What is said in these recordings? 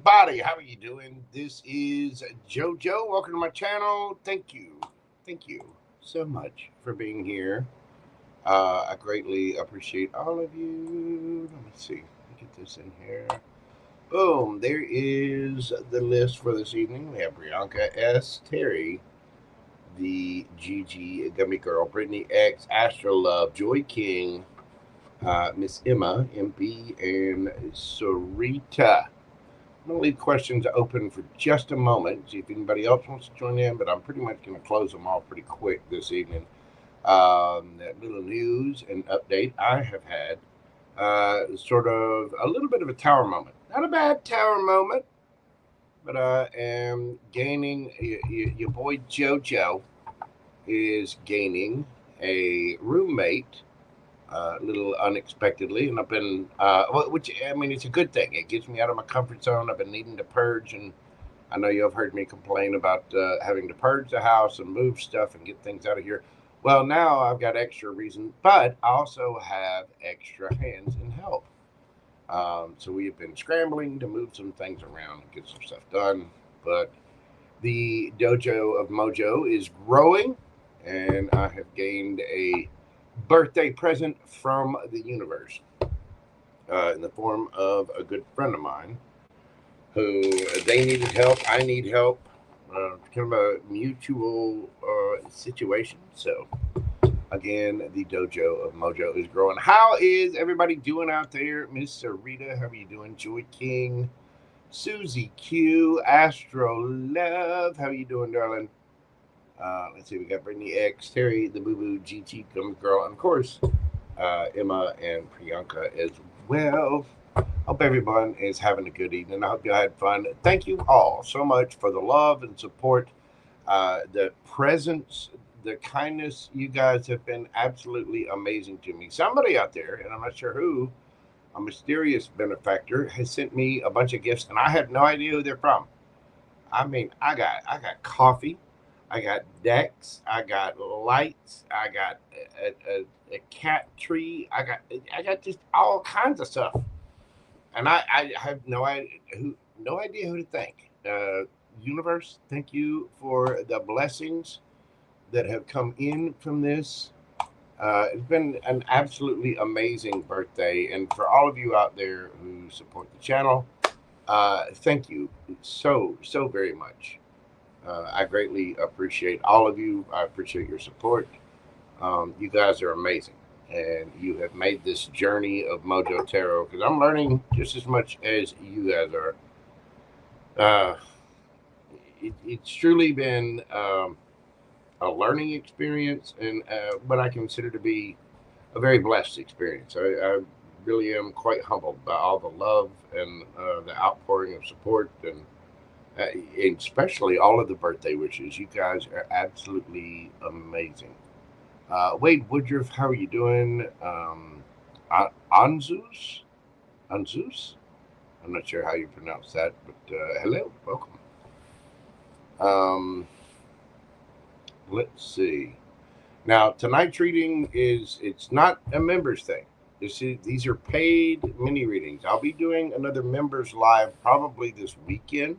everybody. How are you doing? This is Jojo. Welcome to my channel. Thank you. Thank you so much for being here. I greatly appreciate all of you. Let me see. Let me get this in here. Boom. There is the list for this evening. We have Brianka S. Terry, the Gigi Gummy Girl, Brittany X, Astro Love, Joy King, Miss Emma, MP, and Sarita. I'm going to leave questions open for just a moment, see if anybody else wants to join in, but I'm pretty much going to close them off pretty quick this evening. That little news and update I have had, sort of a little bit of a tower moment. Not a bad tower moment, but I am gaining, your boy JoJo is gaining a roommate a little unexpectedly, and I've been, which I mean, it's a good thing. It gets me out of my comfort zone. I've been needing to purge, and I know you have heard me complain about having to purge the house and move stuff and get things out of here. Well, now I've got extra reason, but I also have extra hands and help. So we have been scrambling to move some things around and get some stuff done. But the dojo of Mojo is growing, and I have gained a birthday present from the universe in the form of a good friend of mine who they needed help. I need help. Kind of a mutual situation. So, again, the dojo of Mojo is growing. How is everybody doing out there? Miss Sarita, how are you doing? Joy King, Susie Q, Astro Love, how are you doing, darling? Let's see, we got Brittany X, Terry, the Boo Boo, GT, Gum Girl, and of course, Emma and Priyanka as well. Hope everyone is having a good evening. I hope you had fun. Thank you all so much for the love and support, the presence, the kindness. You guys have been absolutely amazing to me. Somebody out there, and I'm not sure who, a mysterious benefactor, has sent me a bunch of gifts, and I have no idea who they're from. I mean, I got coffee. I got decks. I got lights. I got a cat tree. I got just all kinds of stuff, and I have no idea who to thank. Universe, thank you for the blessings that have come in from this. It's been an absolutely amazing birthday, and for all of you out there who support the channel, thank you so very much. I greatly appreciate all of you. I appreciate your support. You guys are amazing, and you have made this journey of Mojo Tarot, because I'm learning just as much as you guys are. Uh, it's truly been a learning experience, and what I consider to be a very blessed experience. I really am quite humbled by all the love and the outpouring of support, and especially all of the birthday wishes. You guys are absolutely amazing. Wade Woodruff, how are you doing? Anzus? Anzus? I'm not sure how you pronounce that, but hello, welcome. Um, let's see. Now, tonight's reading it's not a members thing. These are paid mini readings. I'll be doing another members live probably this weekend.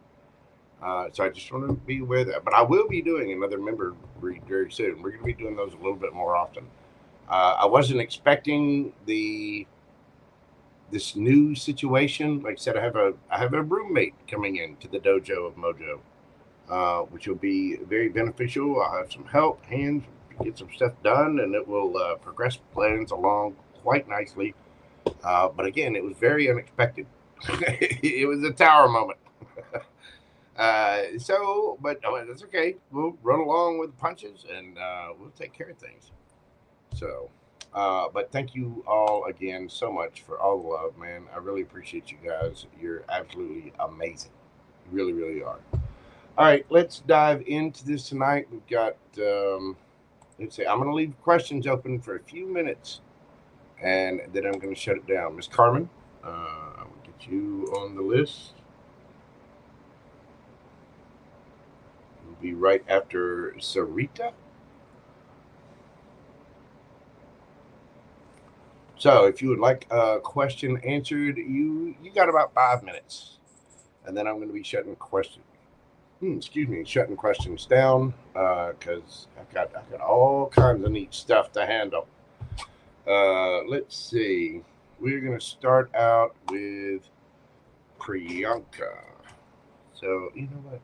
So I just want to be aware of that. But I will be doing another member read very soon. We're going to be doing those a little bit more often. I wasn't expecting this new situation. Like I said, I have a roommate coming into the dojo of Mojo, which will be very beneficial. I'll have some help, hands, get some stuff done, and it will progress plans along quite nicely. But again, it was very unexpected. It was a tower moment. But that's okay. We'll run along with the punches, and we'll take care of things. So, but thank you all again so much for all the love, man. I really appreciate you guys. You're absolutely amazing. You really, really are. All right, let's dive into this tonight. We've got, let's see, I'm going to leave questions open for a few minutes, and then I'm going to shut it down. Miss Carmen, I'm going to get you on the list. We'll be right after Sarita. So if you would like a question answered, you got about 5 minutes. and then I'm going to be shutting questions down because I've got all kinds of neat stuff to handle. Let's see. We're going to start out with Priyanka. So, you know what?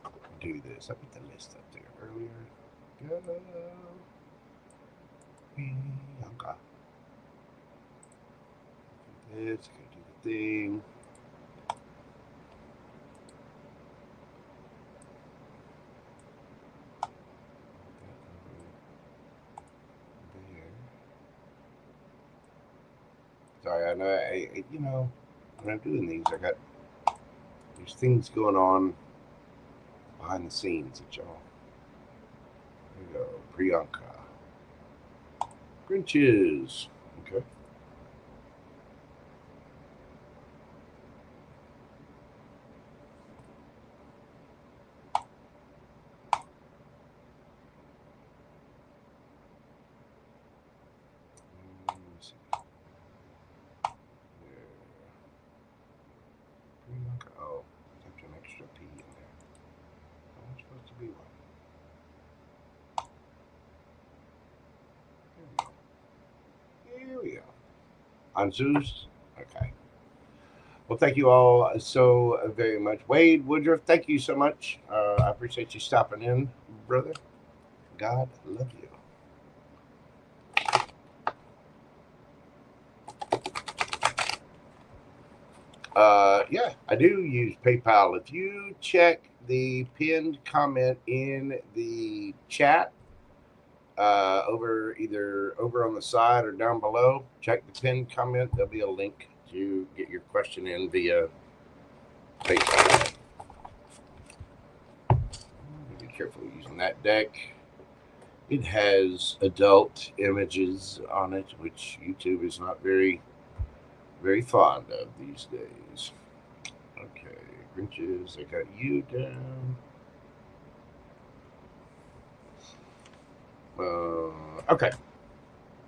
Let me do this. I put the list up there earlier. Go. Priyanka. This, gonna do the thing. Sorry, I know, when I'm doing these, there's things going on behind the scenes at y'all. There we go, Priyanka. Grinches. Okay. Let me see. Priyanka. Oh, there's an extra P in there. That's supposed to be one. Here we go. On Zeus. Okay. Well, thank you all so very much. Wade Woodruff, thank you so much. I appreciate you stopping in, brother. God love you. Yeah, I do use PayPal. If you check the pinned comment in the chat, either over on the side or down below, check the pinned comment. There'll be a link to get your question in via PayPal. Be careful using that deck. It has adult images on it, which YouTube is not very, very fond of these days. Okay, Grinches, I got you down. Okay,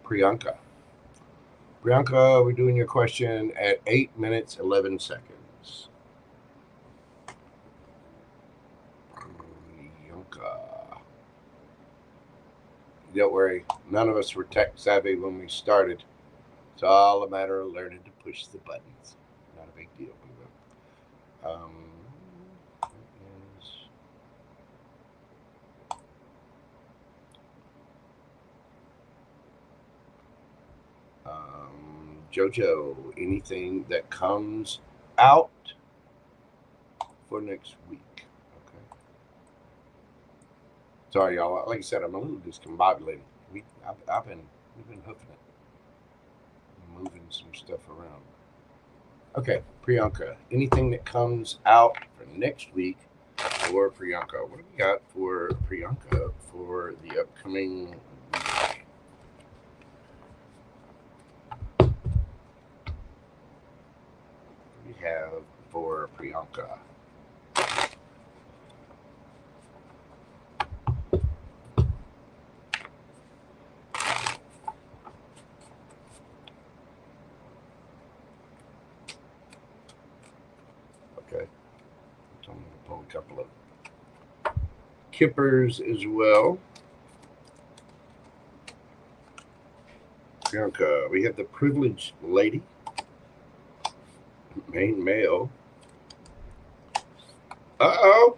Priyanka. Priyanka, we're doing your question at 8 minutes, 11 seconds. Priyanka. Don't worry, none of us were tech savvy when we started. It's all a matter of learning to push the buttons. Not a big deal. Jojo, anything that comes out for next week? Okay. Sorry, y'all. Like I said, I'm a little discombobulated. We've been hoofing it, moving some stuff around. Okay, Priyanka, anything that comes out for next week for Priyanka? What do we got for Priyanka for the upcoming week? We have for Priyanka. Okay, so I'm going to pull a couple of Kippers as well. Priyanka, we have the privileged lady, main male. Uh-oh,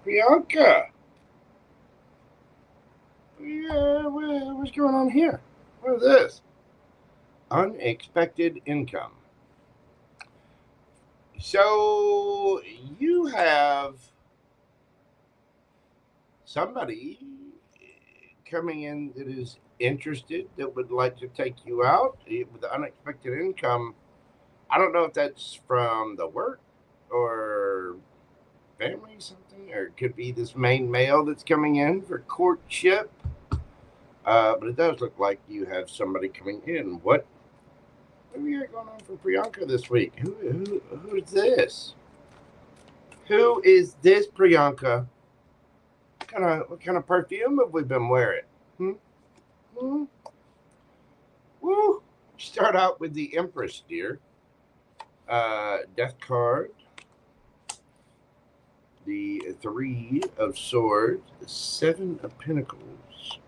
Priyanka. Yeah, what's going on here? What is this? Unexpected income. So you have somebody coming in that is interested, that would like to take you out with unexpected income. I don't know if that's from the work or family, something, or it could be this main male that's coming in for courtship. But it does look like you have somebody coming in. What do we got going on for Priyanka this week? Who's this? Who is this, Priyanka? What kind of perfume have we been wearing? Woo! Start out with the Empress, dear. Death card. Three of Swords, Seven of Pentacles,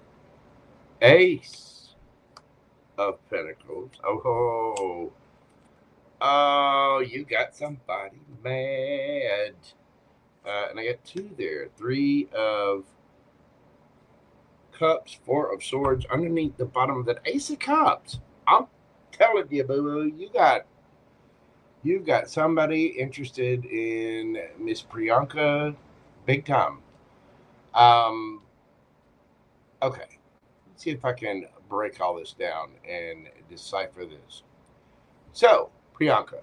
Ace of Pentacles. Oh, you got somebody mad. And I got two there. Three of Cups, Four of Swords underneath the bottom of that Ace of Cups. I'm telling you, boo-boo, you've got somebody interested in Miss Priyanka big time. Okay. Let's see if I can break all this down and decipher this. So, Priyanka,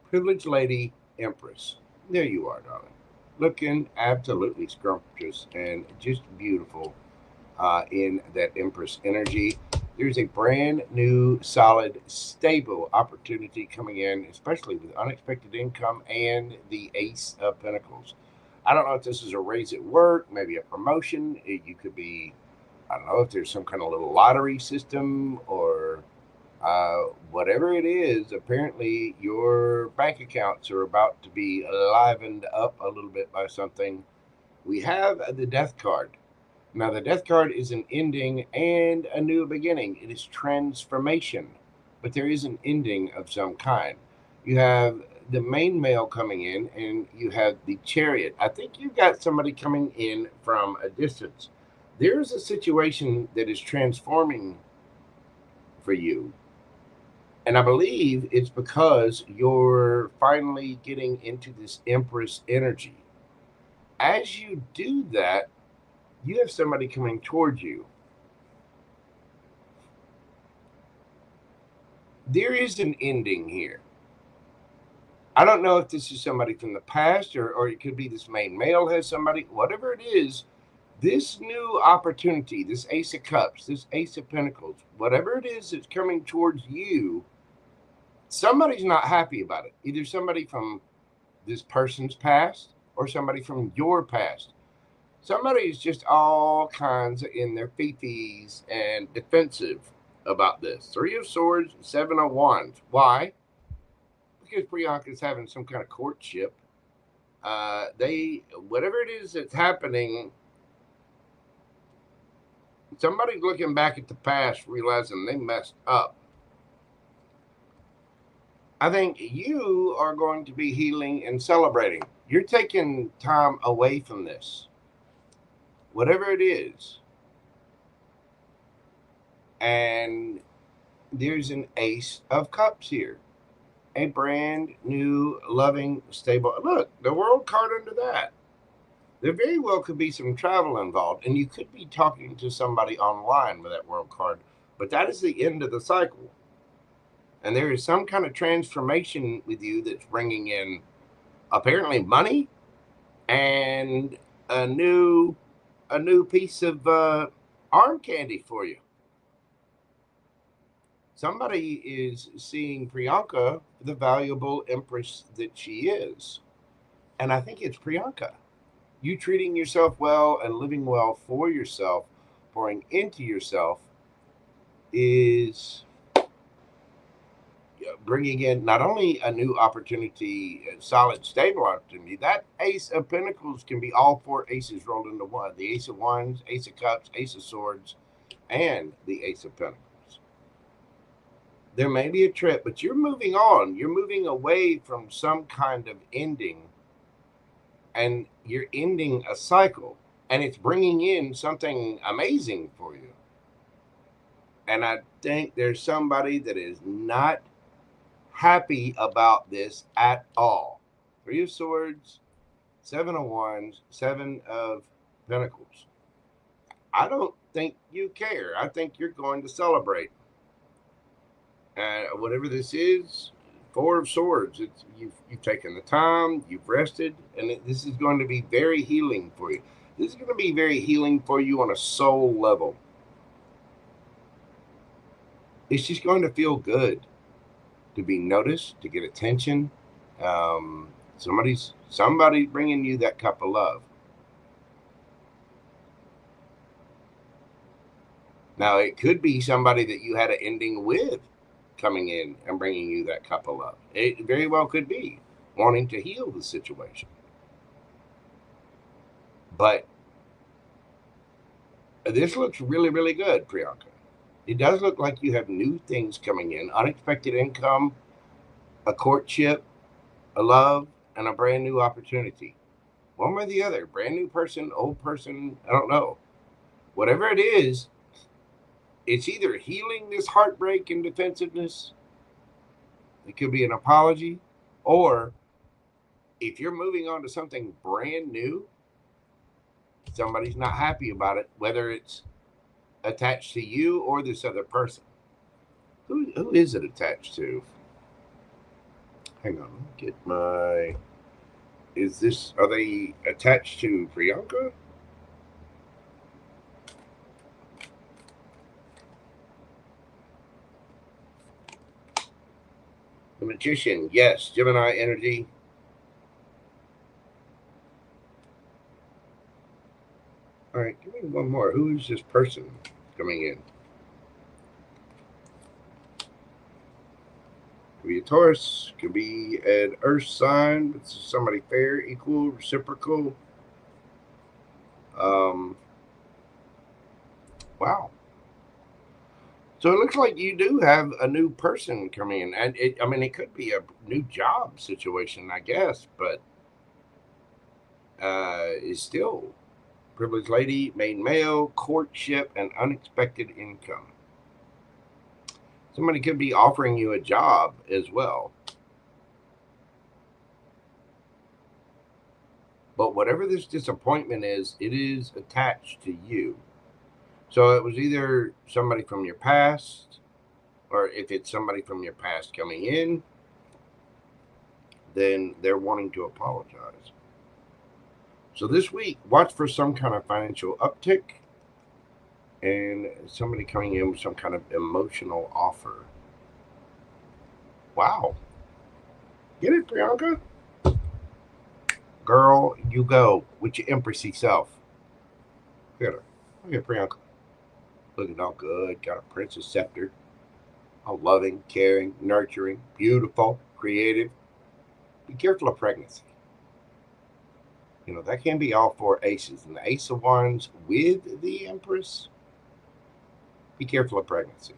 privileged lady, Empress. There you are, darling. Looking absolutely scrumptious and just beautiful in that Empress energy. There's a brand new, solid, stable opportunity coming in, especially with unexpected income and the Ace of Pentacles. I don't know if this is a raise at work, maybe a promotion. You could be, I don't know if there's some kind of little lottery system or whatever it is. Apparently, your bank accounts are about to be livened up a little bit by something. We have the Death card. Now, the Death card is an ending and a new beginning. It is transformation, but there is an ending of some kind. You have the main male coming in, and you have the Chariot. I think you've got somebody coming in from a distance. There's a situation that is transforming for you. And I believe it's because you're finally getting into this Empress energy. As you do that, you have somebody coming towards you. There is an ending here. I don't know if this is somebody from the past or it could be this main male has somebody. Whatever it is, this new opportunity, this Ace of Cups, this Ace of Pentacles, whatever it is that's coming towards you, somebody's not happy about it. Either somebody from this person's past or somebody from your past. Somebody's just all kinds of in their fifis and defensive about this. Three of Swords, Seven of Wands. Why? Because Priyanka's having some kind of courtship. Whatever it is that's happening, somebody's looking back at the past, realizing they messed up. I think you are going to be healing and celebrating. You're taking time away from this. Whatever it is. And there's an Ace of Cups here. A brand new, loving, stable. Look, the World card under that. There very well could be some travel involved, and you could be talking to somebody online with that World card, but that is the end of the cycle. And there is some kind of transformation with you that's bringing in apparently money and a new piece of arm candy for you. Somebody is seeing Priyanka, the valuable Empress that she is. And I think it's Priyanka. You treating yourself well and living well for yourself, pouring into yourself, is bringing in not only a new opportunity, a solid, stable opportunity. That Ace of Pentacles can be all four aces rolled into one. The Ace of Wands, Ace of Cups, Ace of Swords, and the Ace of Pentacles. There may be a trip, but you're moving on. You're moving away from some kind of ending, and you're ending a cycle, and it's bringing in something amazing for you. And I think there's somebody that is not happy about this at all. Three of Swords, Seven of Wands, Seven of Pentacles. I don't think you care. I think you're going to celebrate. Whatever this is, Four of Swords. You've taken the time, you've rested, and this is going to be very healing for you. This is going to be very healing for you on a soul level. It's just going to feel good to be noticed, to get attention. Somebody's bringing you that cup of love. Now, it could be somebody that you had an ending with coming in and bringing you that cup of love. It very well could be wanting to heal the situation. But this looks really, really good, Priyanka. It does look like you have new things coming in, unexpected income, a courtship, a love, and a brand new opportunity. One way or the other, brand new person, old person, I don't know. Whatever it is, it's either healing this heartbreak and defensiveness, it could be an apology, or if you're moving on to something brand new, somebody's not happy about it, whether it's attached to you or this other person. Who is it attached to? Hang on, get my. Are they attached to Priyanka? The Magician, yes. Gemini energy. All right, give me one more. Who is this person coming in? Could be a Taurus, could be an Earth sign. This is somebody fair, equal, reciprocal. Wow. So it looks like you do have a new person coming in, and it could be a new job situation, I guess, but is still privileged lady, main male, courtship, and unexpected income. Somebody could be offering you a job as well. But whatever this disappointment is, it is attached to you. So it was either somebody from your past, or if it's somebody from your past coming in, then they're wanting to apologize. So this week, watch for some kind of financial uptick and somebody coming in with some kind of emotional offer. Wow. Get it, Priyanka? Girl, you go with your empressy self. Look at her. Look at Priyanka. Looking all good. Got a princess scepter. All loving, caring, nurturing, beautiful, creative. Be careful of pregnancy. That can be all four aces. And the ace of wands with the empress, be careful of pregnancy.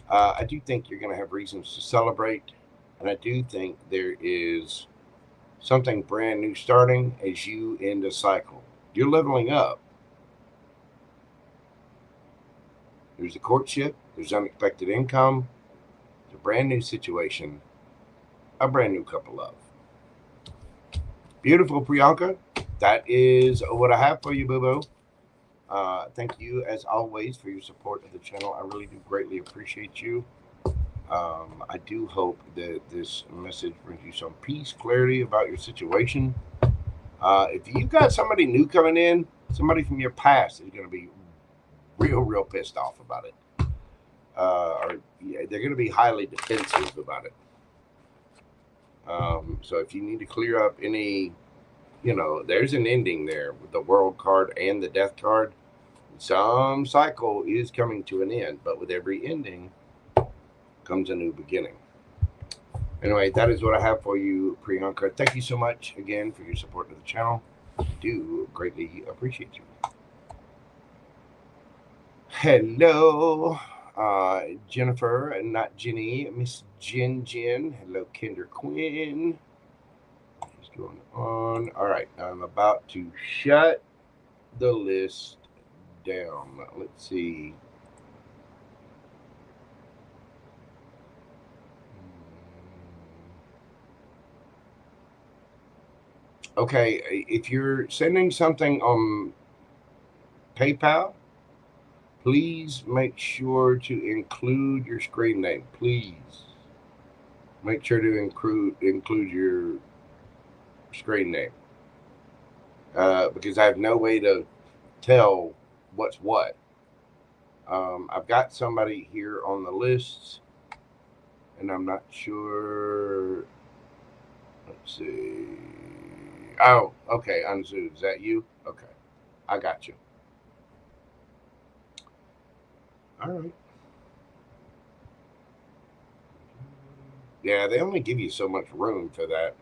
I do think you're going to have reasons to celebrate. And I do think there is something brand new starting as you end a cycle. You're leveling up. There's a courtship. There's unexpected income. It's a brand new situation. A brand new couple love. Beautiful, Priyanka. That is what I have for you, boo-boo. Thank you, as always, for your support of the channel. I really do greatly appreciate you. I do hope that this message brings you some peace, clarity about your situation. If you've got somebody new coming in, somebody from your past is going to be real pissed off about it. They're going to be highly defensive about it. So if you need to clear up any, there's an ending there with the World card and the Death card. Some cycle is coming to an end, but with every ending comes a new beginning. Anyway, that is what I have for you, Priyanka. Thank you so much again for your support of the channel. I do greatly appreciate you. Hello, Jennifer, not Jenny, Miss Jen. Hello, Kendra Quinn. What's going on? All right, I'm about to shut the list down. Let's see. Okay, if you're sending something on PayPal, please make sure to include your screen name. Please make sure to include your screen name, because I have no way to tell what's what. I've got somebody here on the list, and I'm not sure. Let's see. Oh, okay. Anzu, is that you? Okay, I got you. All right. Yeah, they only give you so much room for that.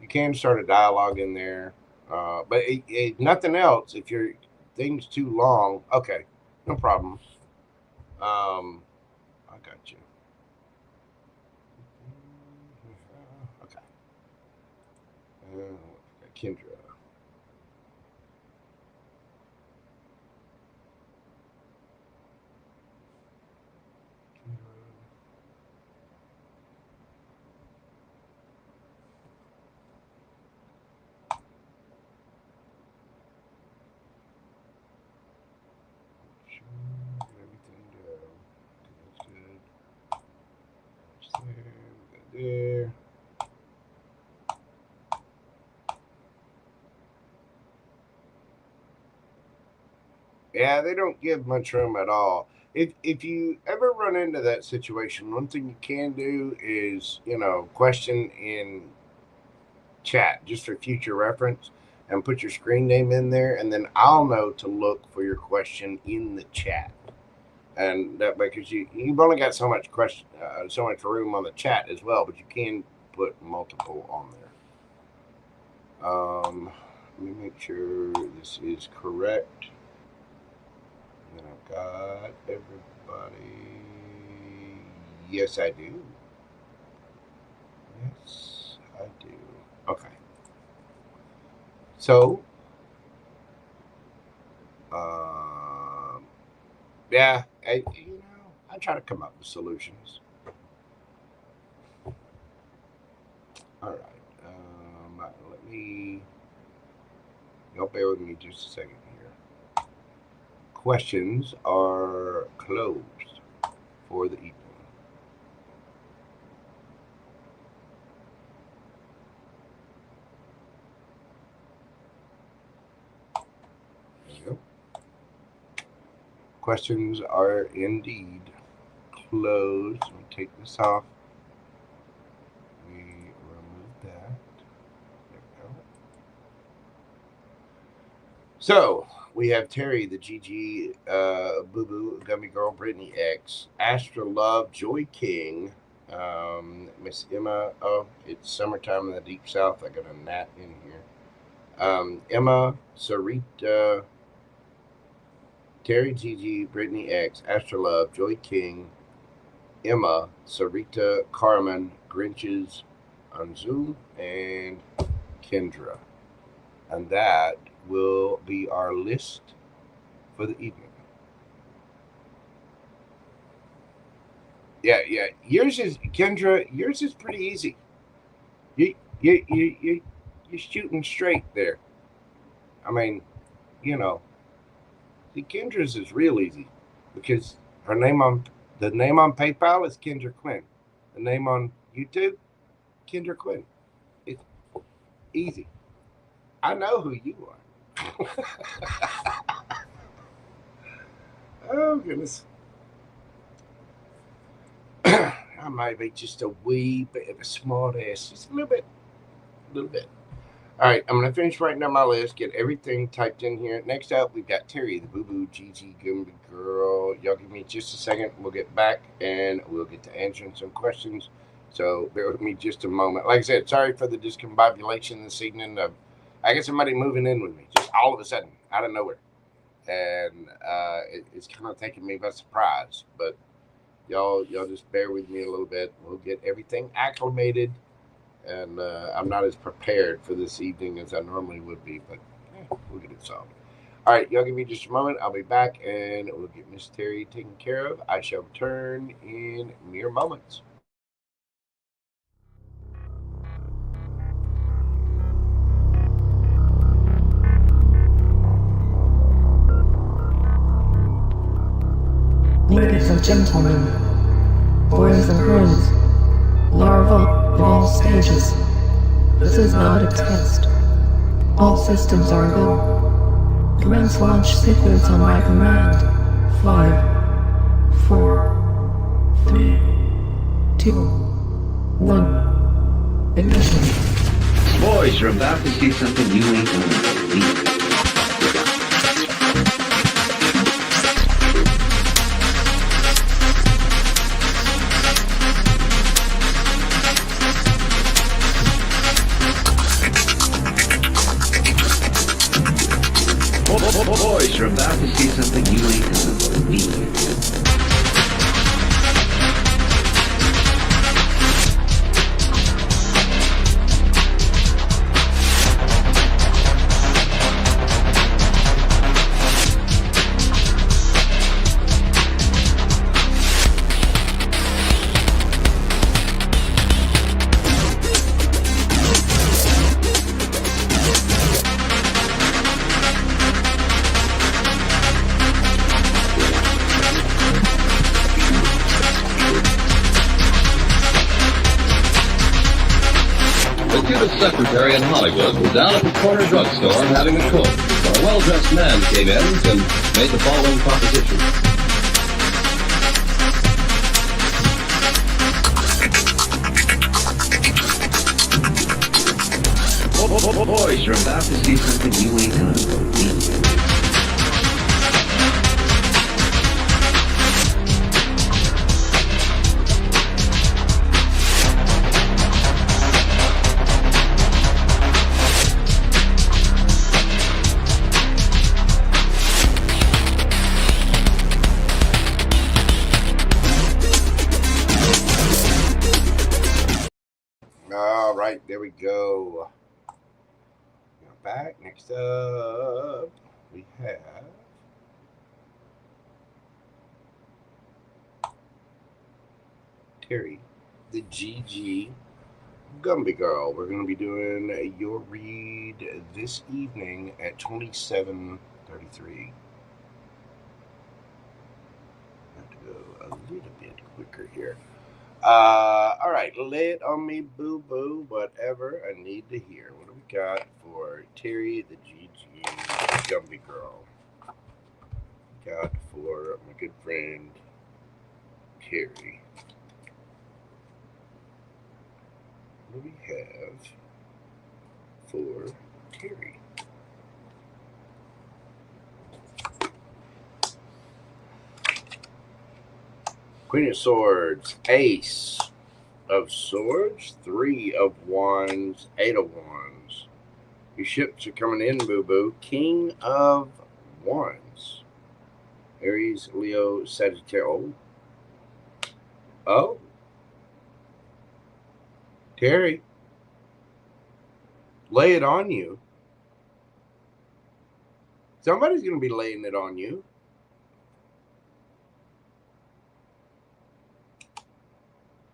You can start a dialogue in there. But nothing else. If your thing's too long, okay, no problem. I got you. Okay. Kendra. There. Yeah, they don't give much room at all. If you ever run into that situation, one thing you can do is, question in chat just for future reference and put your screen name in there, and then I'll know to look for your question in the chat. And that, because you've only got so much room on the chat as well, but you can put multiple on there. Let me make sure this is correct. And then I've got everybody. Yes, I do. Yes, I do. Okay. So, yeah, I try to come up with solutions. All right. Let me. Y'all bear with me just a second here. Questions are closed for the evening. There you go. Questions are indeed closed. Let me take this off. We remove that. There we go. So we have Terry, the GG, Boo Boo, Gummy Girl, Brittany X, Astra Love, Joy King, Miss Emma. Oh, it's summertime in the Deep South. I got a gnat in here. Emma, Sarita, Terry, GG, Brittany X, Astra Love, Joy King, Emma, Sarita, Carmen, Grinches, Anzu, and Kendra. And that will be our list for the evening. Yeah. Yours is, Kendra, yours is pretty easy. You're shooting straight there. I mean, see, Kendra's is real easy because the name on PayPal is Kendra Quinn. The name on YouTube, Kendra Quinn. It's easy. I know who you are. Oh, goodness. I might be just a wee bit of a smart ass. Just a little bit. All right, I'm going to finish writing down my list, get everything typed in here. Next up, we've got Terry, the Boo Boo, GG, Gumby Girl. Y'all give me just a second. We'll get back, and we'll get to answering some questions. So bear with me just a moment. Like I said, sorry for the discombobulation this evening. I got somebody moving in with me, just all of a sudden, out of nowhere. And it's kind of taking me by surprise. But y'all just bear with me a little bit. We'll get everything acclimated. And I'm not as prepared for this evening as I normally would be, but we'll get it solved. All right, y'all give me just a moment. I'll be back, and we'll get Miss Terry taken care of. I shall return in mere moments. Ladies and gentlemen, boys and girls, larvae of all stages, this is not a test. All systems are go. Commence launch sequence on my command. 5, 4, 3, 2, 1. Ignition. Boys, you're about to see something you ain't gonna believe. Boys, you're about to see something you ain't gonna believe. The Cuban secretary in Hollywood was down at the corner drugstore having a Coke when a well-dressed man came in and made the following proposition. Boys, you're about to see something you ain't gonna believe. All right, there we go. Now back. Next up, we have Terry, the GG Gumby Girl. We're going to be doing your read this evening at 27:33. Have to go a little bit quicker here. All right, lay it on me, boo boo, whatever I need to hear. What do we got for Terry, the GG Gumby Girl? Got for my good friend Terry. What do we have for Terry? Queen of Swords, Ace of Swords, 3 of Wands, 8 of Wands. Your ships are coming in, boo-boo. King of Wands. Aries, Leo, Sagittarius. Oh. Terry. Lay it on you. Somebody's going to be laying it on you.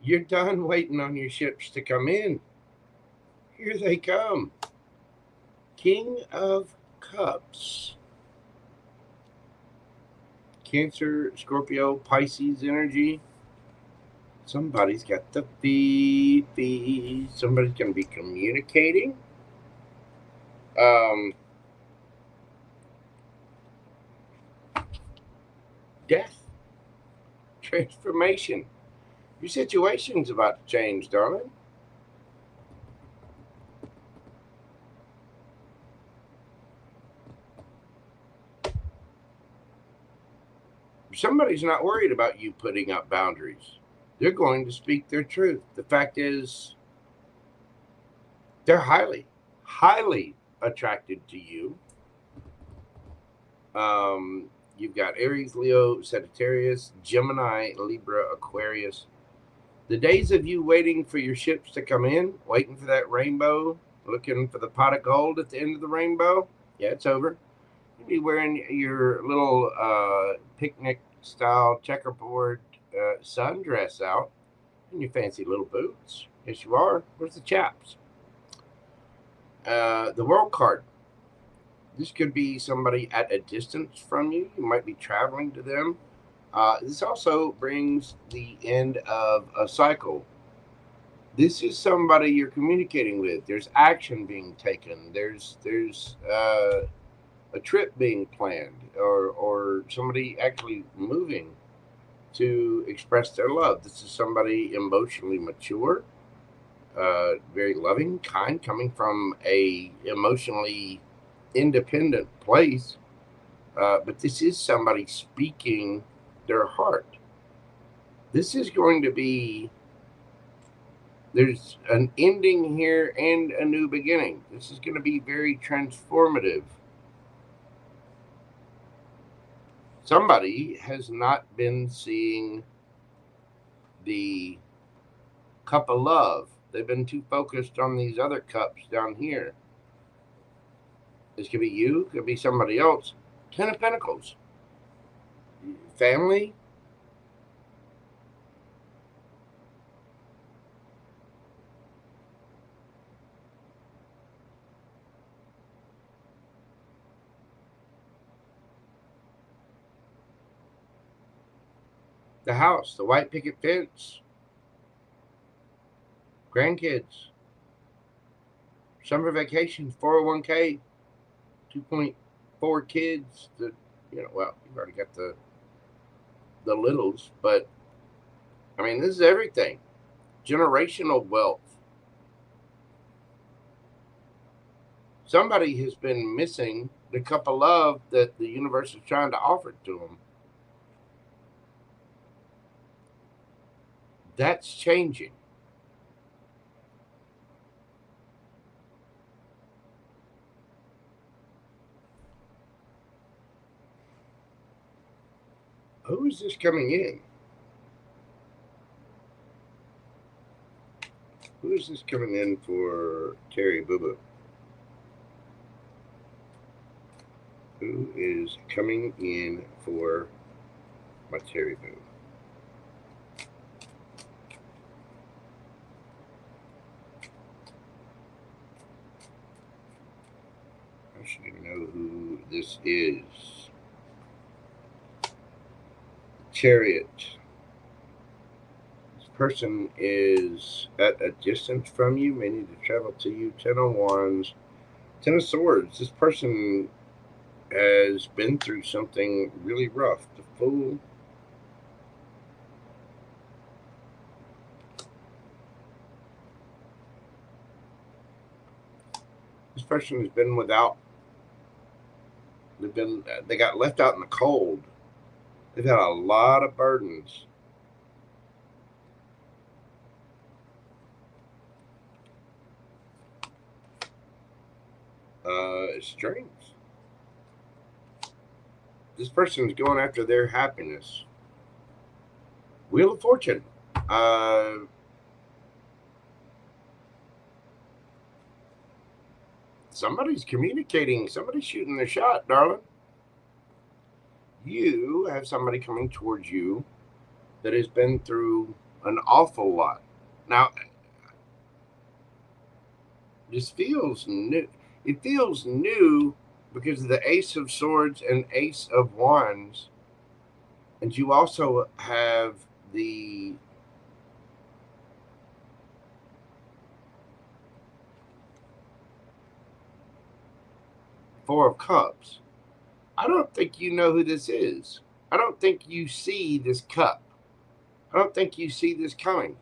You're done waiting on your ships to come in. Here they come. King of Cups. Cancer, Scorpio, Pisces energy. Somebody's got the fee. Somebody's going to be communicating. Death. Transformation. Your situation's about to change, darling. Somebody's not worried about you putting up boundaries. They're going to speak their truth. The fact is, they're highly attracted to you. You've got Aries, Leo, Sagittarius, Gemini, Libra, Aquarius. The days of you waiting for your ships to come in, waiting for that rainbow, looking for the pot of gold at the end of the rainbow, yeah, it's over. You'll be wearing your little picnic-style checkerboard sundress out and your fancy little boots. Yes, you are. Where's the chaps? The World card. This could be somebody at a distance from you. You might be traveling to them. This also brings the end of a cycle. This is somebody you're communicating with. There's action being taken. There's a trip being planned, or somebody actually moving to express their love. This is somebody emotionally mature, very loving, kind, coming from a emotionally independent place. But this is somebody speaking their heart. This is going to be, there's an ending here and a new beginning. This is going to be very transformative. Somebody has not been seeing the cup of love. They've been too focused on these other cups down here. This could be you, could be somebody else. 10 of Pentacles. Family. The house, the white picket fence. Grandkids. Summer vacation, 401k, 2.4 kids. Well, you've already got the littles, but I mean, this is everything. Generational wealth. Somebody has been missing the cup of love that the universe is trying to offer to them. That's changing. Who is this coming in? Who is this coming in for Terry Boo Boo? Who is coming in for my Terry Boo? I should even know who this is. Chariot. This person is at a distance from you, may need to travel to you. 10 of Wands. 10 of Swords. This person has been through something really rough. The Fool. This person has been without. They got left out in the cold. They've had a lot of burdens. Strength. This person's going after their happiness. Wheel of Fortune. Somebody's communicating. Somebody's shooting their shot, darling. You have somebody coming towards you that has been through an awful lot. Now, this feels new. It feels new because of the Ace of Swords and Ace of Wands. And you also have the Four of Cups. I don't think you know who this is. I don't think you see this cup. I don't think you see this coming.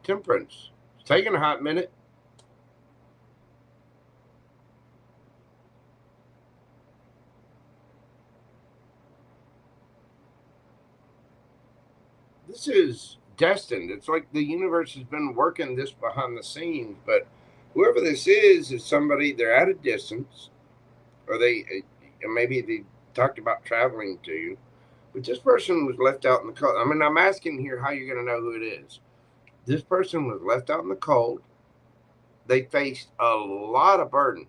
Temperance. It's taking a hot minute. This is destined. It's like the universe has been working this behind the scenes, but whoever this is somebody, they're at a distance, or maybe they talked about traveling to you, but this person was left out in the cold. I mean, I'm asking here how you're going to know who it is. This person was left out in the cold. They faced a lot of burden.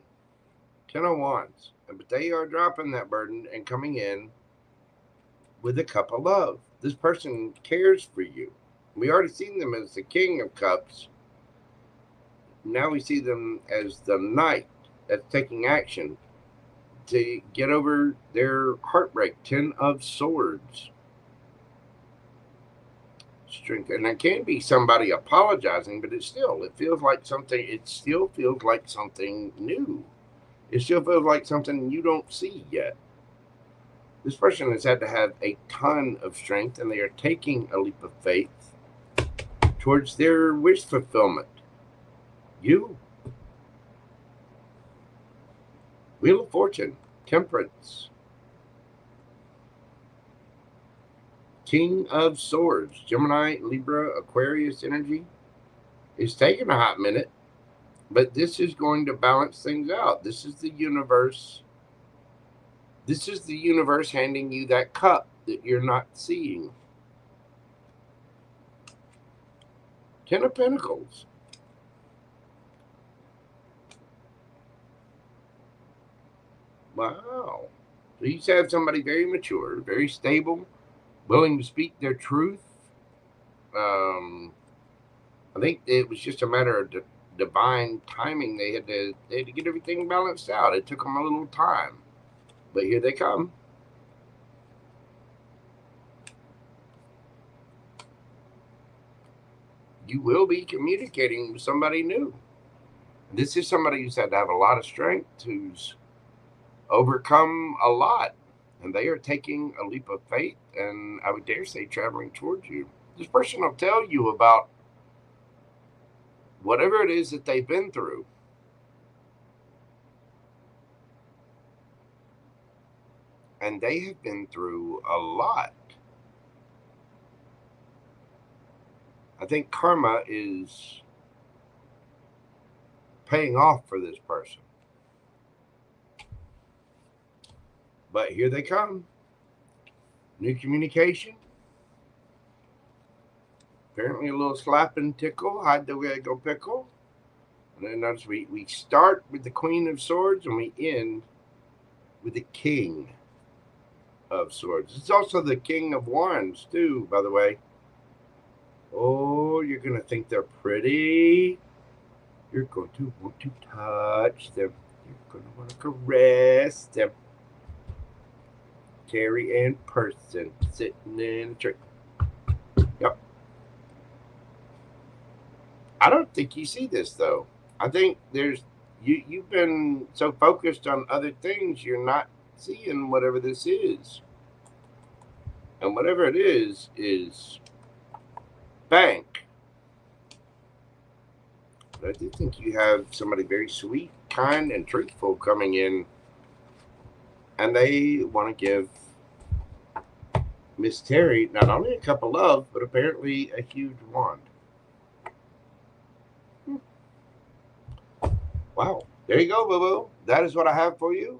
10 of Wands. But they are dropping that burden and coming in with a cup of love. This person cares for you. We already seen them as the King of Cups. Now we see them as the Knight that's taking action to get over their heartbreak. 10 of Swords. Strength. And that can be somebody apologizing, but it still feels like something new. It still feels like something you don't see yet. This person has had to have a ton of strength, and they are taking a leap of faith towards their wish fulfillment. You. Wheel of Fortune. Temperance. King of Swords. Gemini, Libra, Aquarius energy. It's taking a hot minute. But this is going to balance things out. This is the universe. This is the universe handing you that cup that you're not seeing. 10 of Pentacles. Wow. So you have somebody very mature, very stable, willing to speak their truth. I think it was just a matter of divine timing. They had to get everything balanced out. It took them a little time, but here they come. You will be communicating with somebody new. This is somebody who's had to have a lot of strength, who's overcome a lot, and they are taking a leap of faith, and I would dare say traveling towards you. This person will tell you about whatever it is that they've been through. And they have been through a lot. I think karma is paying off for this person. But here they come. New communication. Apparently a little slap and tickle. Hide the go pickle. And then notice we start with the Queen of Swords and we end with the King of Swords. It's also the King of Wands too, by the way. Oh, you're going to think they're pretty. You're going to want to touch them. You're going to want to caress them. Carrie Ann Person sitting in a tree. Yep. I don't think you see this, though. I think you've been so focused on other things, you're not seeing whatever this is. And whatever it is bank. But I do think you have somebody very sweet, kind, and truthful coming in, and they want to give Miss Terry not only a cup of love, but apparently a huge wand. Wow. There you go, boo-boo. That is what I have for you.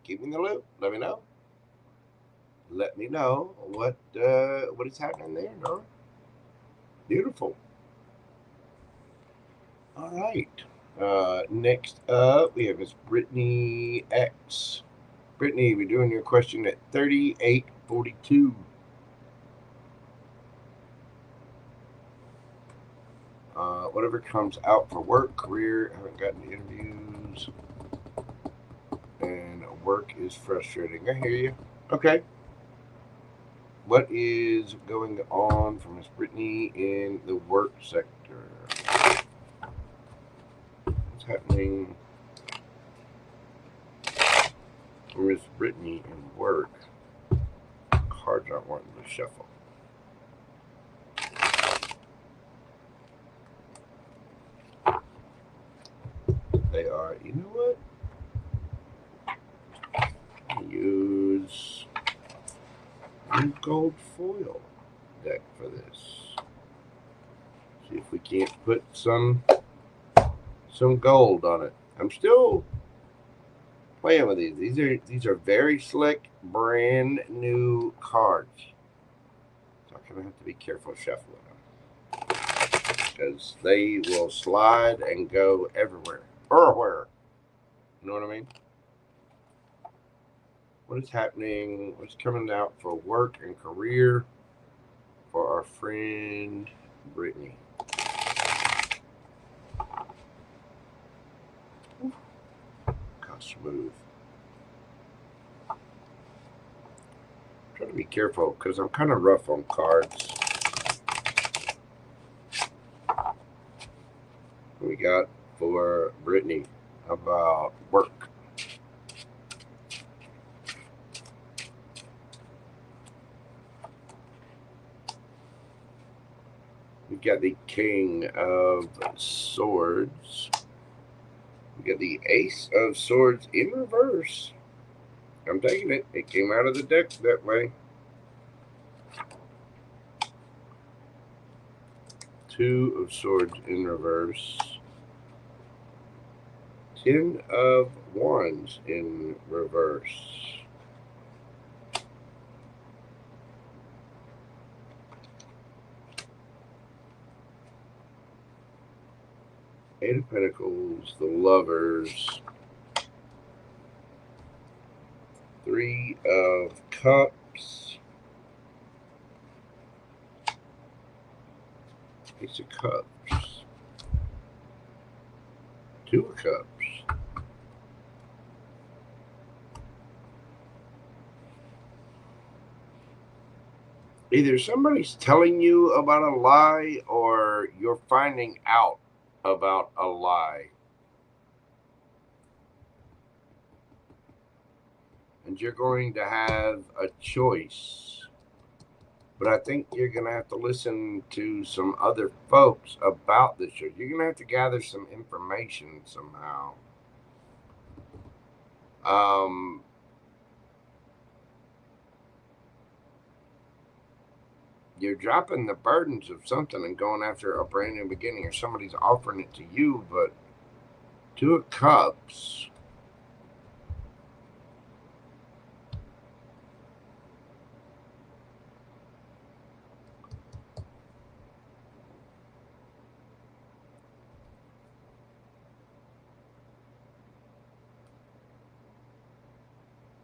Keep me in the loop. Let me know. Let me know what is happening there, no? Beautiful. All right. Next up, we have Miss Brittany X. Brittany, we're doing your question at 3842. Whatever comes out for work, career, haven't gotten interviews, and work is frustrating. I hear you. Okay. What is going on for Miss Brittany in the work sector? What's happening for Miss Brittany in work? Cards aren't wanting to shuffle. They are, you know what? Use gold foil deck for this. See if we can't put some gold on it. I'm still playing with these. These are very slick, brand new cards. So I'm gonna have to be careful shuffling them because they will slide and go everywhere. You know what I mean? What is happening? What's coming out for work and career for our friend Brittany? How smooth. I'm trying to be careful because I'm kind of rough on cards. What we got for Brittany about work? We got the King of Swords. We got the Ace of Swords in reverse. I'm taking it. It came out of the deck that way. Two of Swords in reverse. 10 of Wands in reverse. Eight of Pentacles, the Lovers. Three of Cups. Ace of Cups. Two of Cups. Either somebody's telling you about a lie or you're finding out about a lie. And you're going to have a choice. But I think you're going to have to listen to some other folks about this show. You're going to have to gather some information somehow. You're dropping the burdens of something and going after a brand new beginning, or somebody's offering it to you, but Two of Cups.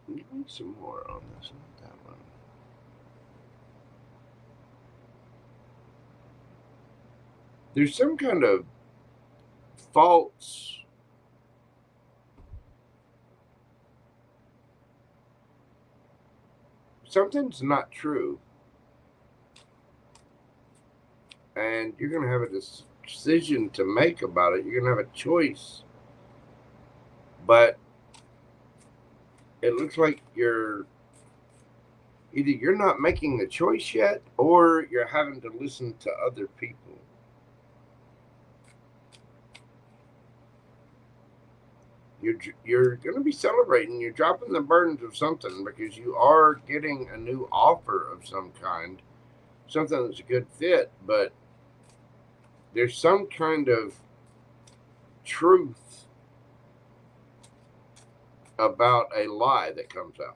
Give me some more on this, not that one. There's some kind of false something's not true, and you're going to have a decision to make about it. You're going to have a choice, but it looks like either you're not making the choice yet, or you're having to listen to other people. You're going to be celebrating. You're dropping the burdens of something because you are getting a new offer of some kind, something that's a good fit, but there's some kind of truth about a lie that comes out.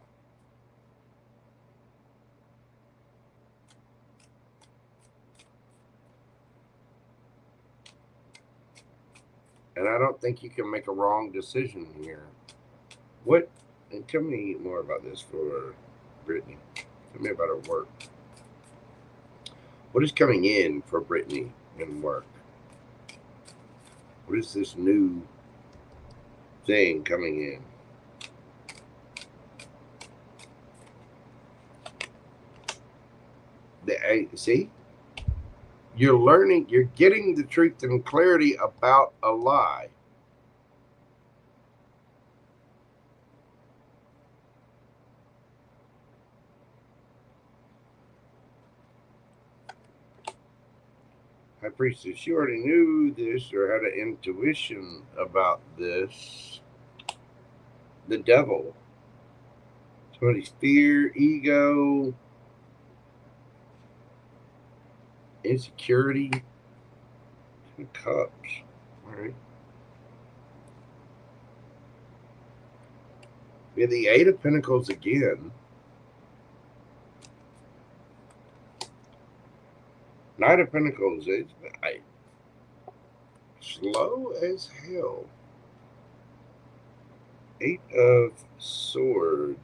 And I don't think you can make a wrong decision here. What? And tell me more about this for Brittany. Tell me about her work. What is coming in for Brittany in work? What is this new thing coming in? See? You're learning, you're getting the truth and clarity about a lie. High Priestess, you already knew this or had an intuition about this. The Devil. Somebody's fear, ego, insecurity. Two Cups. All right. We have the Eight of Pentacles again. Knight of Pentacles. It's slow as hell. Eight of Swords.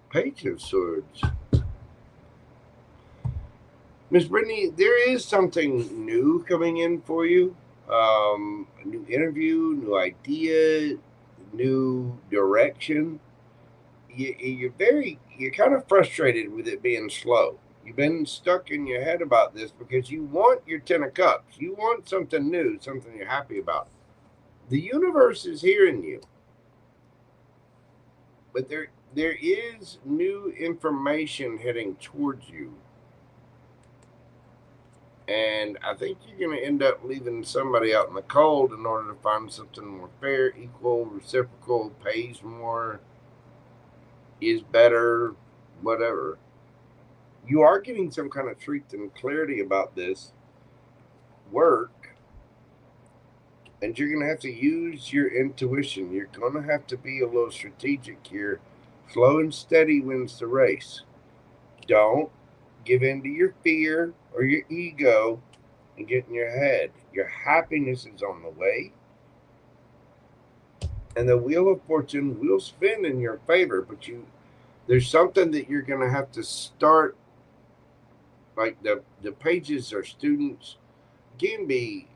Page of Swords. Miss Brittany, there is something new coming in for you. A new interview, new idea, new direction. You're kind of frustrated with it being slow. You've been stuck in your head about this because you want your 10 of Cups. You want something new, something you're happy about. The universe is hearing you. But there is new information heading towards you. And I think you're going to end up leaving somebody out in the cold in order to find something more fair, equal, reciprocal, pays more, is better, whatever. You are getting some kind of truth and clarity about this work, and you're going to have to use your intuition. You're going to have to be a little strategic here. Slow and steady wins the race. Don't give in to your fear or your ego and get in your head. Your happiness is on the way, and the wheel of fortune will spin in your favor, but there's something that you're going to have to start. Like the pages are students, can be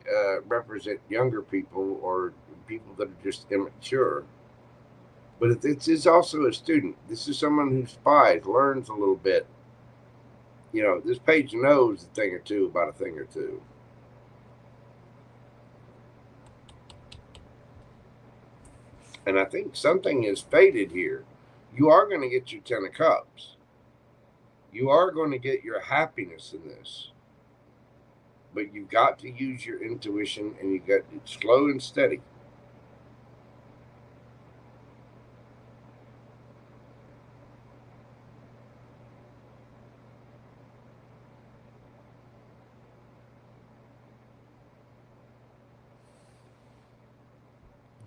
represent younger people or people that are just immature. But this is also a student. This is someone who spies, learns a little bit. You know, this page knows a thing or two about a thing or two. And I think something is faded here. You are going to get your 10 of Cups. You are going to get your happiness in this. But you've got to use your intuition, and you've got it slow and steady.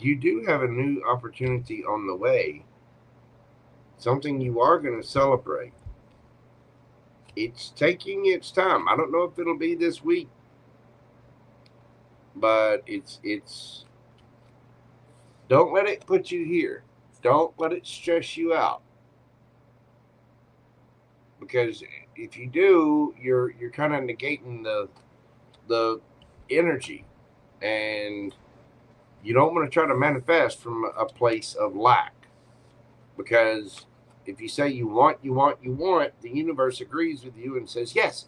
You do have a new opportunity on the way, something you are going to celebrate. It's taking its time. I don't know if it'll be this week, but it's don't let it put you here. Don't let it stress you out, because if you do, you're kind of negating the energy, and you don't want to try to manifest from a place of lack, because if you say you want, the universe agrees with you and says, yes,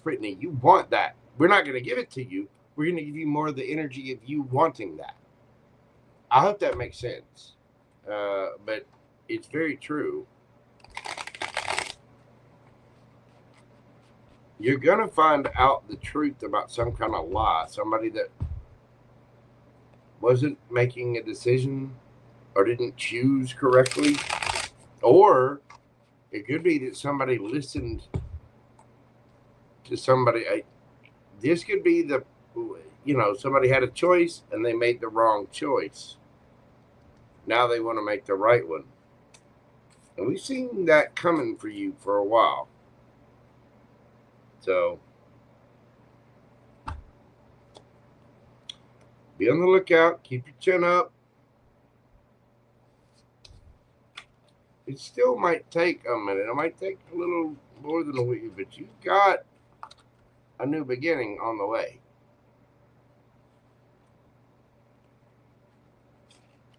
Brittany, you want that. We're not going to give it to you. We're going to give you more of the energy of you wanting that. I hope that makes sense. But it's very true. You're going to find out the truth about some kind of lie, somebody that wasn't making a decision or didn't choose correctly. Or it could be that somebody listened to somebody. This could be somebody had a choice and they made the wrong choice. Now they want to make the right one. And we've seen that coming for you for a while. So be on the lookout. Keep your chin up. It still might take a minute. It might take a little more than a week, but you've got a new beginning on the way.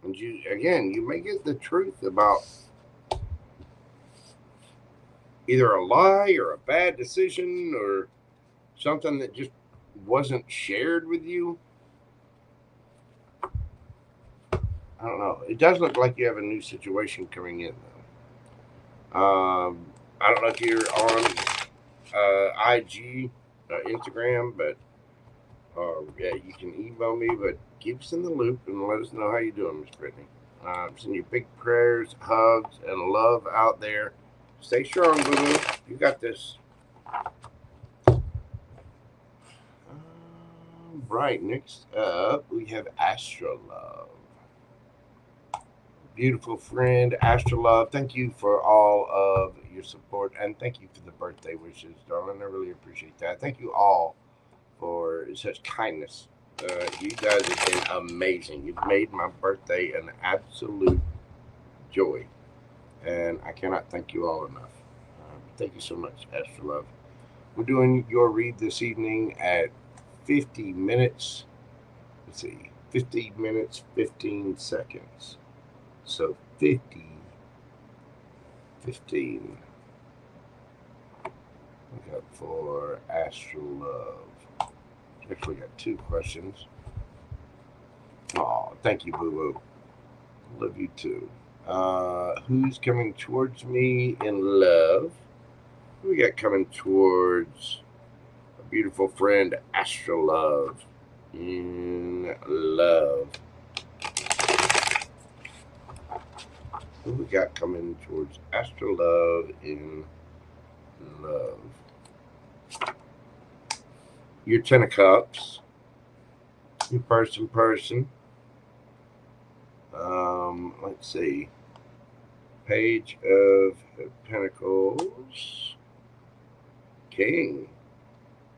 And you may get the truth about either a lie or a bad decision or something that just wasn't shared with you. I don't know. It does look like you have a new situation coming in, though. I don't know if you're on IG, Instagram, but you can email me. But keep us in the loop and let us know how you're doing, Miss Brittany. Send you big prayers, hugs, and love out there. Stay strong, boo-boo. You got this. Right, next up, we have Astrolove. Beautiful friend, Astrolove. Thank you for all of your support, and thank you for the birthday wishes, darling. I really appreciate that. Thank you all for such kindness. You guys have been amazing. You've made my birthday an absolute joy, and I cannot thank you all enough. Thank you so much, Astrolove. We're doing your read this evening at 50 minutes. Let's see, 50 minutes, 15 seconds. So 50, 15. We got for Astrolove. Actually got two questions. Oh, thank you, boo-boo. Love you too. Who's coming towards me in love? Who we got coming towards beautiful friend, Astro Love. In love. Who we got coming towards Astro Love in love? Your 10 of Cups. Your person. Let's see. Page of Pentacles. King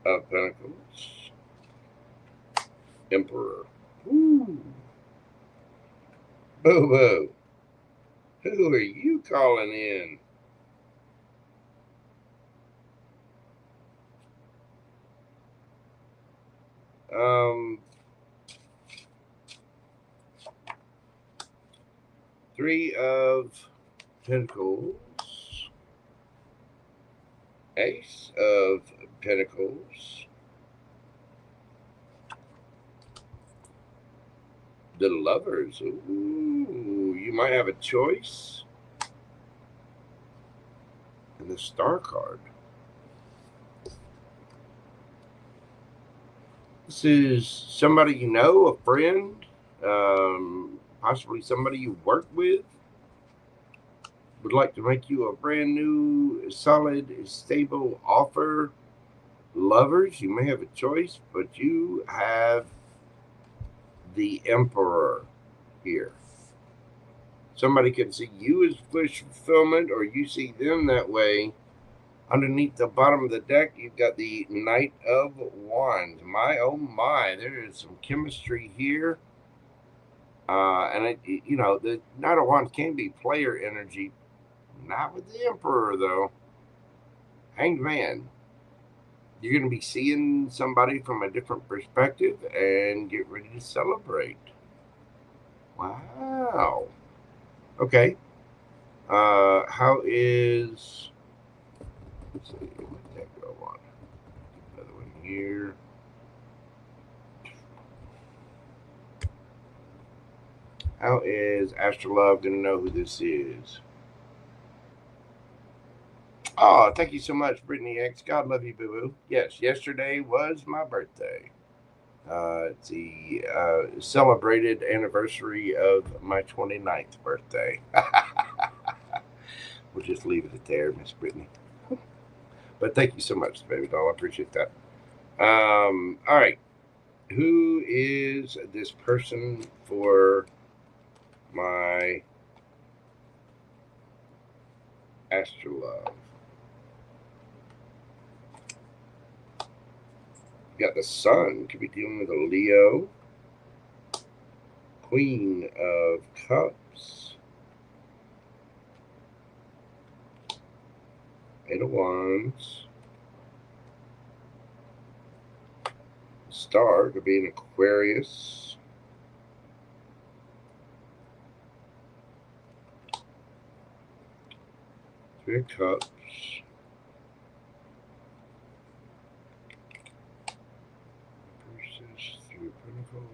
of Pentacles. Emperor. Ooh. Boo boo. Who are you calling in? Three of Pentacles. Ace of Pentacles. The Lovers. Ooh, you might have a choice. And the Star card. This is somebody you know, a friend, possibly somebody you work with, would like to make you a brand new, solid, stable offer. Lovers, you may have a choice, but you have the Emperor here. Somebody can see you as wish fulfillment, or you see them that way. Underneath the bottom of the deck, you've got the Knight of Wands. My, oh my, there is some chemistry here. And the Knight of Wands can be player energy. Not with the Emperor, though. Hanged Man. You're going to be seeing somebody from a different perspective and get ready to celebrate. Wow. Okay. How is... Let's see, let that go on. Another one here. How is Astro Love going to know who this is? Oh, thank you so much, Brittany X. God love you, boo-boo. Yes, yesterday was my birthday. It's the celebrated anniversary of my 29th birthday. We'll just leave it at there, Miss Brittany. But thank you so much, baby doll. I appreciate that. All right. Who is this person for my Astro Love? You got the Sun. Could be dealing with a Leo. Queen of Cups. Eight of Wands. Star could be an Aquarius. Three of Cups. Versus Three of Pentacles.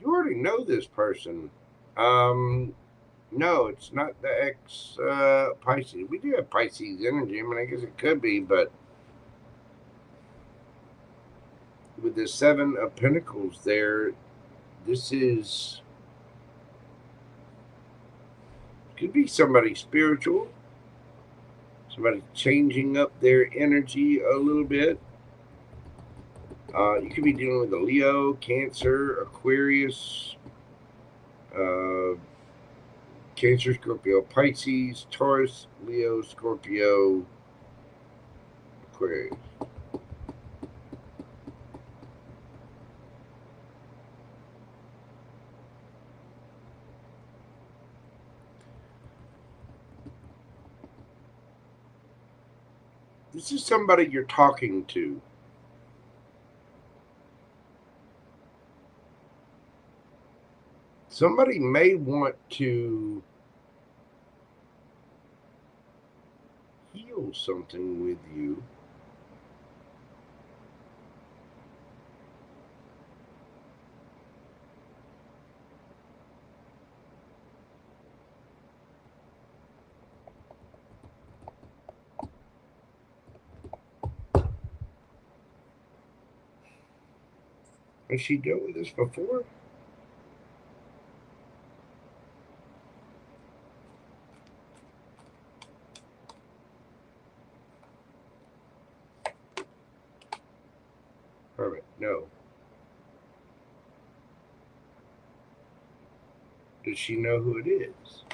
You already know this person. No, it's not the ex Pisces. We do have Pisces energy. I mean, I guess it could be, but with the Seven of Pentacles there, this is could be somebody spiritual, somebody changing up their energy a little bit. You could be dealing with a Leo, Cancer, Aquarius, Cancer, Scorpio, Pisces, Taurus, Leo, Scorpio, Aquarius. This is somebody you're talking to. Somebody may want to heal something with you. Has she dealt with this before? Perfect. No. Does she know who it is?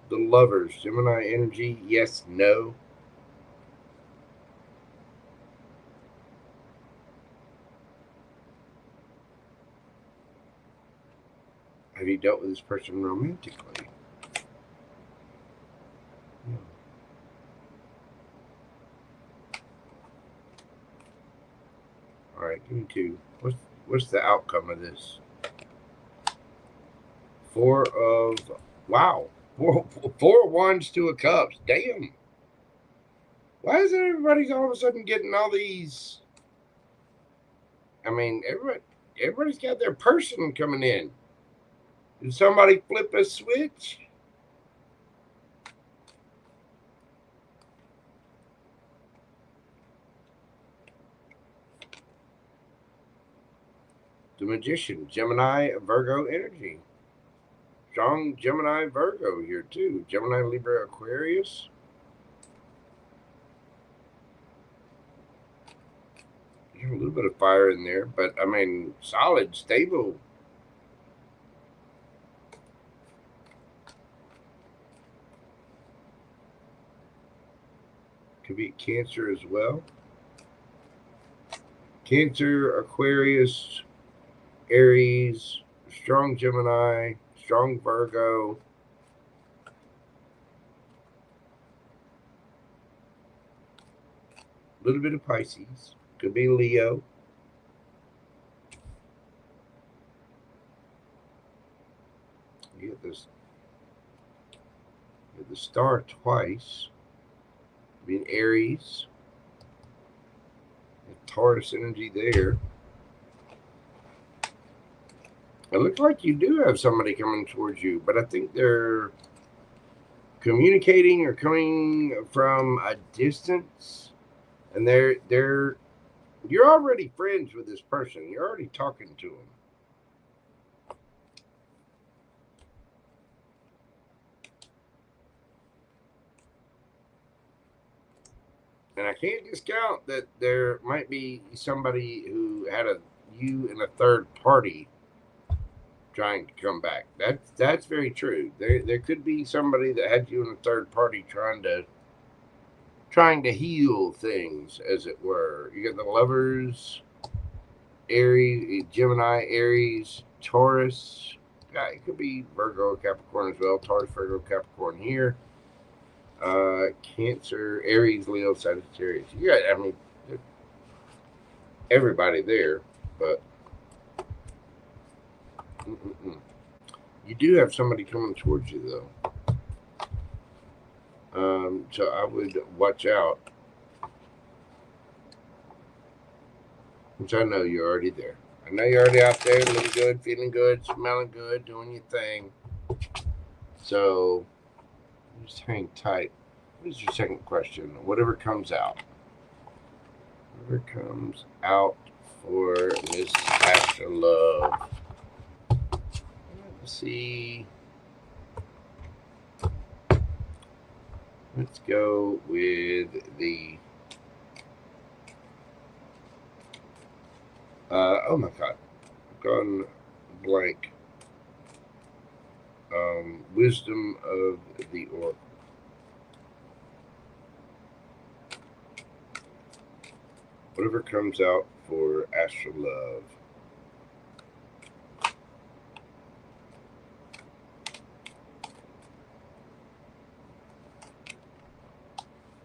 The Lovers, Gemini energy, yes, no. Have you dealt with this person romantically? No. All right, give me two. What's the outcome of this? Wow. Four of Wands, Two of Cups. Damn. Why isn't everybody all of a sudden getting all these? I mean, everybody's got their person coming in. Did somebody flip a switch? The Magician, Gemini, Virgo energy. Strong Gemini, Virgo here too. Gemini, Libra, Aquarius. There's a little bit of fire in there, but I mean, solid, stable. Could be Cancer as well. Cancer, Aquarius, Aries, strong Gemini, strong Virgo. A little bit of Pisces. Could be Leo. You get this. You get the star twice. Could be Aries. Taurus energy there. It looks like you do have somebody coming towards you, but I think they're communicating or coming from a distance, and you're already friends with this person. You're already talking to them. And I can't discount that there might be somebody who had you and a third party trying to come back. That's very true. There could be somebody that had you and a third party trying to heal things, as it were. You got the Lovers, Aries, Gemini, Aries, Taurus. Yeah, it could be Virgo, Capricorn as well. Taurus, Virgo, Capricorn here. Cancer, Aries, Leo, Sagittarius. You got, I mean, everybody there, but you do have somebody coming towards you, though. So I would watch out. Which I know you're already there. I know you're already out there, looking good, feeling good, smelling good, doing your thing. So just hang tight. What is your second question? Whatever comes out. Whatever comes out for Miss Astra Love. Let's see. Let's go with the oh my god, I've gone blank. Wisdom of the Oracle. Whatever comes out for Astral Love.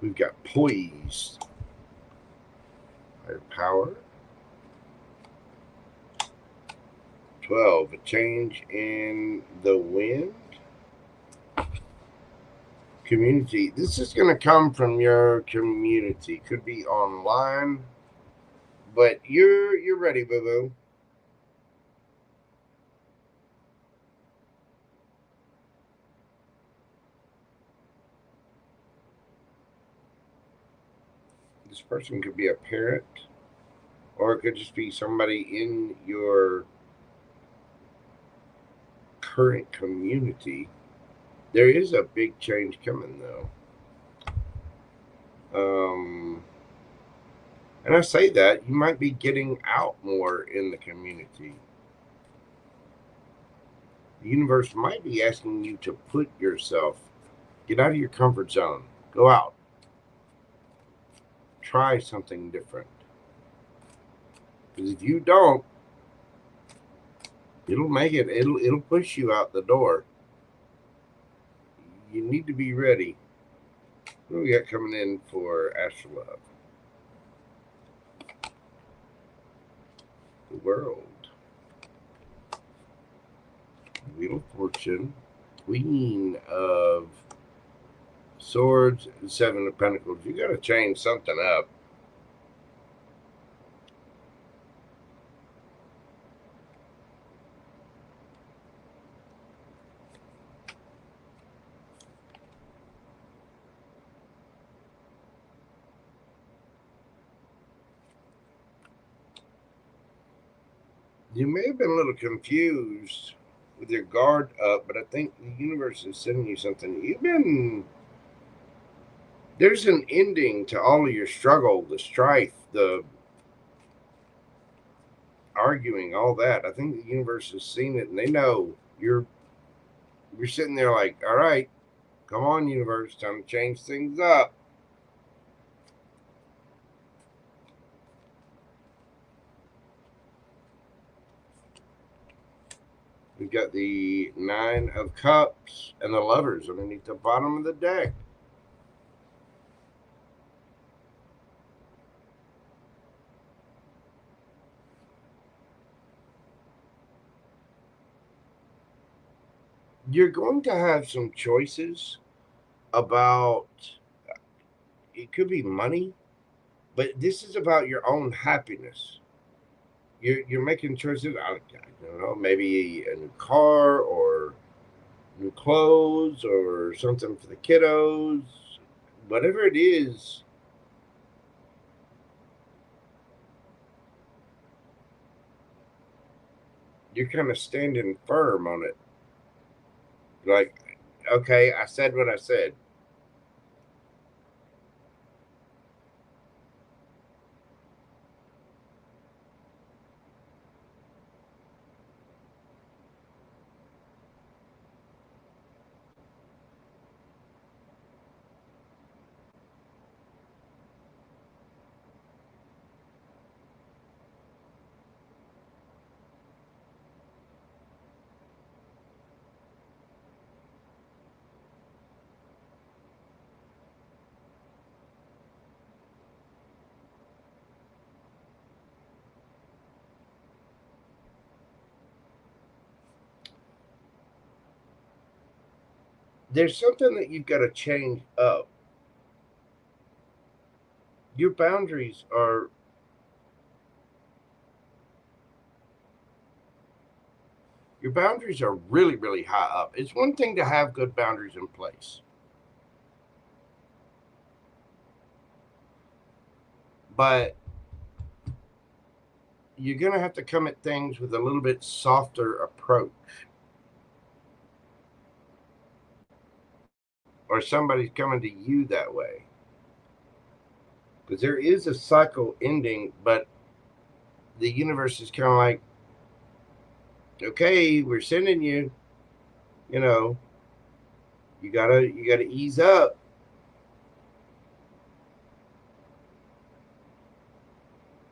We've got Poised. Higher Power. 12, a change in the wind. Community. This is going to come from your community. Could be online, but you're ready, boo-boo. This person could be a parent, or it could just be somebody in your current community. There is a big change coming, though. And I say that, you might be getting out more in the community. The universe might be asking you to put yourself, get out of your comfort zone, go out, try something different. Because if you don't, it'll push you out the door. You need to be ready. What do we got coming in for Astral Love? The World. Wheel of Fortune. Queen of Swords. Seven of Pentacles. You got to change something up. You may have been a little confused with your guard up, but I think the universe is sending you something. There's an ending to all of your struggle, the strife, the arguing, all that. I think the universe has seen it, and they know you're sitting there like, all right, come on, universe, time to change things up. We've got the Nine of Cups and the Lovers underneath the bottom of the deck. You're going to have some choices about, it could be money, but this is about your own happiness. You're making choices. I don't know, maybe a new car or new clothes or something for the kiddos. Whatever it is, you're kind of standing firm on it. Like, okay, I said what I said. There's something that you've got to change up. Your boundaries are really, really high up. It's one thing to have good boundaries in place, but you're going to have to come at things with a little bit softer approach. Or somebody's coming to you that way. Because there is a cycle ending, but the universe is kind of like, okay, we're sending you, you know, you gotta ease up.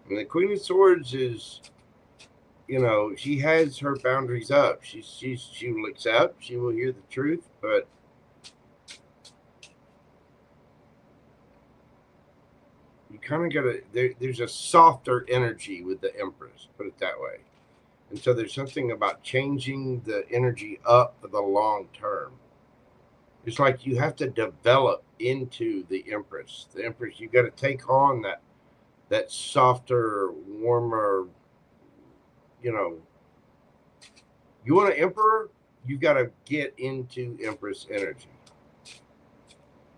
And the Queen of Swords is, she has her boundaries up. She will accept, she will hear the truth, but you kind of gotta, there's a softer energy with the Empress, put it that way. And so there's something about changing the energy up for the long term. It's like you have to develop into the Empress. The Empress, you got to take on that softer, warmer, you know. You want an Emperor, you got to get into Empress energy.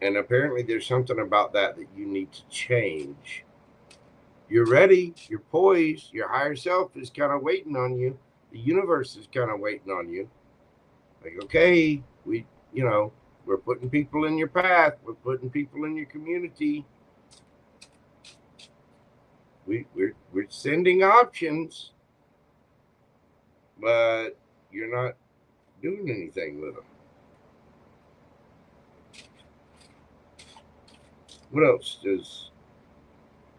And apparently there's something about that you need to change. You're ready, you're poised, your higher self is kind of waiting on you. The universe is kind of waiting on you. Like, okay, we're putting people in your path. We're putting people in your community. We're sending options, but you're not doing anything with them. What else does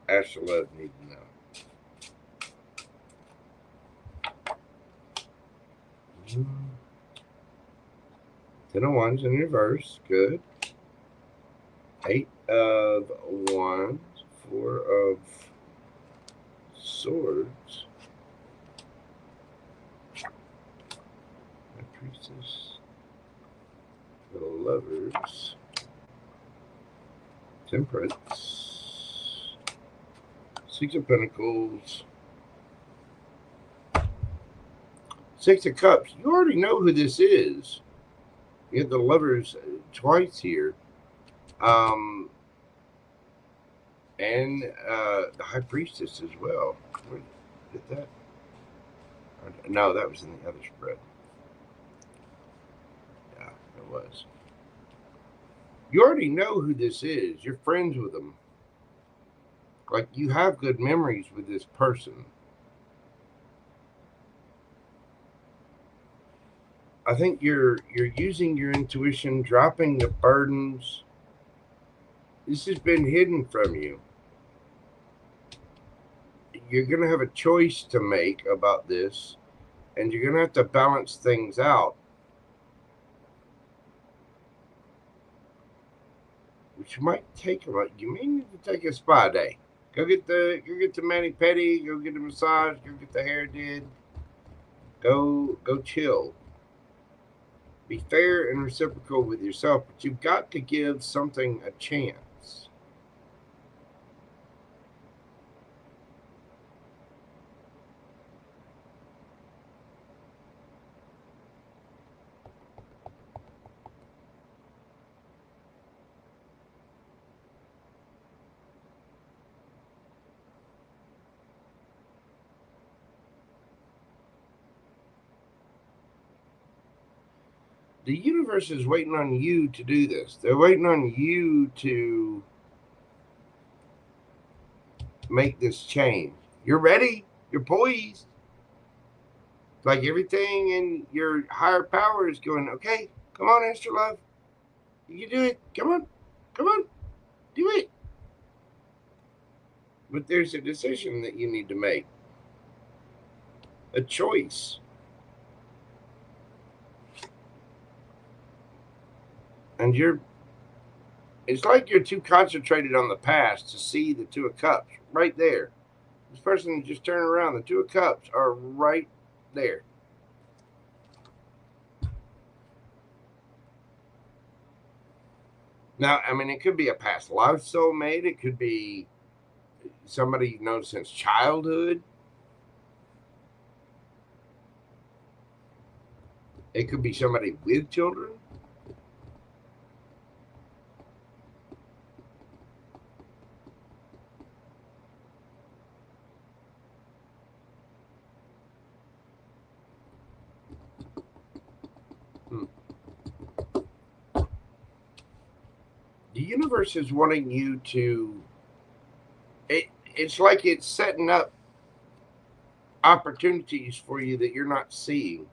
Ashley need to know? Ten of Wands in reverse, good. 8 of Wands, 4 of Swords, High Priestess, the Lovers, Temperance, 6 of Pentacles, 6 of Cups. You already know who this is. You have the Lovers twice here. And the High Priestess as well. Where did that? No, that was in the other spread. Yeah, it was. You already know who this is. You're friends with them. Like, you have good memories with this person. I think you're using your intuition, dropping the burdens. This has been hidden from you. You're going to have a choice to make about this, and you're going to have to balance things out. Which might take a lot. You may need to take a spa day. Go get the mani-pedi, go get a massage, go get the hair did. Go chill. Be fair and reciprocal with yourself, but you've got to give something a chance. The universe is waiting on you to do this. They're waiting on you to make this change. You're ready. You're poised. Like, everything in your higher power is going, okay, come on, Esther Love. You can do it. Come on. Come on. Do it. But there's a decision that you need to make. A choice. And it's like you're too concentrated on the past to see the 2 of Cups right there. This person just turned around. The 2 of Cups are right there. Now, I mean, it could be a past life soulmate. It could be somebody you've known since childhood. It could be somebody with children. The universe is wanting you to, it's like it's setting up opportunities for you that you're not seeing.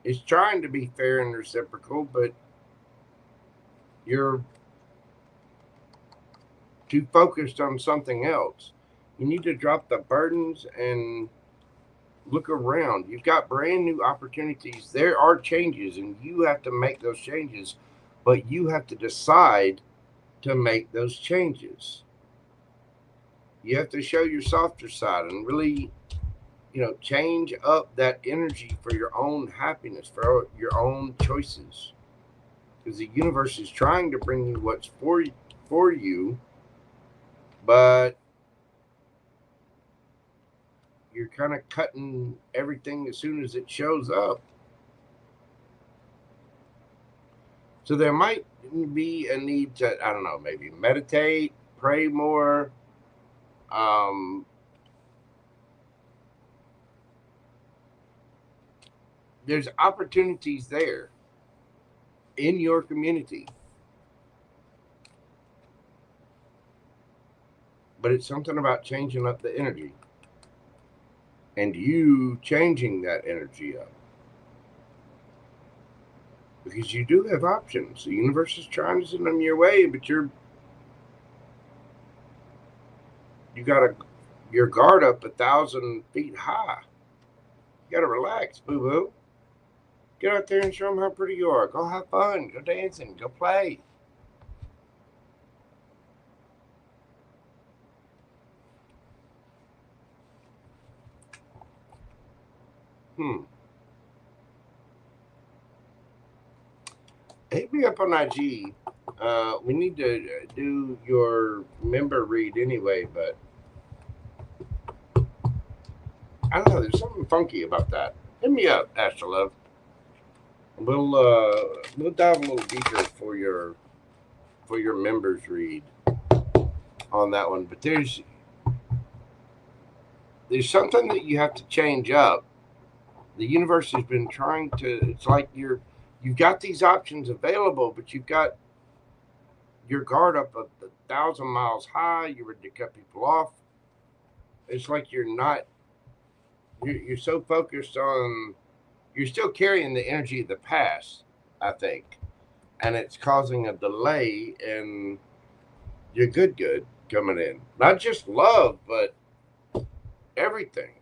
It's trying to be fair and reciprocal, but you're too focused on something else. You need to drop the burdens and look around. You've got brand new opportunities. There are changes, and you have to make those changes. But you have to decide to make those changes. You have to show your softer side and really change up that energy for your own happiness, for your own choices. Because the universe is trying to bring you what's for you, but you're kind of cutting everything as soon as it shows up. So there might be a need to, I don't know, maybe meditate, pray more. There's opportunities there in your community. But it's something about changing up the energy and you changing that energy up. Because you do have options. The universe is trying to send them your way, but you got your guard up 1,000 feet high. You got to relax, boo-boo. Get out there and show them how pretty you are. Go have fun. Go dancing. Go play. Hit me up on IG. We need to do your member read anyway, but I don't know. There's something funky about that. Hit me up, Astrolove. We'll dive a little deeper for your members read on that one. But there's something that you have to change up. The universe has been trying to. It's like you've got these options available, but you've got your guard up 1,000 miles high. You're ready to cut people off. It's like you're not. You're so focused on. You're still carrying the energy of the past, I think, and it's causing a delay in your good coming in. Not just love, but everything,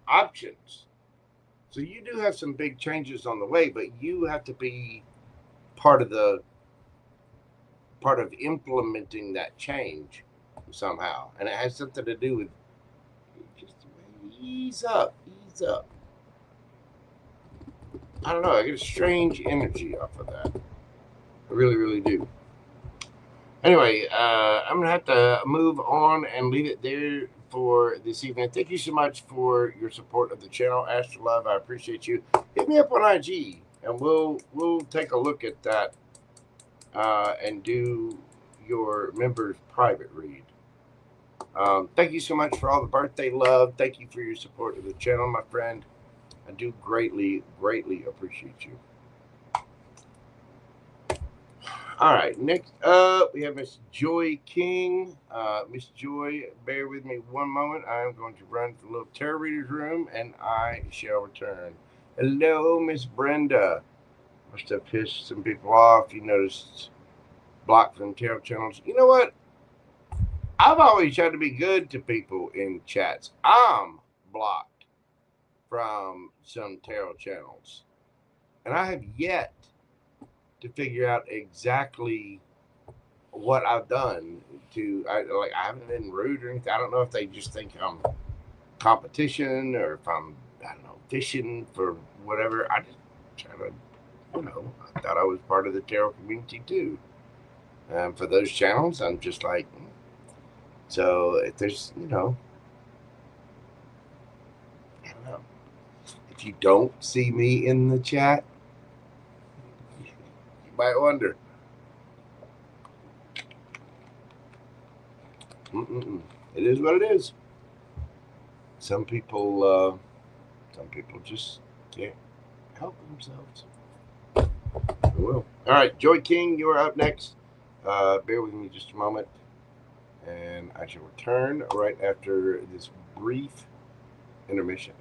options. So you do have some big changes on the way, but you have to be part of implementing that change somehow, and it has something to do with just ease up. I don't know. I get a strange energy off of that. I really, really do. Anyway, I'm going to have to move on and leave it there for this evening. Thank you so much for your support of the channel, Astrolove. I appreciate you. Hit me up on IG, and we'll take a look at that and do your members' private read. Thank you so much for all the birthday love. Thank you for your support of the channel, my friend. I do greatly, greatly appreciate you. All right, next up, we have Miss Joy King. Miss Joy, bear with me one moment. I am going to run to the little tarot reader's room, and I shall return. Hello, Miss Brenda. Must have pissed some people off. You noticed blocked from tarot channels. You know what? I've always tried to be good to people in chats. I'm blocked from some tarot channels, and I have yet to figure out exactly what I've done I haven't been rude or anything. I don't know if they just think I'm competition or if I'm, I don't know, fishing for whatever. I just try to, I thought I was part of the tarot community too. For those channels, I'm just like, so if there's, I don't know. If you don't see me in the chat, you might wonder. It is what it is. Some people just can't help themselves. I will. All right, Joy King, you're up next. Bear with me just a moment, and I shall return right after this brief intermission.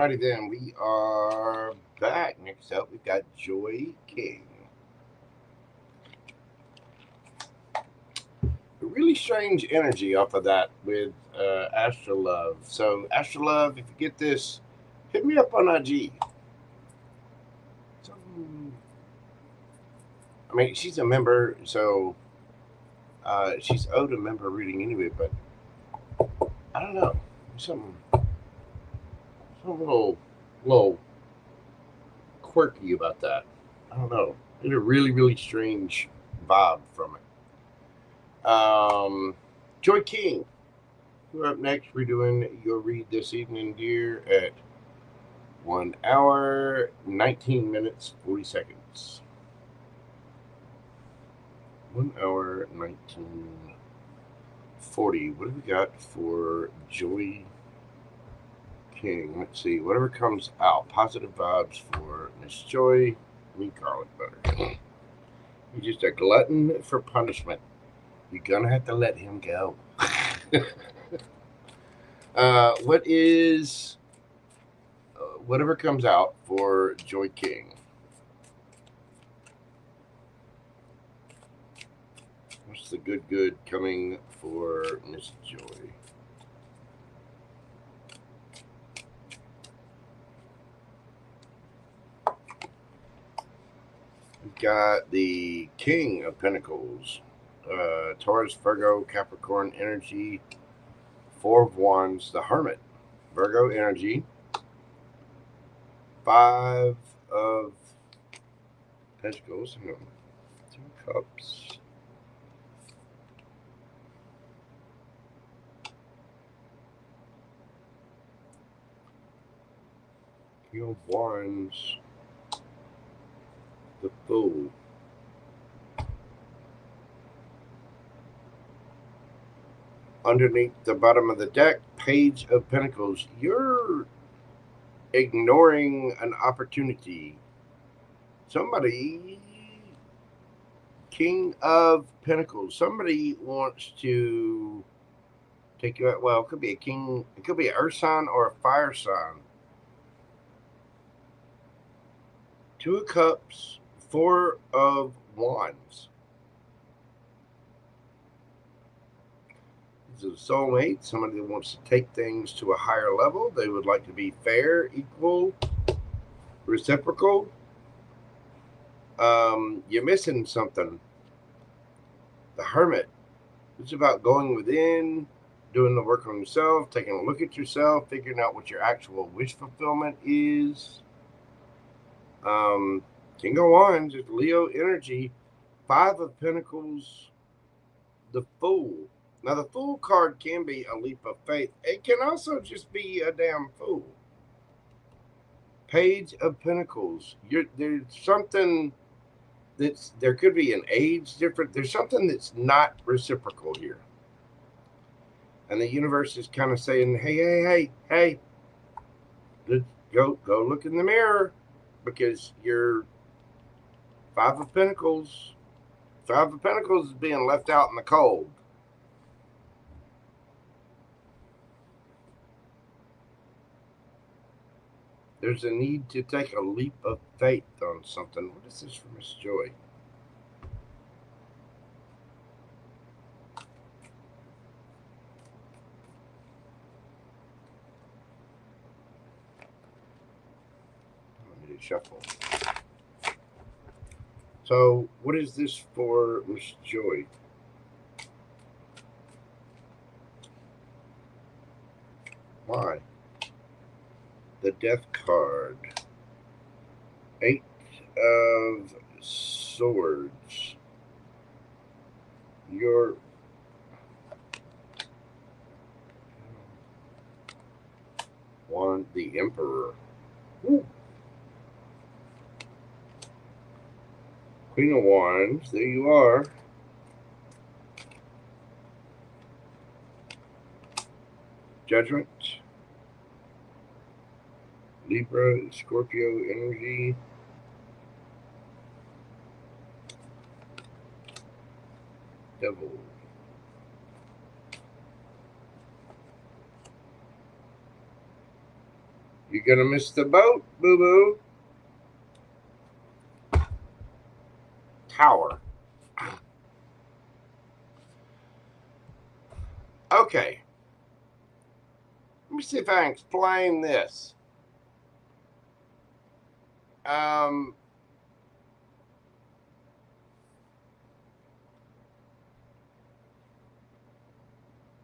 Alrighty then, we are back. Next up, we've got Joy King. A really strange energy off of that with Astro Love. So, Astro Love, if you get this, hit me up on IG. I mean, she's a member, so she's owed a member reading anyway, but I don't know. Something a little quirky about that. I don't know. It's a really, really strange vibe from it. Joy King, we're up next. We're doing your read this evening, dear, at 1 hour, 19 minutes, 40 seconds. 1 hour, 19:40. What have we got for Joy King? Let's see. Whatever comes out. Positive vibes for Miss Joy. Me garlic butter. You're just a glutton for punishment. You're gonna have to let him go. What is whatever comes out for Joy King? What's the good coming for Miss Joy? We've got the King of Pentacles, Taurus, Virgo, Capricorn energy, Four of Wands, the Hermit, Virgo energy, Five of Pentacles, 2 Cups, King of Wands, the Fool. Underneath the bottom of the deck, Page of Pentacles. You're ignoring an opportunity. Somebody, King of Pentacles, somebody wants to take you out. Well, it could be a king, it could be an earth sign or a fire sign. 2 of Cups, 4 of Wands. This is a soulmate, somebody that wants to take things to a higher level. They would like to be fair, equal, reciprocal. You're missing something. The Hermit. It's about going within, doing the work on yourself, taking a look at yourself, figuring out what your actual wish fulfillment is. King of Wands is Leo energy. 5 of Pentacles, the Fool. Now, the Fool card can be a leap of faith. It can also just be a damn fool. Page of Pentacles. There's something there could be an age difference. There's something that's not reciprocal here. And the universe is kind of saying, hey, let's go look in the mirror, because you're 5 of Pentacles. 5 of Pentacles is being left out in the cold. There's a need to take a leap of faith on something. What is this for Miss Joy? Let me shuffle. So, what is this for Miss Joy? Why? The Death card. 8 of Swords. Your Wand, the Emperor. Ooh. Queen of Wands, there you are. Judgment. Libra, Scorpio energy. Devil. You're going to miss the boat, boo-boo. Tower. Okay. Let me see if I can explain this.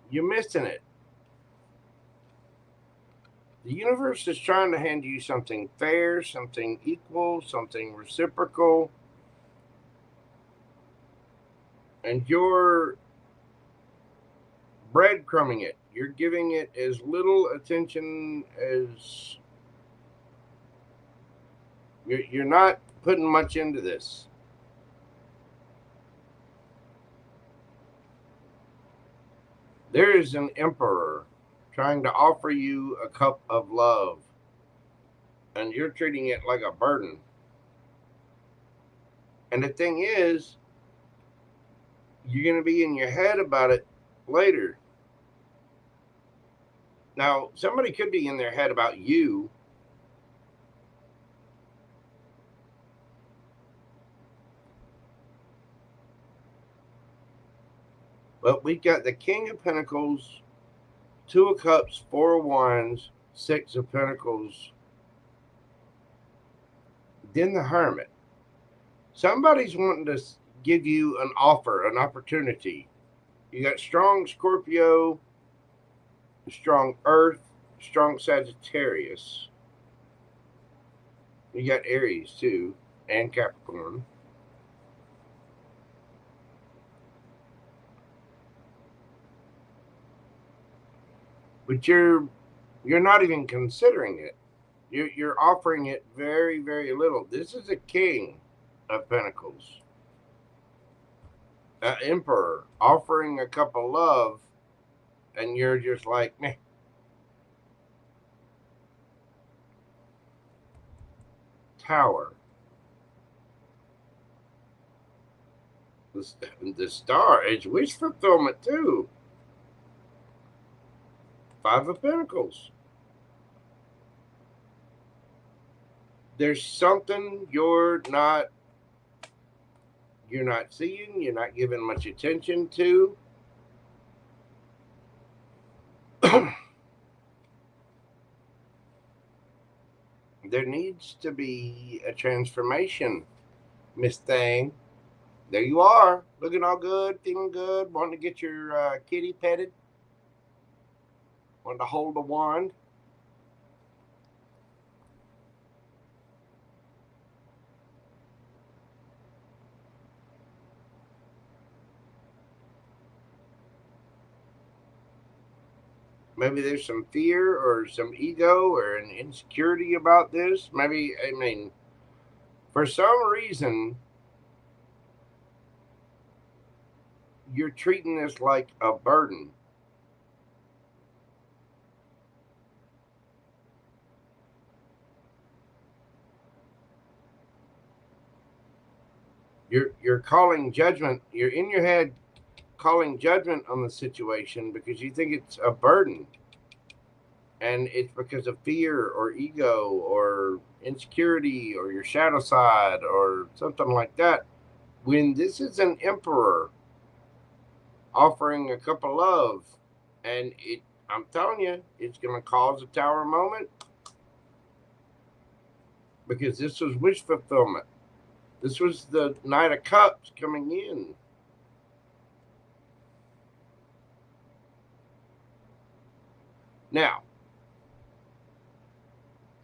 You're missing it. The universe is trying to hand you something fair, something equal, something reciprocal. And you're breadcrumbing it. You're giving it as little attention as... You're not putting much into this. There is an emperor trying to offer you a cup of love, and you're treating it like a burden. And the thing is, you're going to be in your head about it later. Now, somebody could be in their head about you. But we've got the King of Pentacles, Two of Cups, Four of Wands, Six of Pentacles, then the Hermit. Somebody's wanting to give you an offer, an opportunity. You got strong Scorpio, strong Earth, strong Sagittarius. You got Aries too, and Capricorn. But you're not even considering it. You're offering it very, very little. This is a King of Pentacles, an Emperor offering a cup of love, and you're just like, meh. Tower. The Star is wish fulfillment too. Five of Pentacles. There's something you're not seeing, you're not giving much attention to. There needs to be a transformation, Miss Thing. There you are, looking all good, feeling good, wanting to get your kitty petted, wanting to hold a wand. Maybe there's some fear or some ego or an insecurity about this. Maybe, I mean, for some reason, you're treating this like a burden. You're calling judgment. You're in your head calling judgment on the situation because you think it's a burden. And it's because of fear or ego or insecurity or your shadow side or something like that. When this is an emperor offering a cup of love, and I'm telling you, it's going to cause a tower moment, because this was wish fulfillment. This was the Knight of Cups coming in. Now,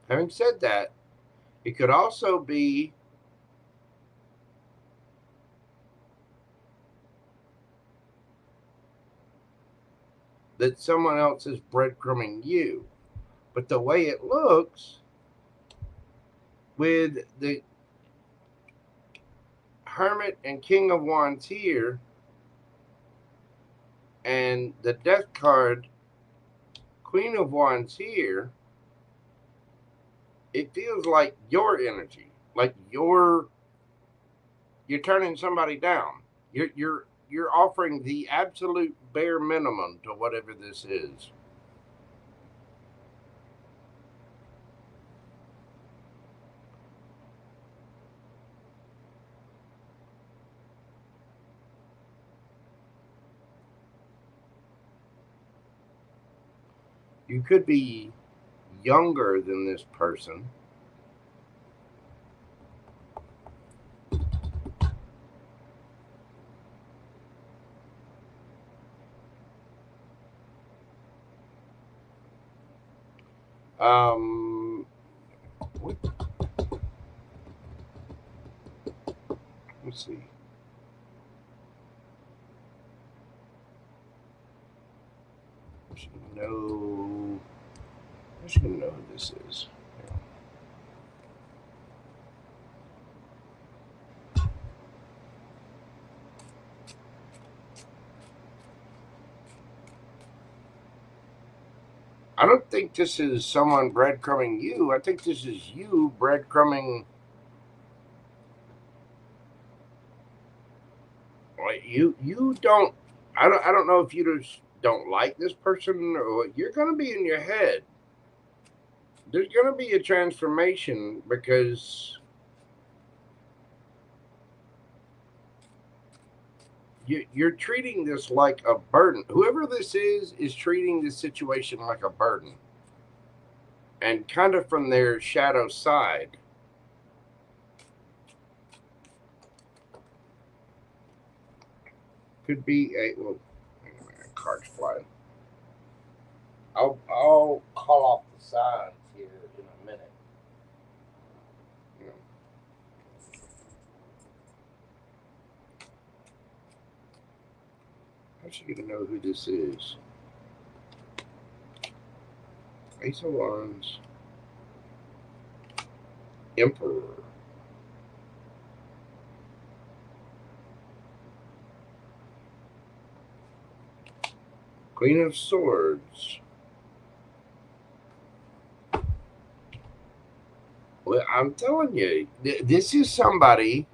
having said that, it could also be that someone else is breadcrumbing you. But the way it looks with the Hermit and King of Wands here and the Death card, Queen of Wands here, it feels like your energy, like you're turning somebody down. You're offering the absolute bare minimum to whatever this is. You could be younger than this person. What? Let's see. I should know. I should know who this is. I don't think this is someone breadcrumbing you. I think this is you breadcrumbing. You don't. I don't know if you just don't like this person or what. You're gonna be in your head. There's gonna be a transformation because you're treating this like a burden. Whoever this is treating this situation like a burden, and kind of from their shadow side. Could be a well. Hang on a minute, cards flying. I'll call off the signs here in a minute. You know. I should get to know who this is. Ace of Wands. Emperor. Queen of Swords. Well, I'm telling you, this is somebody.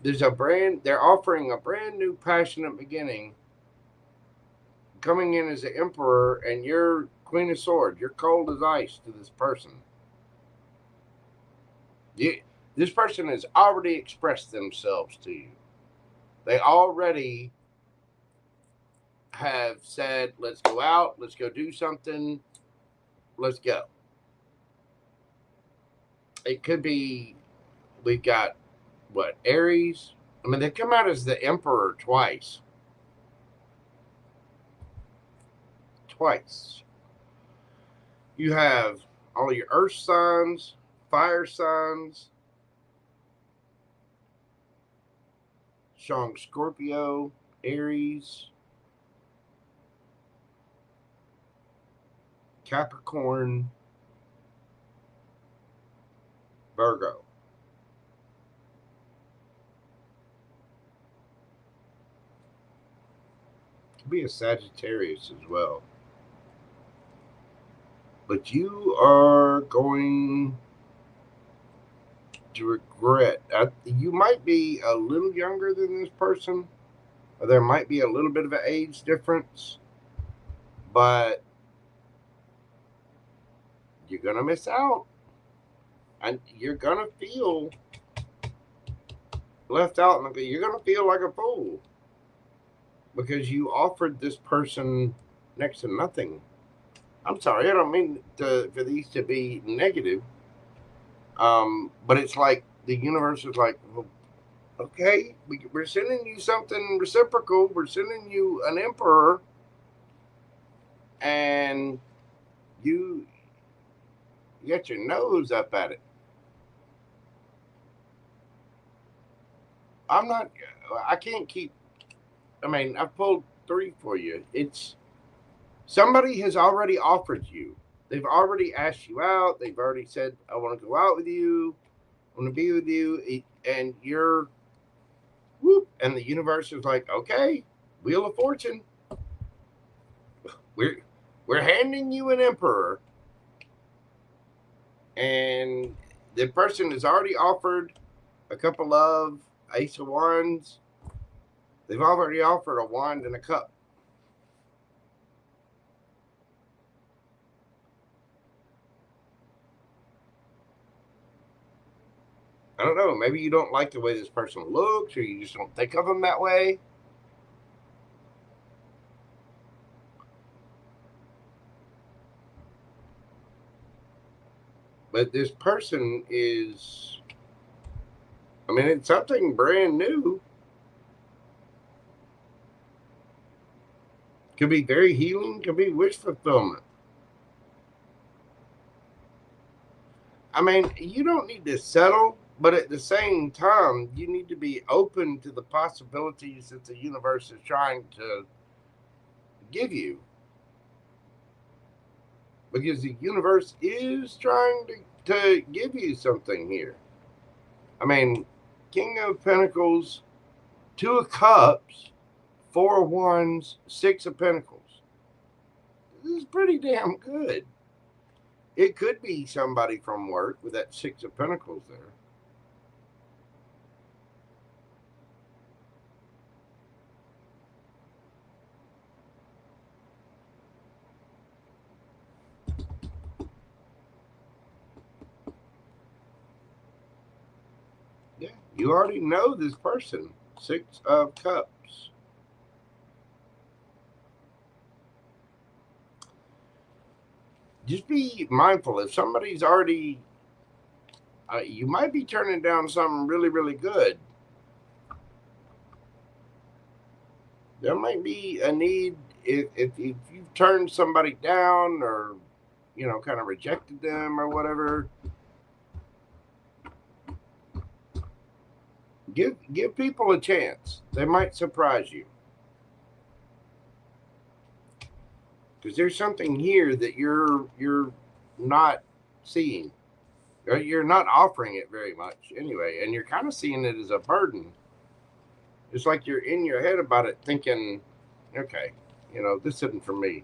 They're offering a brand new passionate beginning. Coming in as the Emperor, and you're Queen of Swords. You're cold as ice to this person. This person has already expressed themselves to you. They already have said, let's go out, let's go do something, let's go. It could be, we've got, what, Aries? I mean, they come out as the Emperor twice. You have all your earth signs, fire signs, showing Scorpio, Aries, Capricorn, Virgo. Could be a Sagittarius as well. But you are going to regret. You might be a little younger than this person, or there might be a little bit of an age difference, but you're going to miss out. And you're going to feel left out. You're going to feel like a fool because you offered this person next to nothing. I'm sorry, I don't mean for these to be negative. But it's like the universe is like, well, okay, we're sending you something reciprocal. We're sending you an Emperor, and you got your nose up at it. I can't keep, I've pulled 3 for you. It's somebody has already offered you. They've already asked you out. They've already said, I want to go out with you. I want to be with you. And you're, whoop, and the universe is like, okay, Wheel of Fortune. We're handing you an Emperor. And the person has already offered a couple of Ace of Wands. They've already offered a wand and a cup. I don't know. Maybe you don't like the way this person looks, or you just don't think of them that way. But this person is, I mean, it's something brand new. Could be very healing, could be wish fulfillment. I mean, you don't need to settle, but at the same time, you need to be open to the possibilities that the universe is trying to give you. Because the universe is trying to give you something here. I mean, King of Pentacles, 2 of Cups, 4 of Wands, 6 of Pentacles. This is pretty damn good. It could be somebody from work with that 6 of Pentacles there. Yeah, you already know this person. 6 of Cups. Just be mindful. If somebody's already, you might be turning down something really, really good. There might be a need if you've turned somebody down or, you know, kind of rejected them or whatever. Give people a chance. They might surprise you. Because there's something here that you're not seeing. Or you're not offering it very much anyway, and you're kind of seeing it as a burden. It's like you're in your head about it thinking, okay, you know, this isn't for me.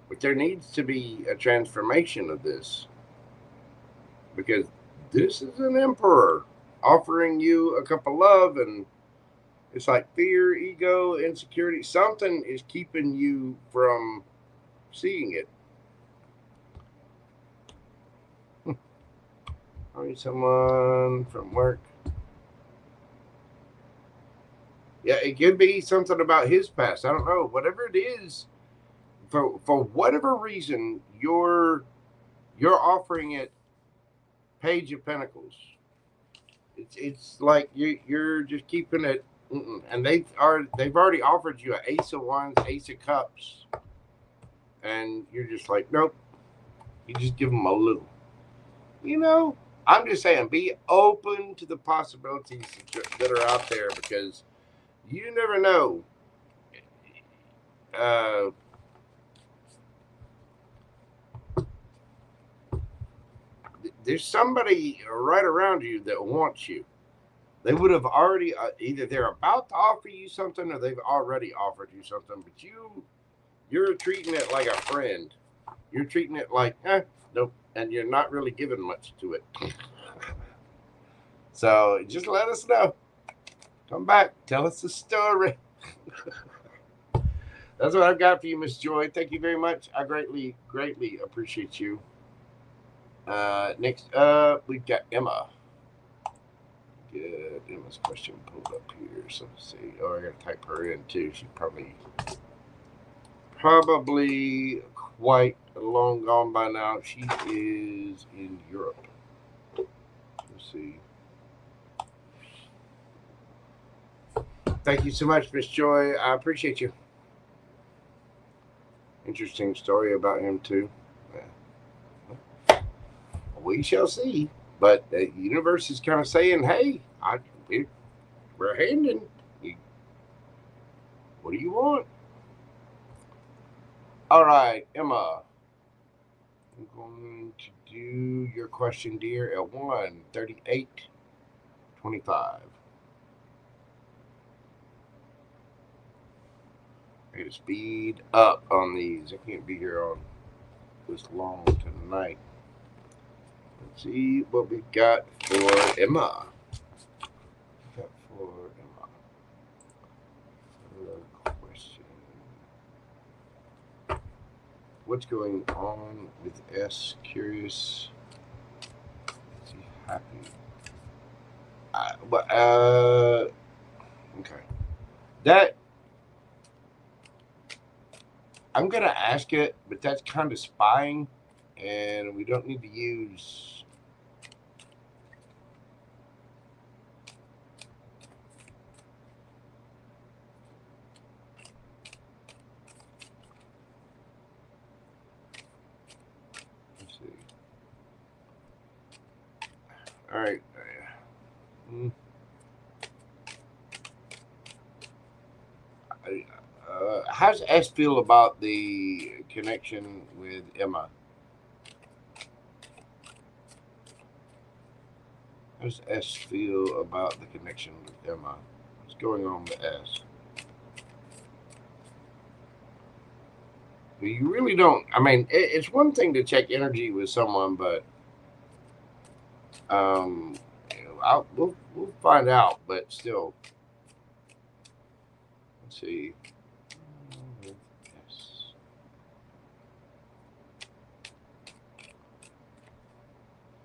But there needs to be a transformation of this. Because this is an emperor offering you a cup of love, and it's like fear, ego, insecurity. Something is keeping you from seeing it. I need someone from work. Yeah, it could be something about his past. I don't know. Whatever it is, for whatever reason, you're offering it Page of Pentacles. It's like you're just keeping it, and they've already offered you an Ace of Wands, Ace of Cups, and you're just like, nope. You just give them a little. You know, I'm just saying, be open to the possibilities that are out there, because you never know. There's somebody right around you that wants you. They would have already, either they're about to offer you something or they've already offered you something, but you're treating it like a friend. You're treating it like, nope, and you're not really giving much to it. So just let us know. Come back, tell us the story. That's what I've got for you, Miss Joy. Thank you very much. I greatly, greatly appreciate you. Next up, we've got Emma. Get Emma's question pulled up here. So let's see. Oh, I gotta type her in too. She's probably quite long gone by now. She is in Europe. Let's see. Thank you so much, Miss Joy. I appreciate you. Interesting story about him too. Yeah. We shall see. But the universe is kind of saying, hey, we're handing. What do you want? All right, Emma. I'm going to do your question, dear, at 1:38:25. I gotta speed up on these. I can't be here on this long tonight. Let's see what we got for Emma. Question. What's going on with S? Curious. Is he happy? Okay. That, I'm gonna ask it, but that's kind of spying, and we don't need to use right. How's S feel about the connection with Emma? How does S feel about the connection with Emma? What's going on with S? You really don't. I mean, it's one thing to check energy with someone, but we'll find out. But still, let's see. S.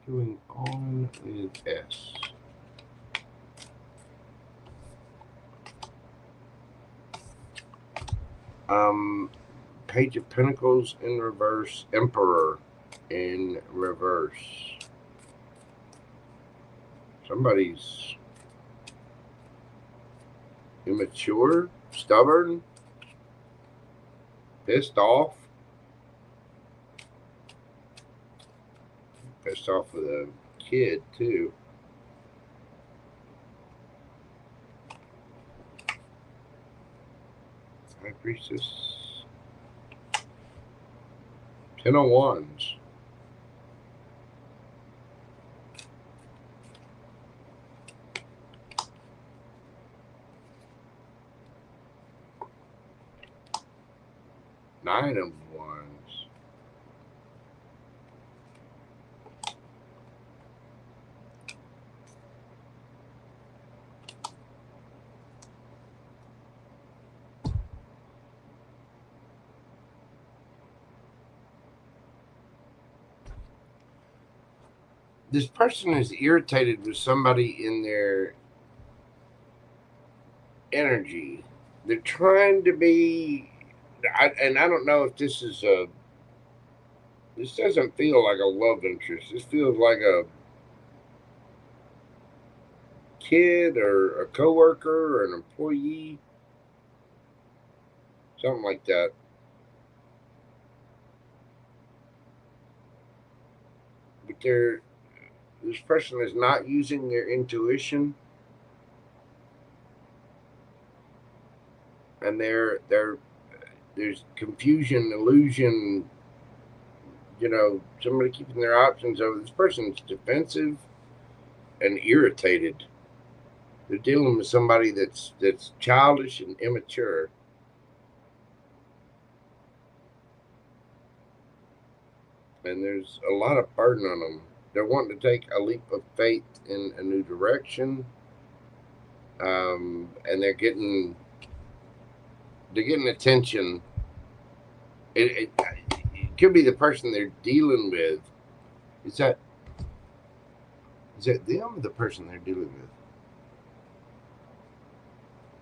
Going on with S. Page of Pentacles in reverse, Emperor in reverse. Somebody's immature, stubborn, pissed off. Pissed off with a kid, too. High Priestess. 10 of Wands. Nine of Wands. This person is irritated with somebody in their energy. They're trying to be, and I don't know if this is a, this doesn't feel like a love interest. This feels like a kid or a coworker or an employee, something like that. But this person is not using their intuition, and there's confusion, illusion. You know, somebody keeping their options over. This person's defensive and irritated. They're dealing with somebody that's childish and immature. And there's a lot of burden on them. They're wanting to take a leap of faith in a new direction. And they're getting attention. It could be the person they're dealing with. Is that them or the person they're dealing with?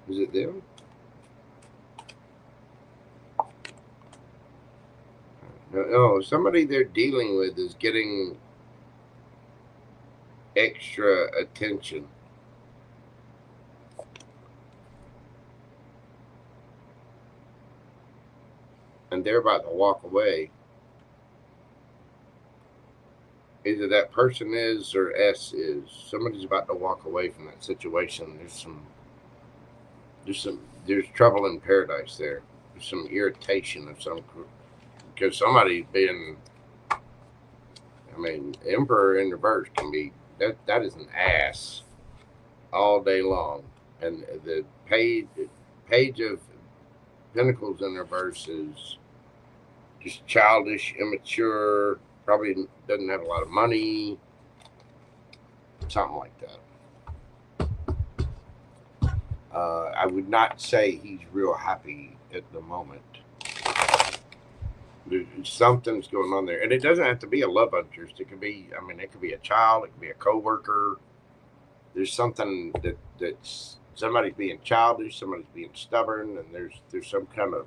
Is it them? No, somebody they're dealing with is getting extra attention. And they're about to walk away. Either that person is or S is. Somebody's about to walk away from that situation. There's trouble in paradise there. There's some irritation of some, because somebody's been, I mean, Emperor in reverse can be, that is an ass all day long. And the page of Pentacles in reverse is just childish, immature, probably doesn't have a lot of money, something like that. I would not say he's real happy at the moment. Something's going on there, and it doesn't have to be a love interest. It could be, I mean, it could be a child, it could be a coworker. There's something that's somebody's being childish, somebody's being stubborn, and there's some kind of,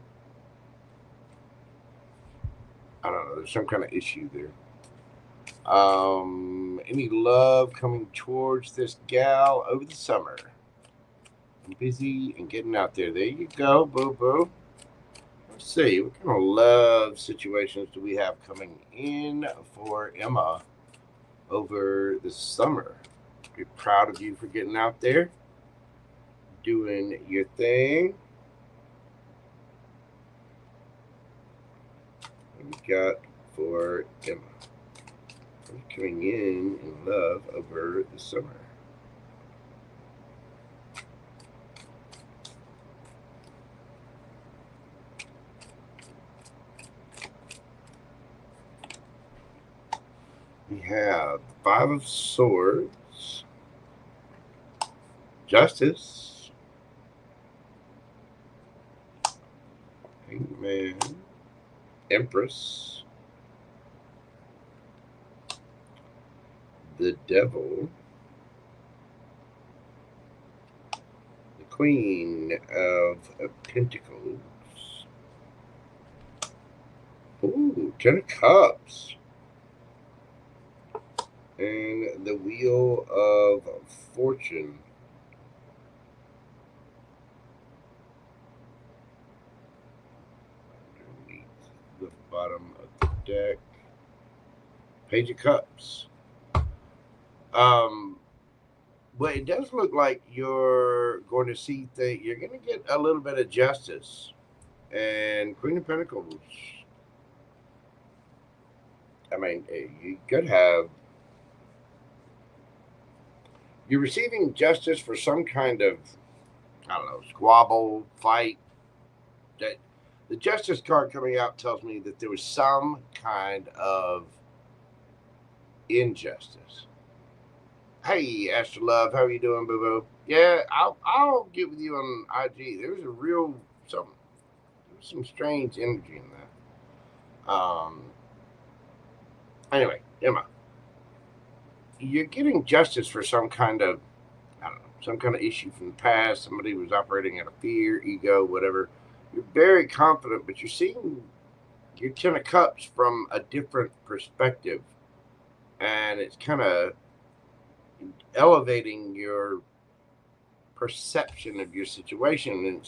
I don't know, there's some kind of issue there. Any love coming towards this gal over the summer? I'm busy and getting out there. There you go, boo-boo. Let's see, what kind of love situations do we have coming in for Emma over the summer? Be proud of you for getting out there, doing your thing. What we got for Emma? Coming in love over the summer. We have the Five of Swords, Justice, Hangman, Empress, the Devil, the Queen of Pentacles, ooh, 10 of Cups, and the Wheel of Fortune. Underneath the bottom of the deck, Page of Cups. Well, it does look like you're going to see things. You're going to get a little bit of justice. And Queen of Pentacles. I mean, you could have. You're receiving justice for some kind of, I don't know, squabble, fight. That the Justice card coming out tells me that there was some kind of injustice. Hey, Astro Love, how are you doing, boo boo? Yeah, I'll get with you on IG. There was a real some strange energy in that. Anyway, Emma, you're getting justice for some kind of, I don't know, some kind of issue from the past. Somebody was operating out of fear, ego, whatever. You're very confident, but you're seeing your 10 of Cups from a different perspective, and it's kind of elevating your perception of your situation, and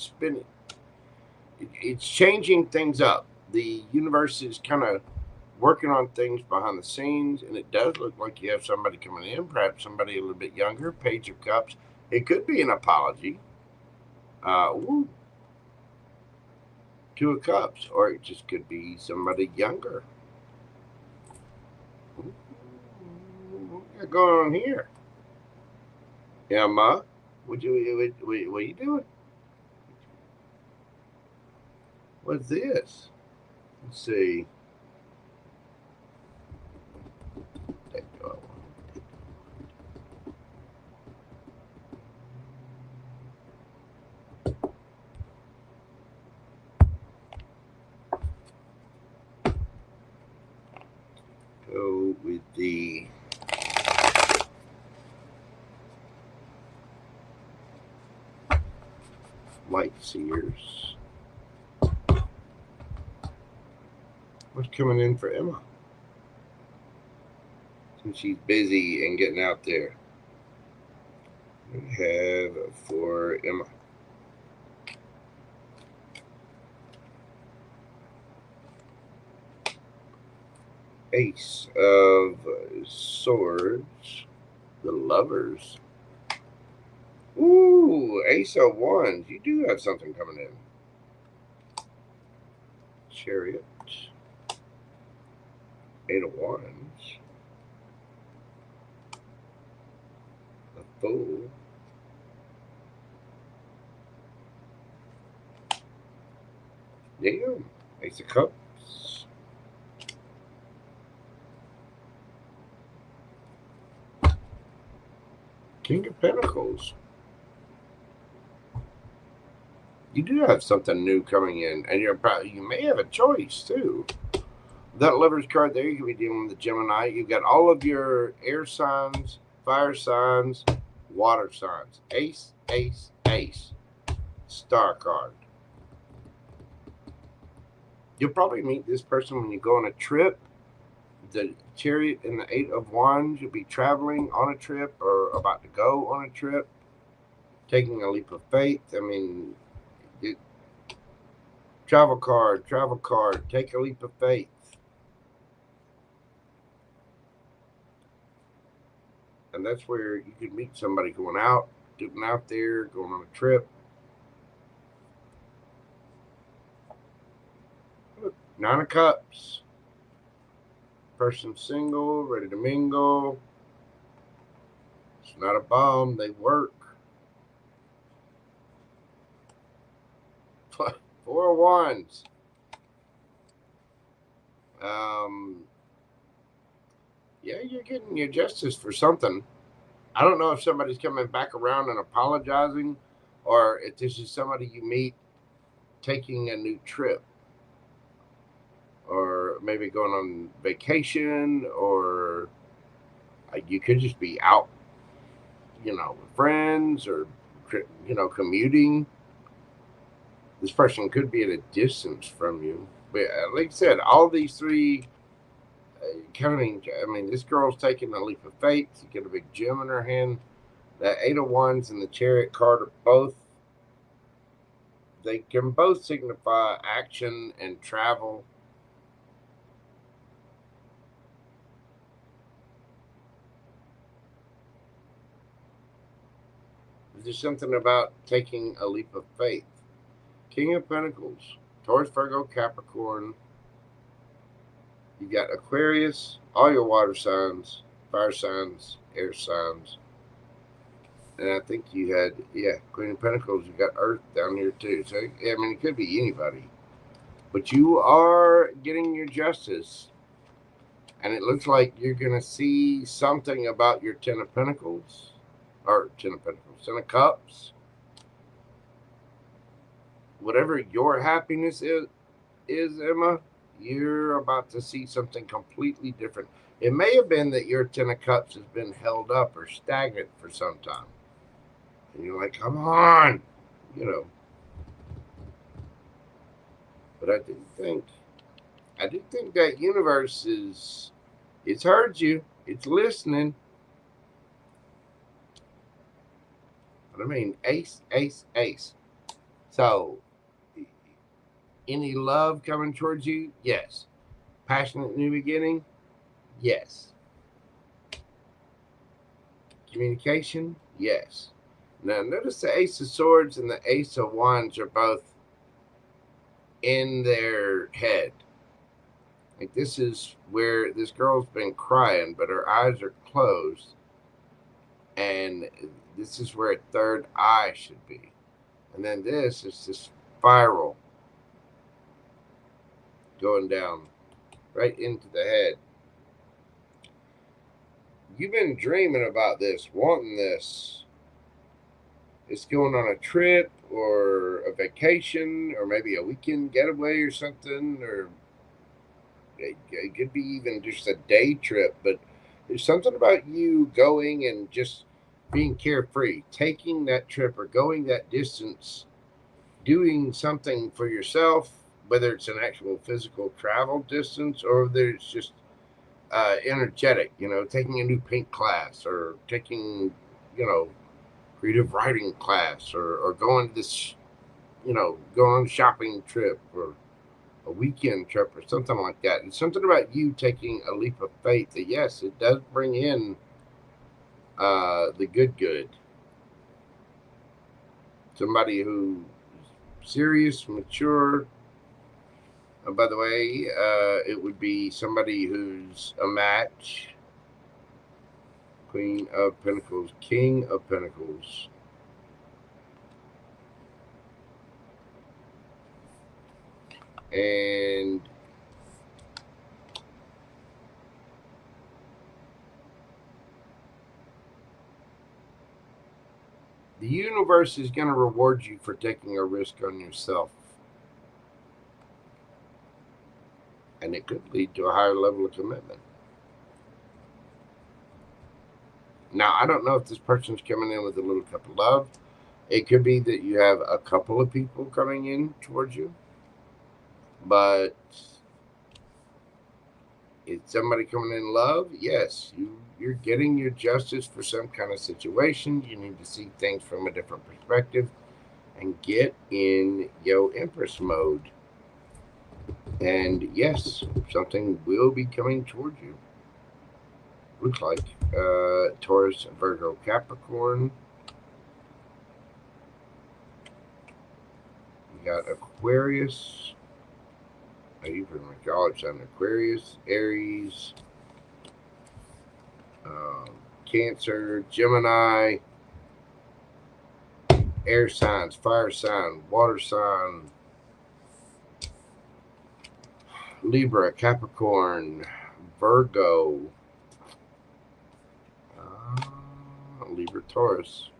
it's changing things up. The universe is kind of working on things behind the scenes, and it does look like you have somebody coming in, perhaps somebody a little bit younger. Page of Cups. It could be an apology. Two of Cups, or it just could be somebody younger. What's going on here? Emma, what you doing? What's this? Let's see. Go with the Light Seers. What's coming in for Emma? Since she's busy and getting out there. We have for Emma. Ace of Swords, the Lovers. Ooh, Ace of Wands. You do have something coming in. Chariot. 8 of Wands. The Fool. Damn. Ace of Cups. King of Pentacles. You do have something new coming in, and you may have a choice too. That Lover's card there, you could be dealing with the Gemini. You've got all of your air signs, fire signs, water signs. Ace, ace, ace. Star card. You'll probably meet this person when you go on a trip. The Chariot and the 8 of Wands, you'll be traveling on a trip or about to go on a trip, taking a leap of faith. I mean, travel card, take a leap of faith. And that's where you could meet somebody going out there, going on a trip. Look, 9 of Cups. Person single, ready to mingle. It's not a bomb, they work. 4 of Wands. Yeah, you're getting your justice for something. I don't know if somebody's coming back around and apologizing, or if this is somebody you meet taking a new trip, or maybe going on vacation, or you could just be out, with friends, or commuting. This person could be at a distance from you, but like I said, all these three this girl's taking a leap of faith. She got a big gem in her hand. The 8 of Wands and the Chariot card are both, they can both signify action and travel. There's something about taking a leap of faith. King of Pentacles, Taurus, Virgo, Capricorn. You got Aquarius, all your water signs, fire signs, air signs. And I think you had, Queen of Pentacles. You got Earth down here too. So, it could be anybody. But you are getting your justice. And it looks like you're going to see something about your 10 of Pentacles. Or 10 of Pentacles. 10 of Cups. Whatever your happiness is, Emma, you're about to see something completely different. It may have been that your 10 of Cups has been held up or stagnant for some time. And you're like, come on, But I do think that universe it's heard you. It's listening. But ace, ace, ace. So, any love coming towards you? Yes. Passionate new beginning? Yes. Communication? Yes. Now, notice the Ace of Swords and the Ace of Wands are both in their head. Like, this is where this girl's been crying, but her eyes are closed. And this is where a third eye should be. And then this is this spiral going down right into the head. You've been dreaming about this, wanting this. It's going on a trip or a vacation or maybe a weekend getaway or something, or it could be even just a day trip. But there's something about you going and just being carefree, taking that trip or going that distance, doing something for yourself, whether it's an actual physical travel distance or whether it's just energetic, taking a new paint class or taking, creative writing class or going to this, going on a shopping trip or a weekend trip or something like that. It's something about you taking a leap of faith that, yes, it does bring in the good. Somebody who's serious, mature. By the way, it would be somebody who's a match. Queen of Pentacles, King of Pentacles. And the universe is going to reward you for taking a risk on yourself. And it could lead to a higher level of commitment. Now, I don't know if this person's coming in with a little cup of love. It could be that you have a couple of people coming in towards you. But is somebody coming in love? Yes, you're getting your justice for some kind of situation. You need to see things from a different perspective and get in your Empress mode. And yes, something will be coming towards you. looks like Taurus, Virgo, Capricorn. We got Aquarius. You pretty much all sign Aquarius, Aries, Cancer, Gemini, air signs, fire sign, water sign, Libra, Capricorn, Virgo, Libra, Taurus.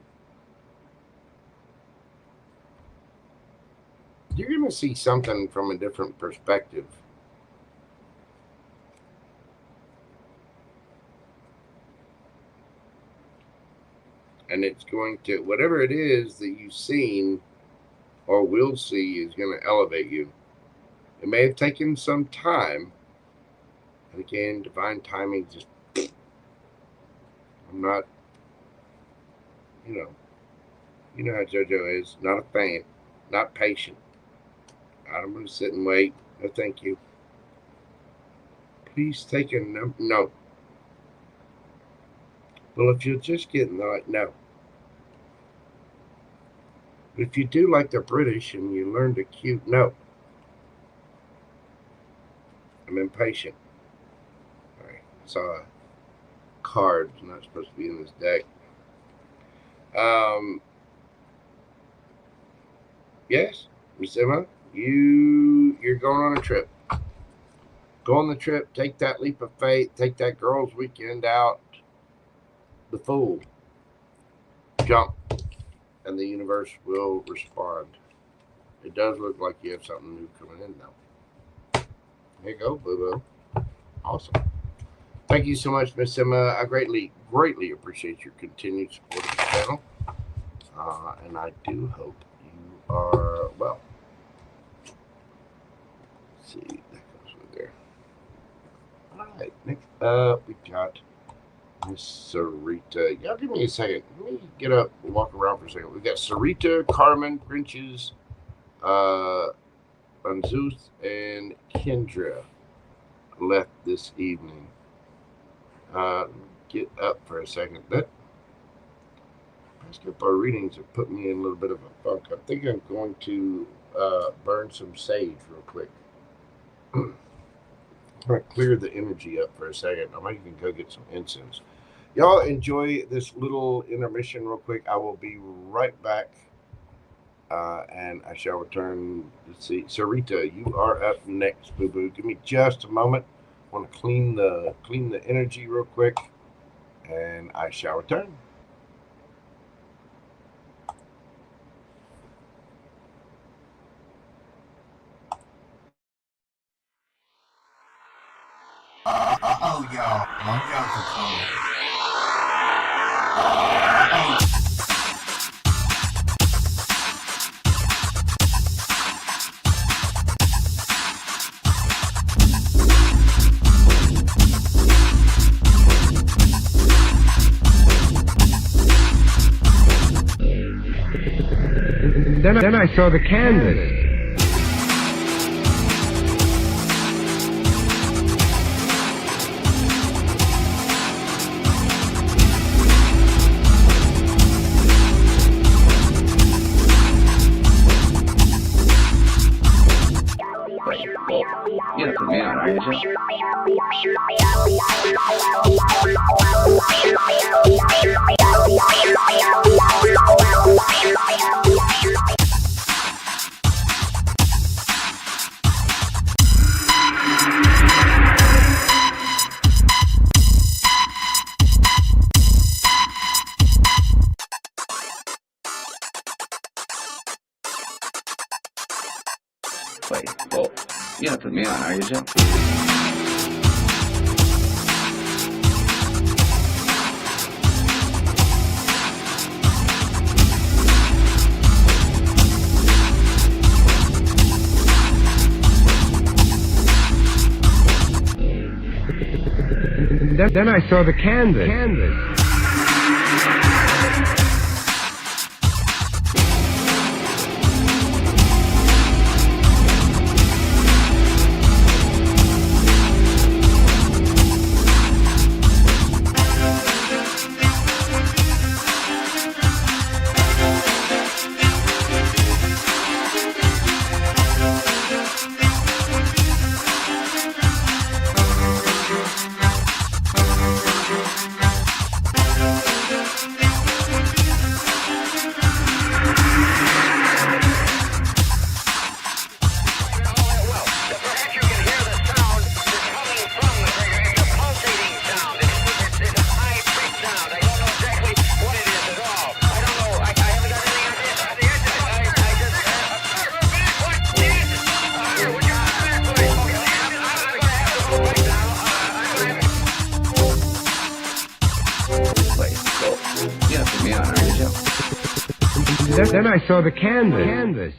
You're going to see something from a different perspective. And it's going to, whatever it is that you've seen or will see is going to elevate you. It may have taken some time. And again, divine timing just, I'm not, you know how JoJo is, not a fan, not patient. I'm going to sit and wait. No, thank you. Please take a no. Well, if you're just getting like, no. If you do like the British and you learn to cute, no. I'm impatient. All right. I saw a card. It's not supposed to be in this deck. Yes, Miss Emma. You're going on a trip. Go on the trip. Take that leap of faith. Take that girls' weekend out. The fool. Jump. And the universe will respond. It does look like you have something new coming in now. There you go, boo-boo. Awesome. Thank you so much, Miss Emma. I greatly appreciate your continued support of the channel. And I do hope you are well. See, that goes with there. All right, next up we got Miss Sarita. Y'all give me a second. Let me get up and walk around for a second. We got Sarita, Carmen, Grinches, Unzuth, and Kendra left this evening. Get up for a second. That past couple of readings have put me in a little bit of a funk. I think I'm going to burn some sage real quick. I'm going to clear the energy up for a second. I might even go get some incense. Y'all enjoy this little intermission real quick. I will be right back. And I shall return. Let's see. Sarita, you are up next, boo-boo. Give me just a moment. I want to clean the energy real quick. And I shall return. Oh, y'all. Y'all can call. Then I saw the canvas. Get it from me, are you? Wait, well, you're not putting me on, are you, Joe? Then I saw the canvas. then I saw the canvas.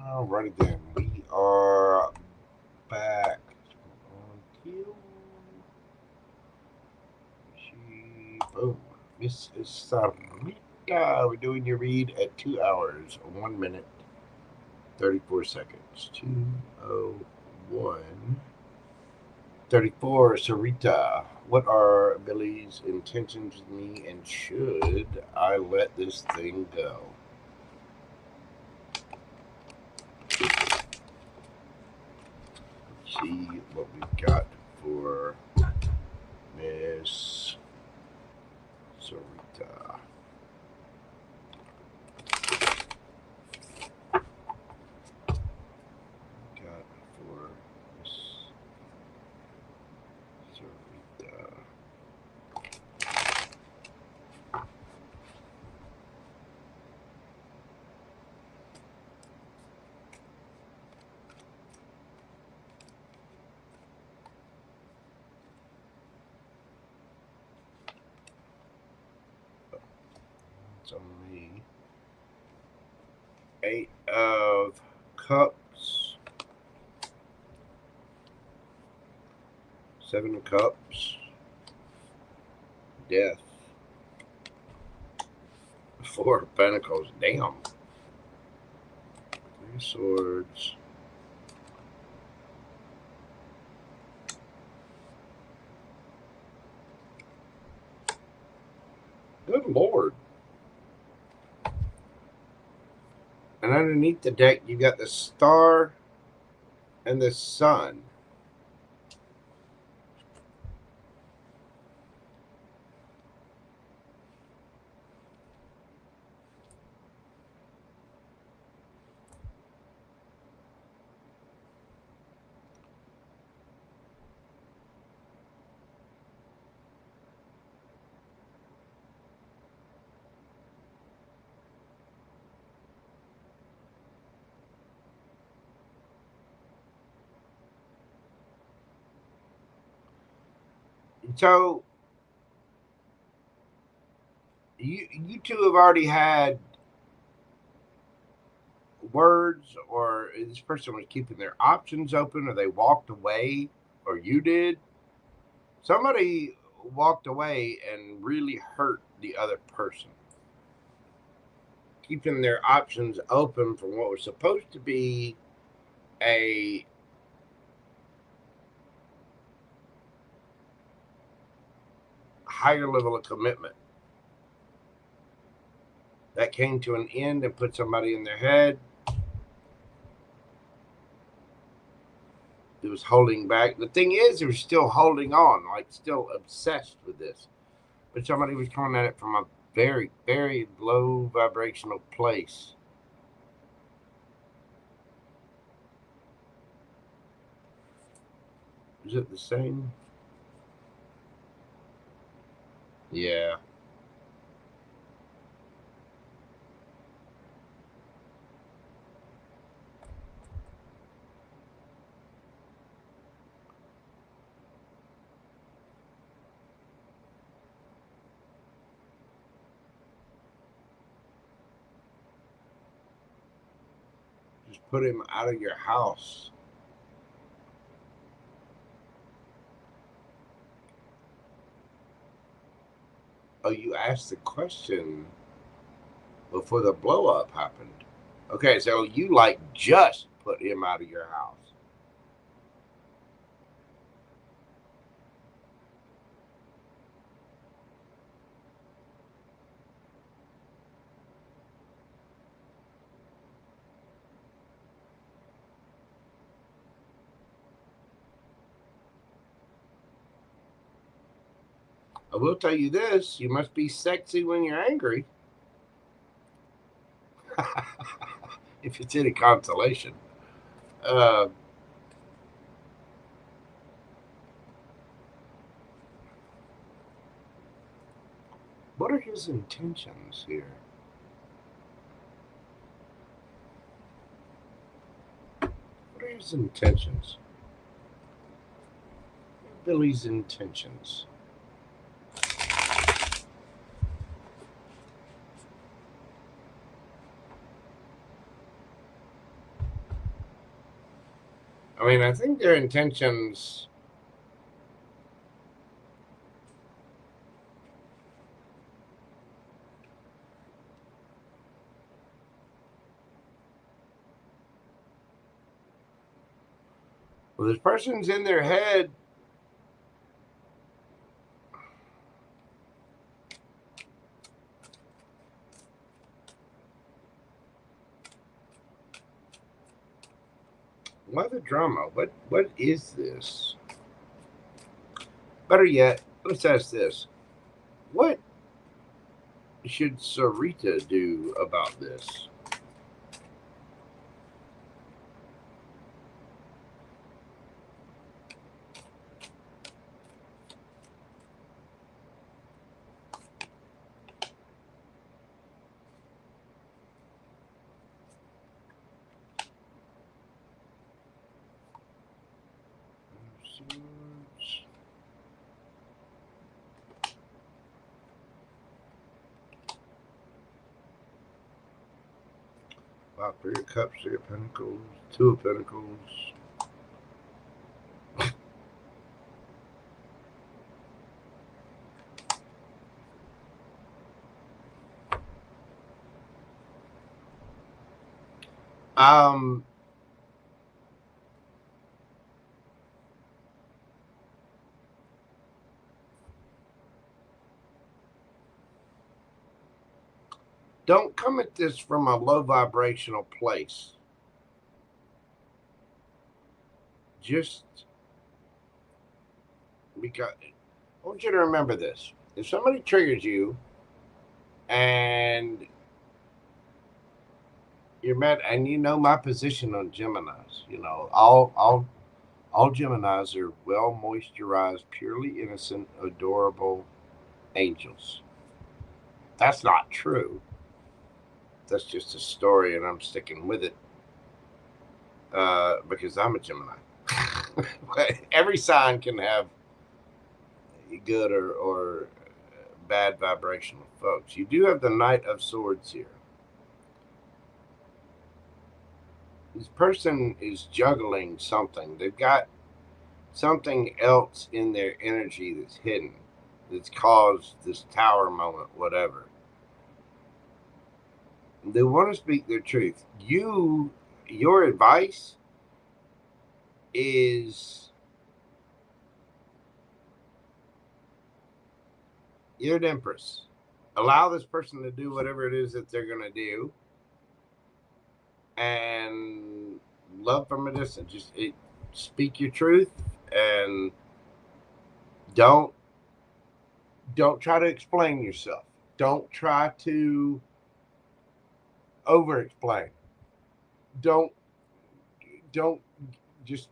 Alrighty then, we are back. Boom. Miss Sarita, we're doing your read at 2 hours, 1 minute, 34 seconds. 2:01. 34, Sarita. What are Billy's intentions with me, and should I let this thing go? Let's see what we've got for Miss Sarita. Got for Miss Sarita. It's only 8 of Cups, 7 of Cups, Death, 4 of Pentacles. Damn. 3 of Swords. Good Lord. And underneath the deck, you got the Star and the Sun. So you two have already had words, or this person was keeping their options open, or they walked away, or you did. Somebody walked away and really hurt the other person, keeping their options open for what was supposed to be a higher level of commitment that came to an end and put somebody in their head that was holding back. The thing is, they were still holding on, like still obsessed with this, but somebody was coming at it from a very, very low vibrational place. Is it the same? Yeah. Just put him out of your house. Oh, you asked the question before the blow up happened. Okay, so you like just put him out of your house. I will tell you this, you must be sexy when you're angry. If it's any consolation. What are his intentions here? What are his intentions? Billy's intentions. I mean, I think their intentions. Well, this person's in their head. Why the drama? What is this? Better yet, let's ask this. What should Sarita do about this? Wow, 3 of Cups, 3 of Pentacles, 2 of Pentacles. Don't come at this from a low vibrational place. Just because I want you to remember this. If somebody triggers you and you're mad, and you know my position on Geminis, you know, all Geminis are well moisturized, purely innocent, adorable angels. That's not true. That's just a story, and I'm sticking with it because I'm a Gemini. Every sign can have good or bad vibrational folks. You do have the Knight of Swords here. This person is juggling something. They've got something else in their energy that's hidden, that's caused this tower moment, whatever. They want to speak their truth. Your advice is you're an empress. Allow this person to do whatever it is that they're going to do, and love from a distance. Just speak your truth, and don't try to explain yourself. Don't try to over explain. Don't just,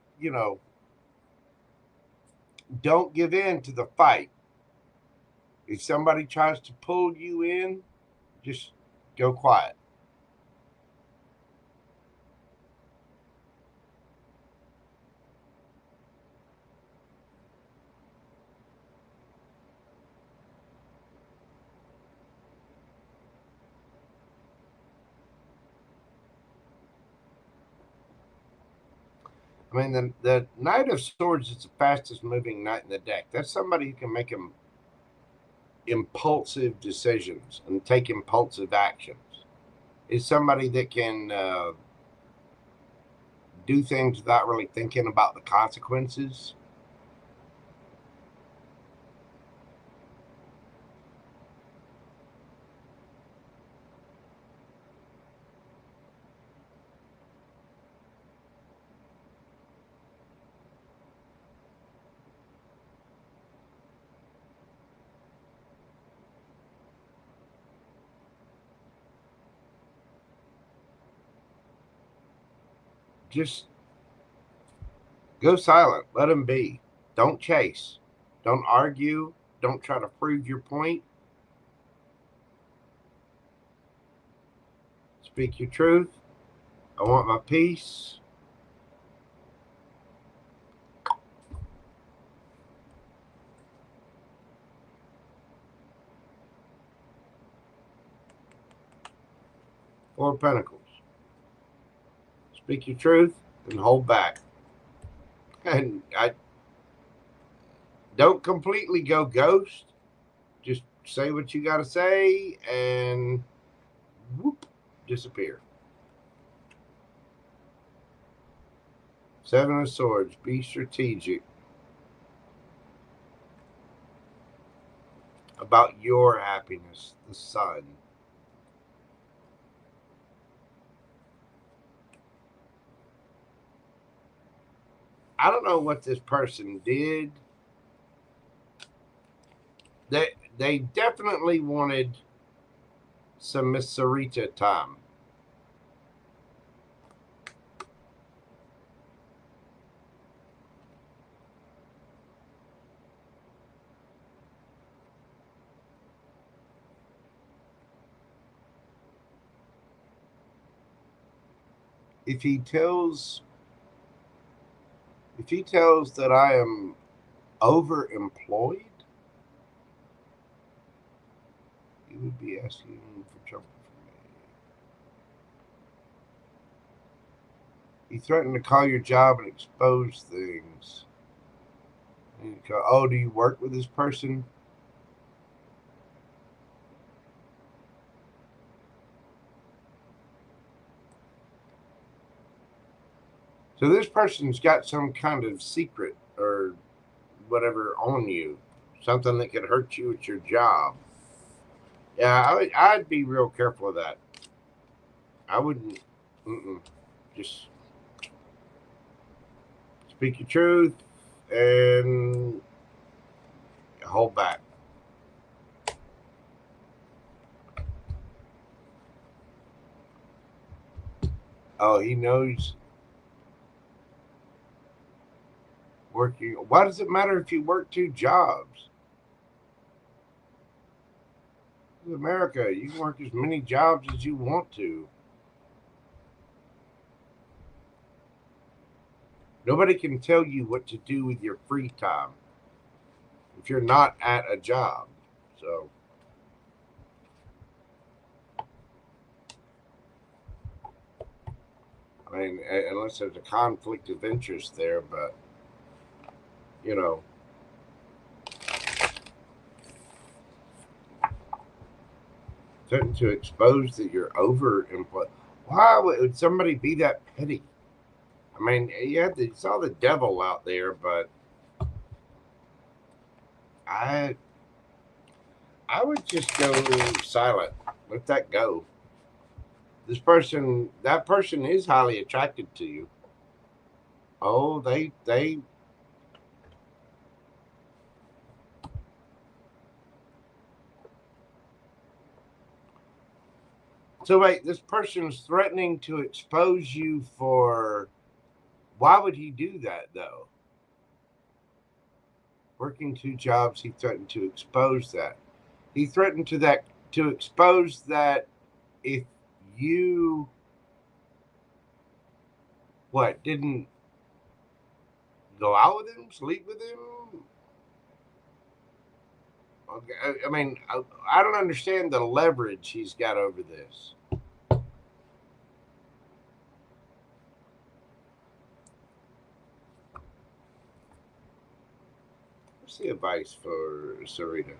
don't give in to the fight. If somebody tries to pull you in, just go quiet. I mean, the Knight of Swords is the fastest moving knight in the deck. That's somebody who can make him impulsive decisions and take impulsive actions. Is somebody that can do things without really thinking about the consequences. Just go silent. Let them be. Don't chase. Don't argue. Don't try to prove your point. Speak your truth. I want my peace. Four of Pentacles. Speak your truth and hold back. And I don't completely go ghost. Just say what you got to say and whoop, disappear. Seven of Swords. Be strategic about your happiness. The Sun. I don't know what this person did. They definitely wanted some Miss Sarita time. If he tells that I am overemployed, he would be asking for trouble for me. He threatened to call your job and expose things. Oh, do you work with this person? So this person's got some kind of secret or whatever on you, something that could hurt you at your job. Yeah, I'd be real careful of that. I wouldn't. Just speak your truth and hold back. Oh, he knows working. Why does it matter if you work two jobs? In America, you can work as many jobs as you want to. Nobody can tell you what to do with your free time if you're not at a job. So, I mean, unless there's a conflict of interest there, but, you know. Threaten to expose that you're overemployed. Why would somebody be that petty? I mean, you saw the devil out there, but I would just go silent. Let that go. That person is highly attracted to you. Oh, they. So wait, this person's threatening to expose you for. Why would he do that though? Working two jobs, he threatened to expose that. He threatened to expose that if you didn't go out with him, sleep with him. Okay, I mean, I don't understand the leverage he's got over this. What's the advice for Sarita?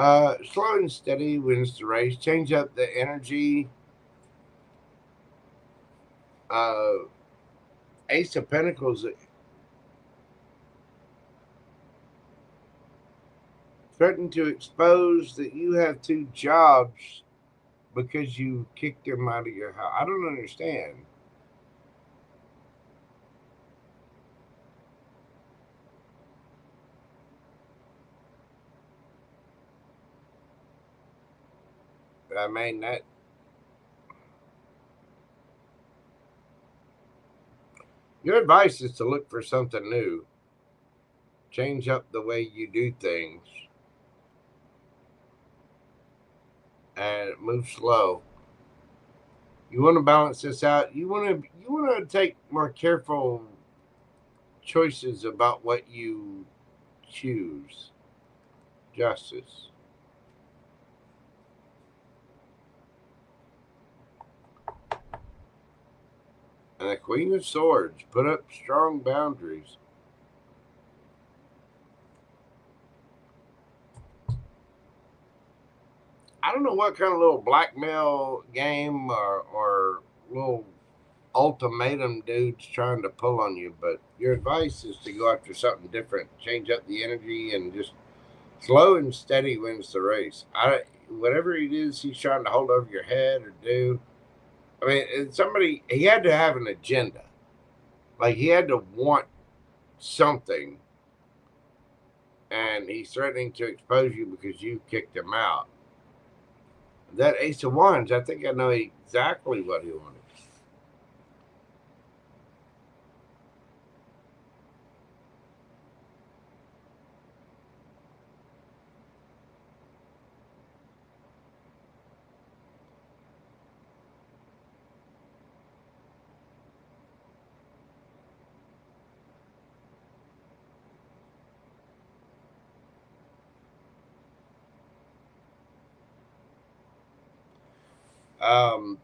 Slow and steady wins the race. Change up the energy. Ace of Pentacles threatened to expose that you have 2 jobs because you kicked them out of your house. I don't understand. I mean, that. Your advice is to look for something new. Change up the way you do things. And move slow. You want to balance this out. You want to take more careful choices about what you choose. Justice. And the Queen of Swords. Put up strong boundaries. I don't know what kind of little blackmail game or little ultimatum dude's trying to pull on you, but your advice is to go after something different. Change up the energy and just slow and steady wins the race. Whatever it is he's trying to hold over your head or do. I mean, he had to have an agenda. Like, he had to want something, and he's threatening to expose you because you kicked him out. That Ace of Wands, I think I know exactly what he wanted. Um,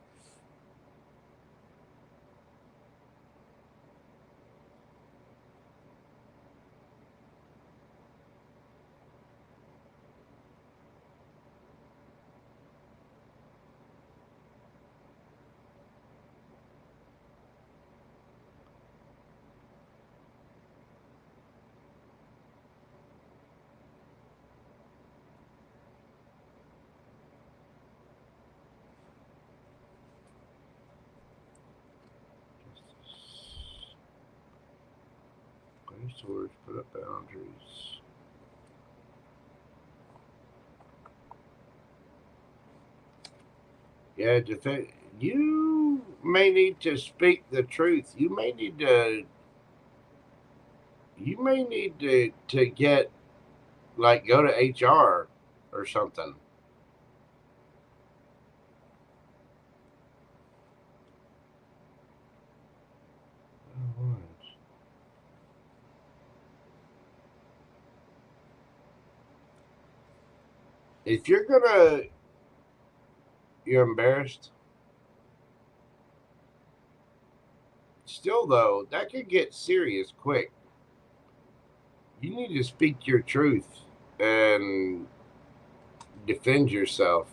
Swords, put up boundaries. Yeah, you may need to speak the truth. You may need to get, like, go to HR or something. If you're embarrassed. Still, though, that could get serious quick. You need to speak your truth and defend yourself.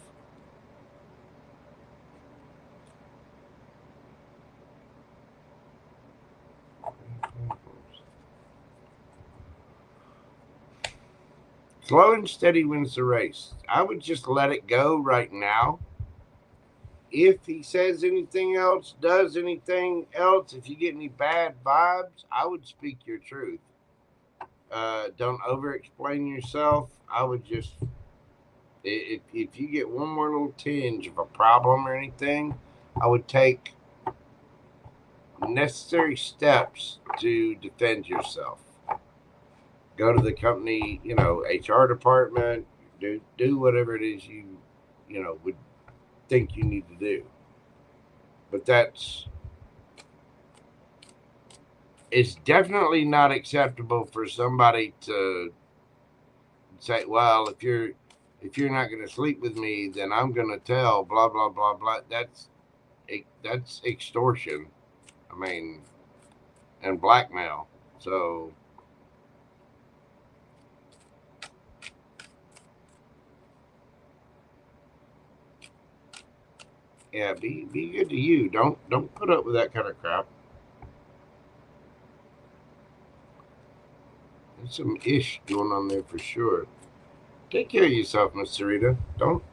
Slow and steady wins the race. I would just let it go right now. If he says anything else, does anything else, if you get any bad vibes, I would speak your truth. Don't over-explain yourself. I would just, if you get one more little tinge of a problem or anything, I would take necessary steps to defend yourself. Go to the company, HR department, do whatever it is you would think you need to do. But it's definitely not acceptable for somebody to say, well, if you're not going to sleep with me, then I'm going to tell blah blah blah blah. That's extortion. I mean, and blackmail. So, Yeah, be good to you. Don't put up with that kind of crap. There's some ish going on there for sure. Take care of yourself, Miss Sarita. Don't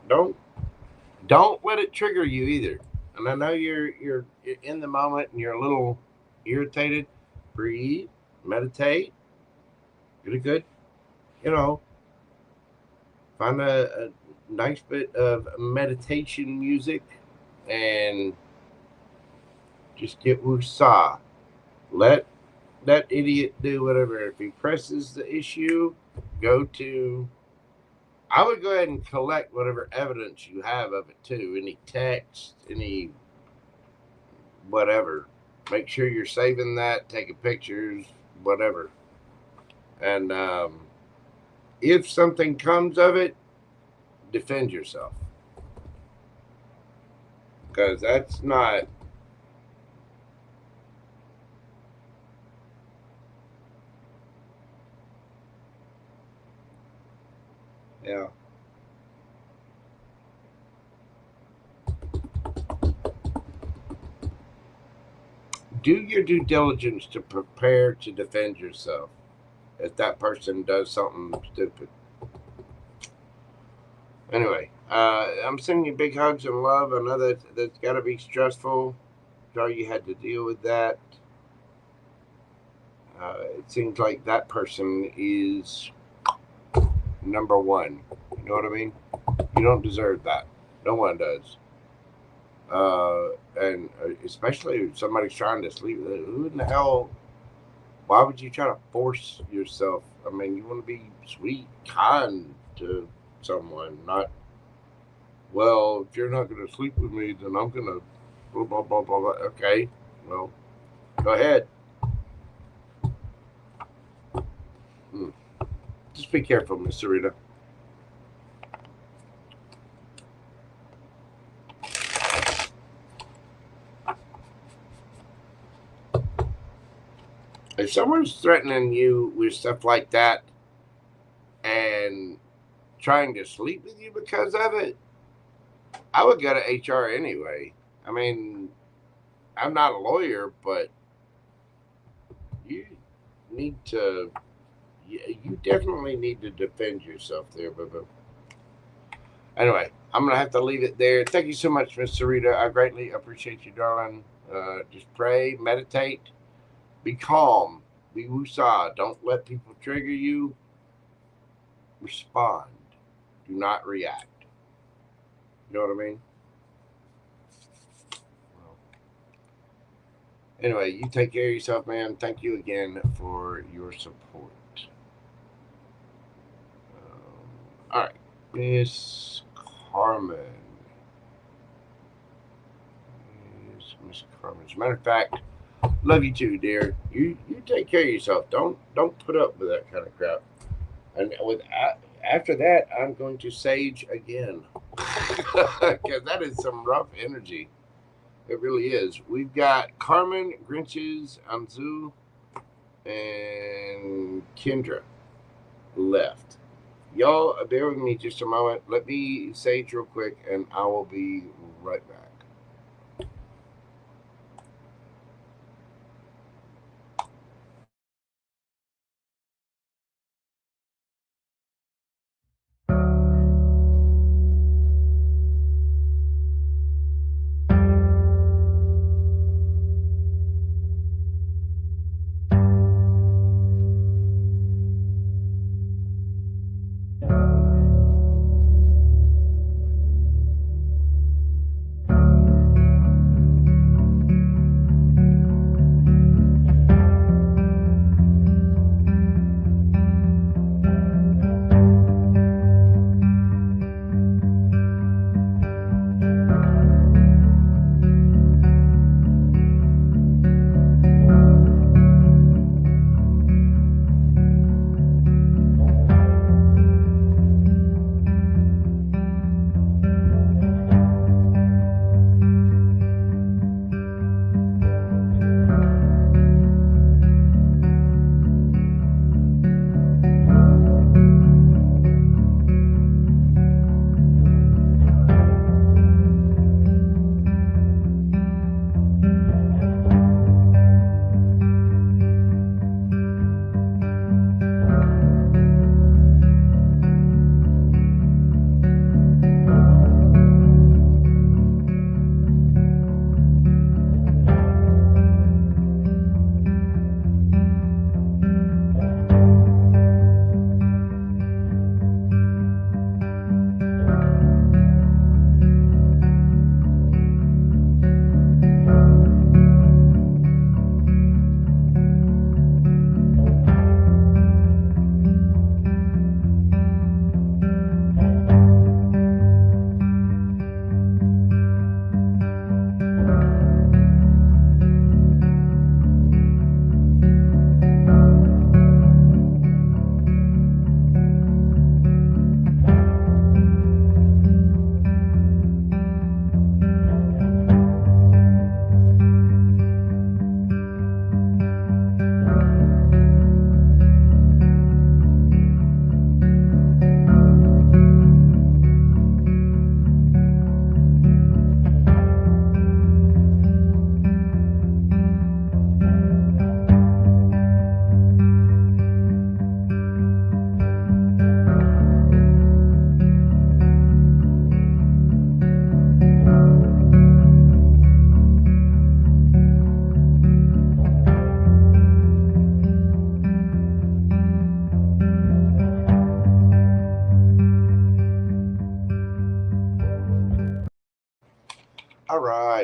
let it trigger you either. And I know you're in the moment and you're a little irritated. Breathe, meditate, get a good, you know, find a nice bit of meditation music and just get woosah. Let that idiot do whatever. If he presses the issue, go to. I would go ahead and collect whatever evidence you have of it too. Any text, any whatever. Make sure you're saving that, taking pictures, whatever. And if something comes of it, defend yourself. Because that's not. Yeah. Do your due diligence to prepare to defend yourself if that person does something stupid. Anyway, I'm sending you big hugs and love. I know that's got to be stressful. Sorry you had to deal with that. It seems like that person is number one. You know what I mean? You don't deserve that. No one does. And especially if somebody's trying to sleep. Who in the hell? Why would you try to force yourself? I mean, you want to be sweet, kind to someone, not, well, if you're not going to sleep with me, then I'm going to blah, blah, blah, blah, blah. Okay, well, go ahead. Just be careful, Miss Sarita. If someone's threatening you with stuff like that and trying to sleep with you because of it, I would go to HR anyway. I mean, I'm not a lawyer, but you need to, you definitely need to defend yourself there, boo-boo. Anyway, I'm going to have to leave it there. Thank you so much, Miss Sarita. I greatly appreciate you, darling. Just pray, meditate, be calm, be woosah. Don't let people trigger you. Respond. Do not react. You know what I mean? Well, anyway, you take care of yourself, man. Thank you again for your support. All right. Miss Carmen. Miss Carmen. As a matter of fact, love you too, dear. You take care of yourself. Don't put up with that kind of crap. And after that, I'm going to sage again because that is some rough energy. It really is. We've got Carmen, Grinches, Anzu, and Kendra left. Y'all, bear with me just a moment. Let me sage real quick, and I will be right back.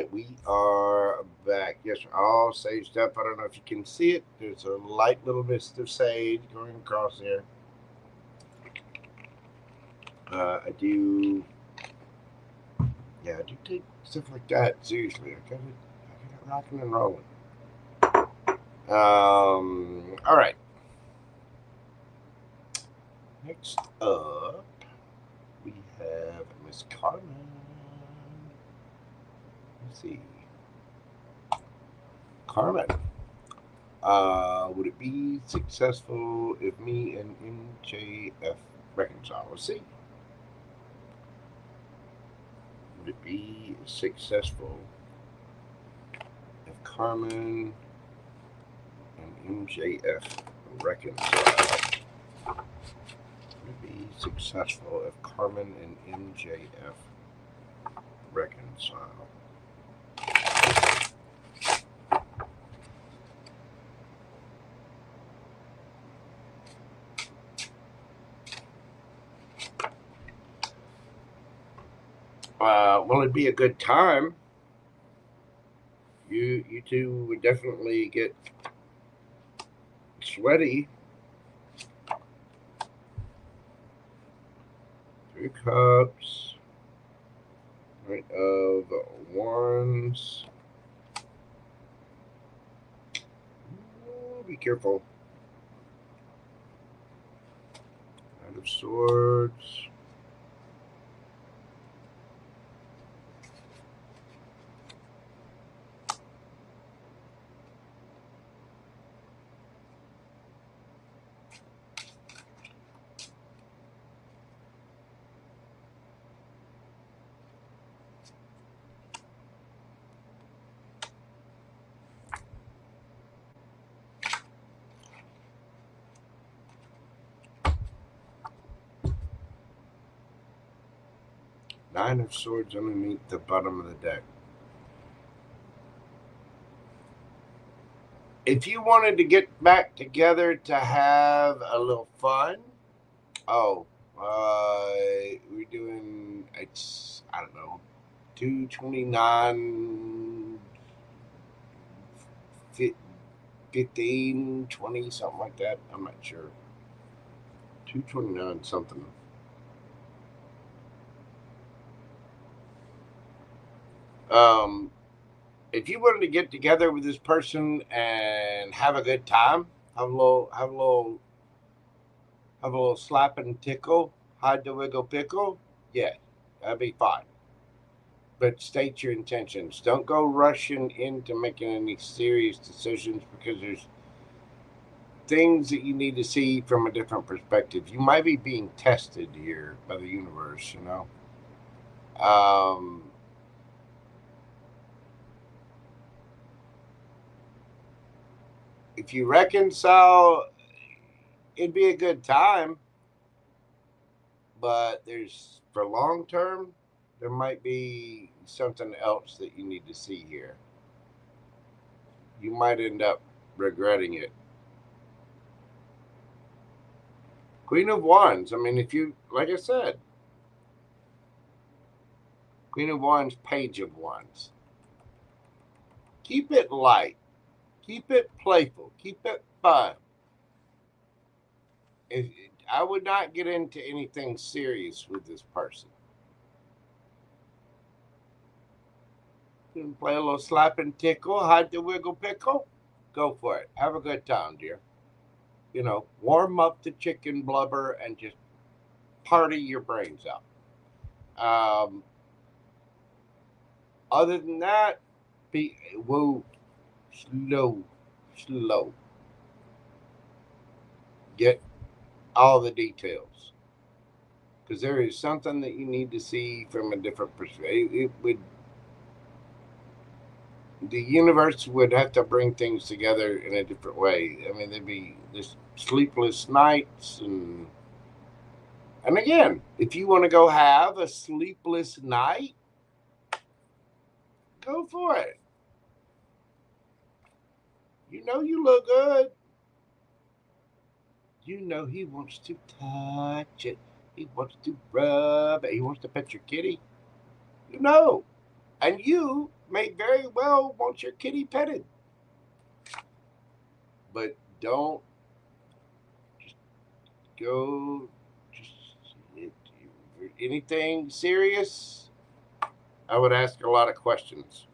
right, we are back. Yes, we're all saged up. I don't know if you can see it. There's a light little mist of sage going across there. I do take stuff like that seriously. I got it rocking and rolling. All right. Next up, we have Miss Carmen. Let's see. Carmen. Would it be successful if me and MJF reconcile? Let's see. Would it be successful if Carmen and MJF reconcile? Would it be successful if Carmen and MJF reconcile? Well, it'd be a good time. You two would definitely get sweaty. 3 cups. Right of wands. Ooh, be careful. Knight of swords. Nine of swords underneath the bottom of the deck. If you wanted to get back together to have a little fun, we're doing, it's, I don't know, 229, 15, 20, something like that. I'm not sure. 229 something. If you wanted to get together with this person and have a good time, have a little slap and tickle, hide the wiggle pickle, yeah, that'd be fine. But state your intentions. Don't go rushing into making any serious decisions, because there's things that you need to see from a different perspective. You might be being tested here by the universe, you know. If you reconcile, it'd be a good time, but for long term, there might be something else that you need to see here. You might end up regretting it. Queen of Wands. I mean, if you, like I said, Queen of Wands, Page of Wands. Keep it light. Keep it playful. Keep it fun. I would not get into anything serious with this person. You can play a little slap and tickle, hide the wiggle pickle. Go for it. Have a good time, dear. You know, warm up the chicken blubber and just party your brains out. Other than that, be slow. Get all the details, because there is something that you need to see from a different perspective. The universe would have to bring things together in a different way. I mean, there'd be this sleepless nights, and again, if you want to go have a sleepless night, go for it. You know you look good. You know he wants to touch it. He wants to rub it. He wants to pet your kitty. You know. And you may very well want your kitty petted. But don't just go, anything serious, I would ask a lot of questions.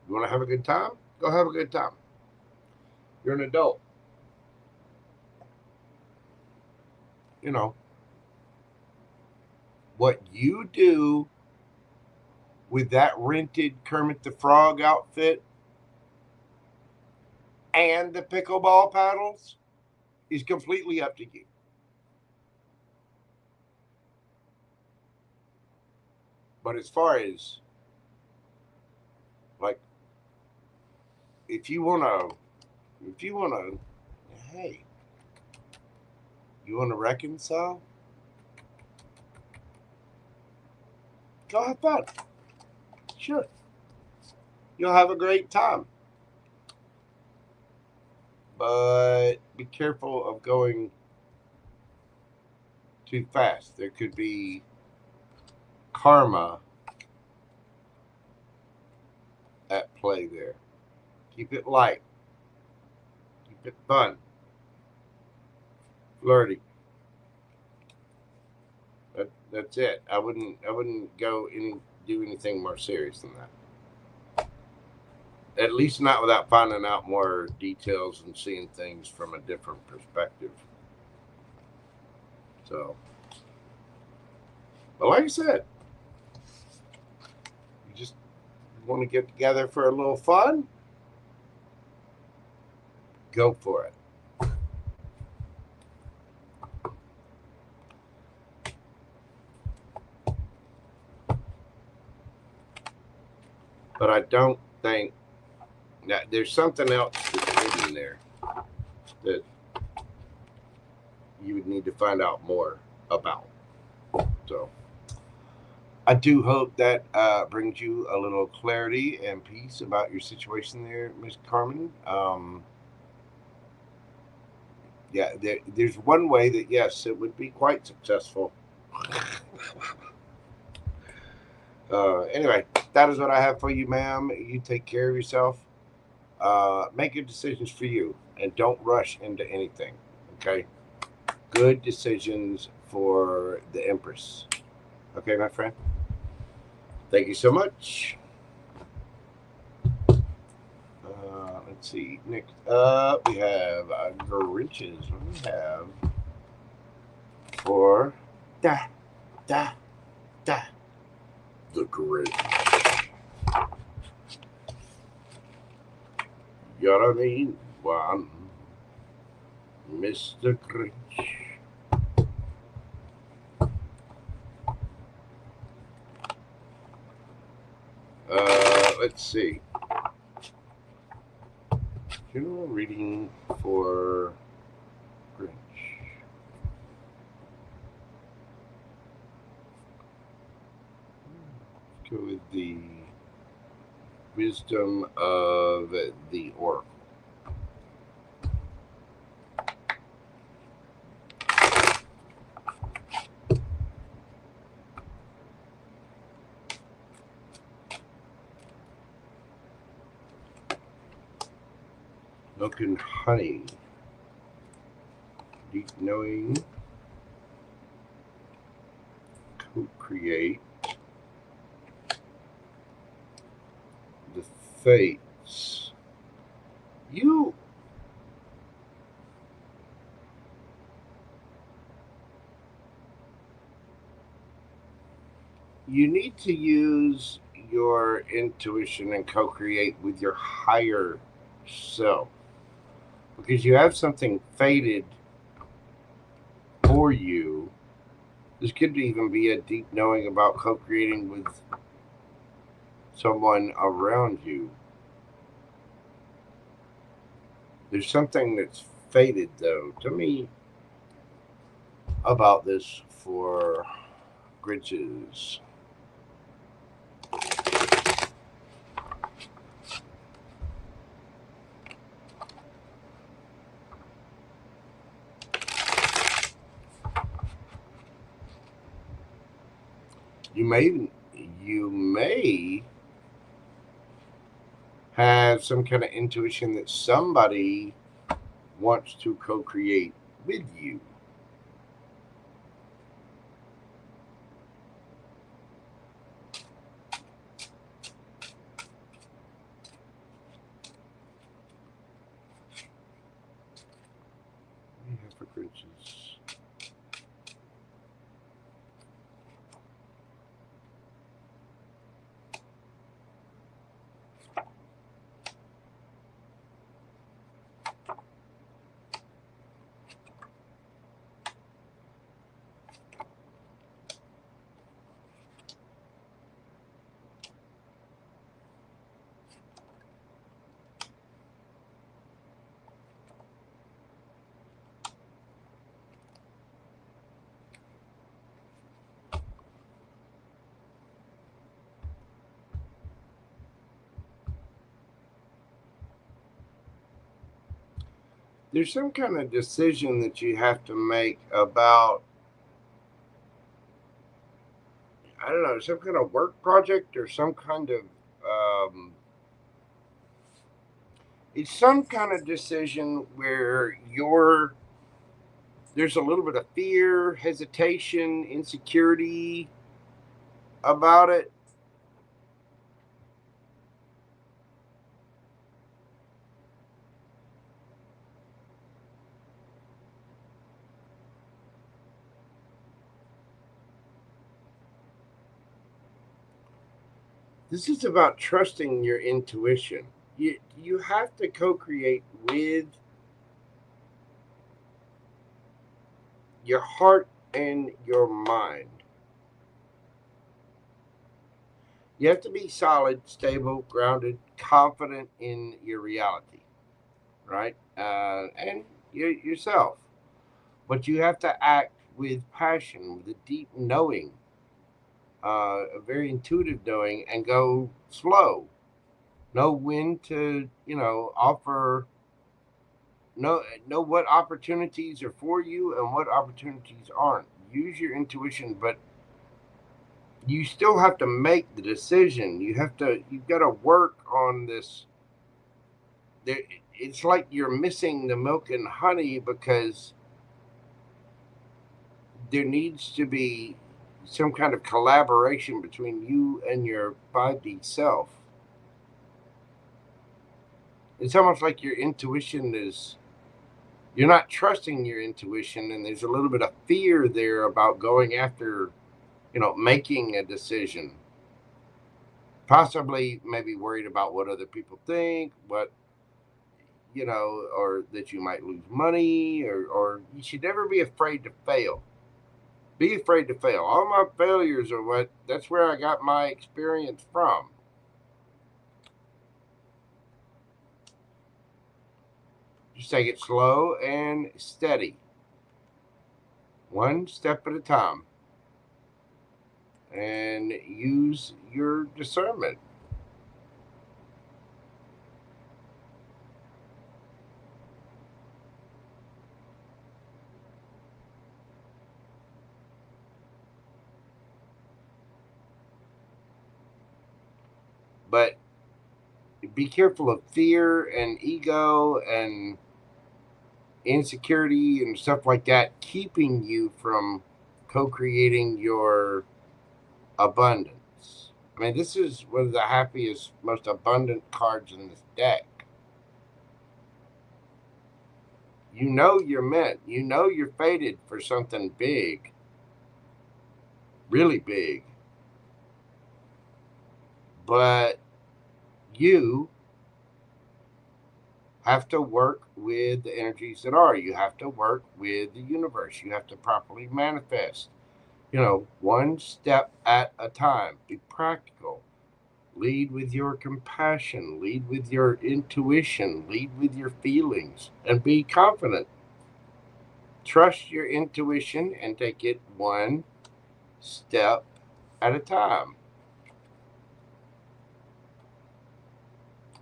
You want to have a good time? Go have a good time. You're an adult. You know, what you do with that rented Kermit the Frog outfit and the pickleball paddles is completely up to you. But as far as, like, if you wanna, hey, you wanna reconcile? Go have fun. Sure. You'll have a great time. But be careful of going too fast. There could be karma at play there. Keep it light. Keep it fun. Flirty. That's it. I wouldn't go do anything more serious than that. At least not without finding out more details and seeing things from a different perspective. So, but like I said, you just want to get together for a little fun, go for it. But I don't think that there's something else that's hidden there that you would need to find out more about. So I do hope that brings you a little clarity and peace about your situation there, Miss Carmen. Yeah, there's one way that, yes, it would be quite successful. Anyway, that is what I have for you, ma'am. You take care of yourself. Make your decisions for you and don't rush into anything. Okay? Good decisions for the Empress. Okay, my friend? Thank you so much. Let's see. Next up, we have Grinches. What do we have for the Grinch? You're the one, Mr. Grinch. Let's see. General reading for Grinch. Let's go with the wisdom of the Oracle. Milk and honey. Deep knowing. Co-create. The fates. You need to use your intuition and co-create with your higher self, because you have something fated for you. This could even be a deep knowing about co-creating with someone around you. There's something that's fated, though, to me about this for Grinches. You may have some kind of intuition that somebody wants to co-create with you. We have for Grinches. There's some kind of decision that you have to make about, I don't know, some kind of work project or some kind of, it's some kind of decision where there's a little bit of fear, hesitation, insecurity about it. This is about trusting your intuition. You have to co-create with your heart and your mind. You have to be solid, stable, grounded, confident in your reality, right? And yourself. But you have to act with passion, with a deep knowing, a very intuitive knowing, and go slow. Know when to, offer. Know what opportunities are for you and what opportunities aren't. Use your intuition, but you still have to make the decision. You've got to work on this. It's like you're missing the milk and honey because there needs to be some kind of collaboration between you and your 5D self. It's almost like your intuition you're not trusting your intuition, and there's a little bit of fear there about going after, making a decision. Possibly maybe worried about what other people think, or that you might lose money, or you should never be afraid to fail. Be afraid to fail. All my failures are that's where I got my experience from. Just take it slow and steady. One step at a time. And use your discernment. But be careful of fear and ego and insecurity and stuff like that keeping you from co-creating your abundance. I mean, this is one of the happiest, most abundant cards in this deck. You're meant. You're fated for something big. Really big. But you have to work with the energies that are. You have to work with the universe. You have to properly manifest. One step at a time. Be practical. Lead with your compassion. Lead with your intuition. Lead with your feelings. And be confident. Trust your intuition and take it one step at a time.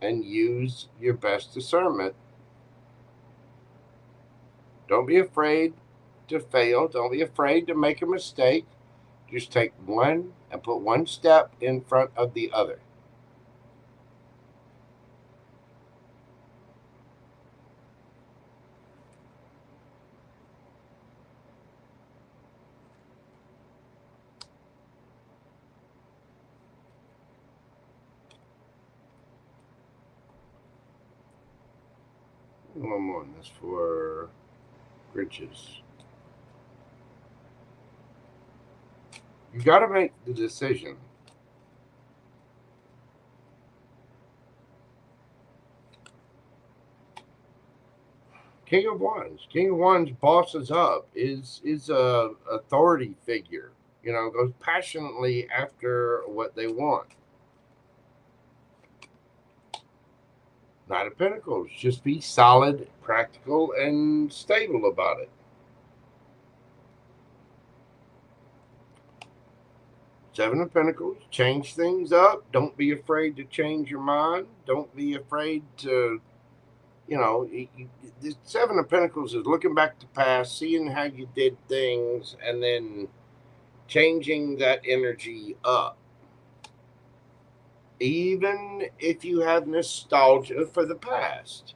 And use your best discernment. Don't be afraid to fail. Don't be afraid to make a mistake. Just take one and put one step in front of the other. One more. That's for Grinches. You got to make the decision. King of Wands. King of Wands bosses up, is a authority figure. You know, goes passionately after what they want. Knight of Pentacles. Just be solid, practical, and stable about it. Seven of Pentacles. Change things up. Don't be afraid to change your mind. Don't be afraid to, you know, the Seven of Pentacles is looking back to the past, seeing how you did things, and then changing that energy up. Even if you have nostalgia for the past.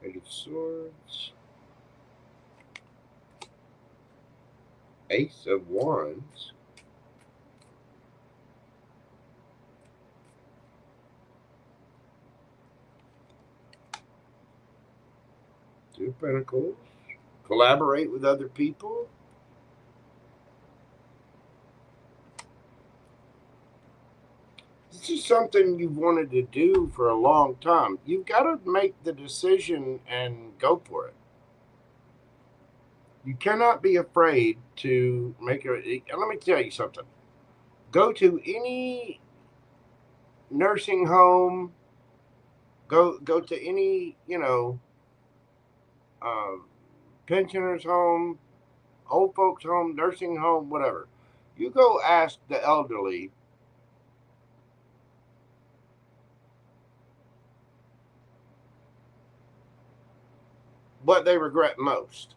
Eight of Swords. Ace of Wands. Two of Pentacles. Collaborate with other people. This is something you've wanted to do for a long time. You've got to make the decision and go for it. You cannot be afraid to make a... Let me tell you something. Go to any nursing home. Go to any, you know, pensioners home, old folks home, nursing home, whatever. You go ask the elderly what they regret most.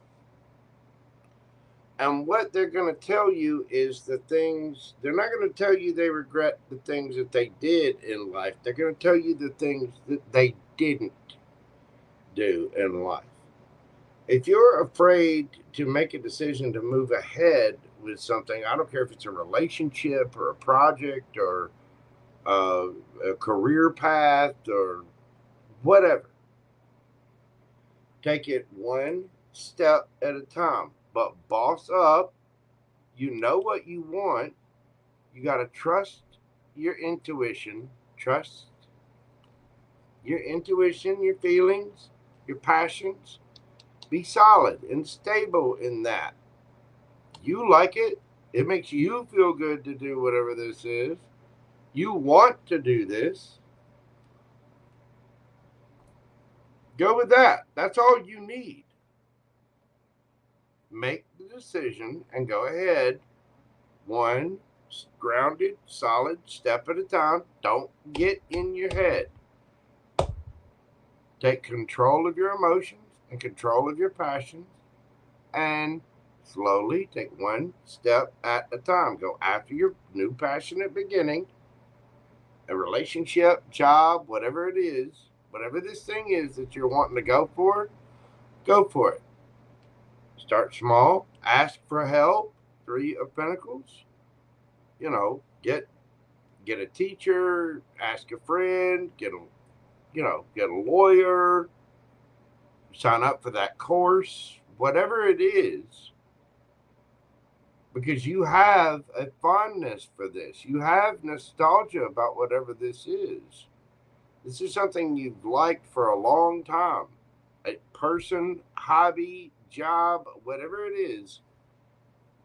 And what they're going to tell you is the things, they're not going to tell you they regret the things that they did in life. They're going to tell you the things that they didn't do in life. If you're afraid to make a decision to move ahead with something, I don't care if it's a relationship or a project or a career path or whatever, take it one step at a time. But boss up. You know what you want. You got to trust your intuition. Trust your intuition, your feelings, your passions. Be solid and stable in that. You like it. It makes you feel good to do whatever this is. You want to do this. Go with that. That's all you need. Make the decision and go ahead. One grounded, solid step at a time. Don't get in your head. Take control of your emotions and control of your passions, and slowly take one step at a time. Go after your new passionate beginning, a relationship, job, whatever it is, whatever this thing is that you're wanting to go for it. Start small. Ask for help. Three of Pentacles. You know, get a teacher. Ask a friend. Get a lawyer. Sign up for that course. Whatever it is, because you have a fondness for this. You have nostalgia about whatever this is. This is something you've liked for a long time. A person, hobby, job, whatever it is,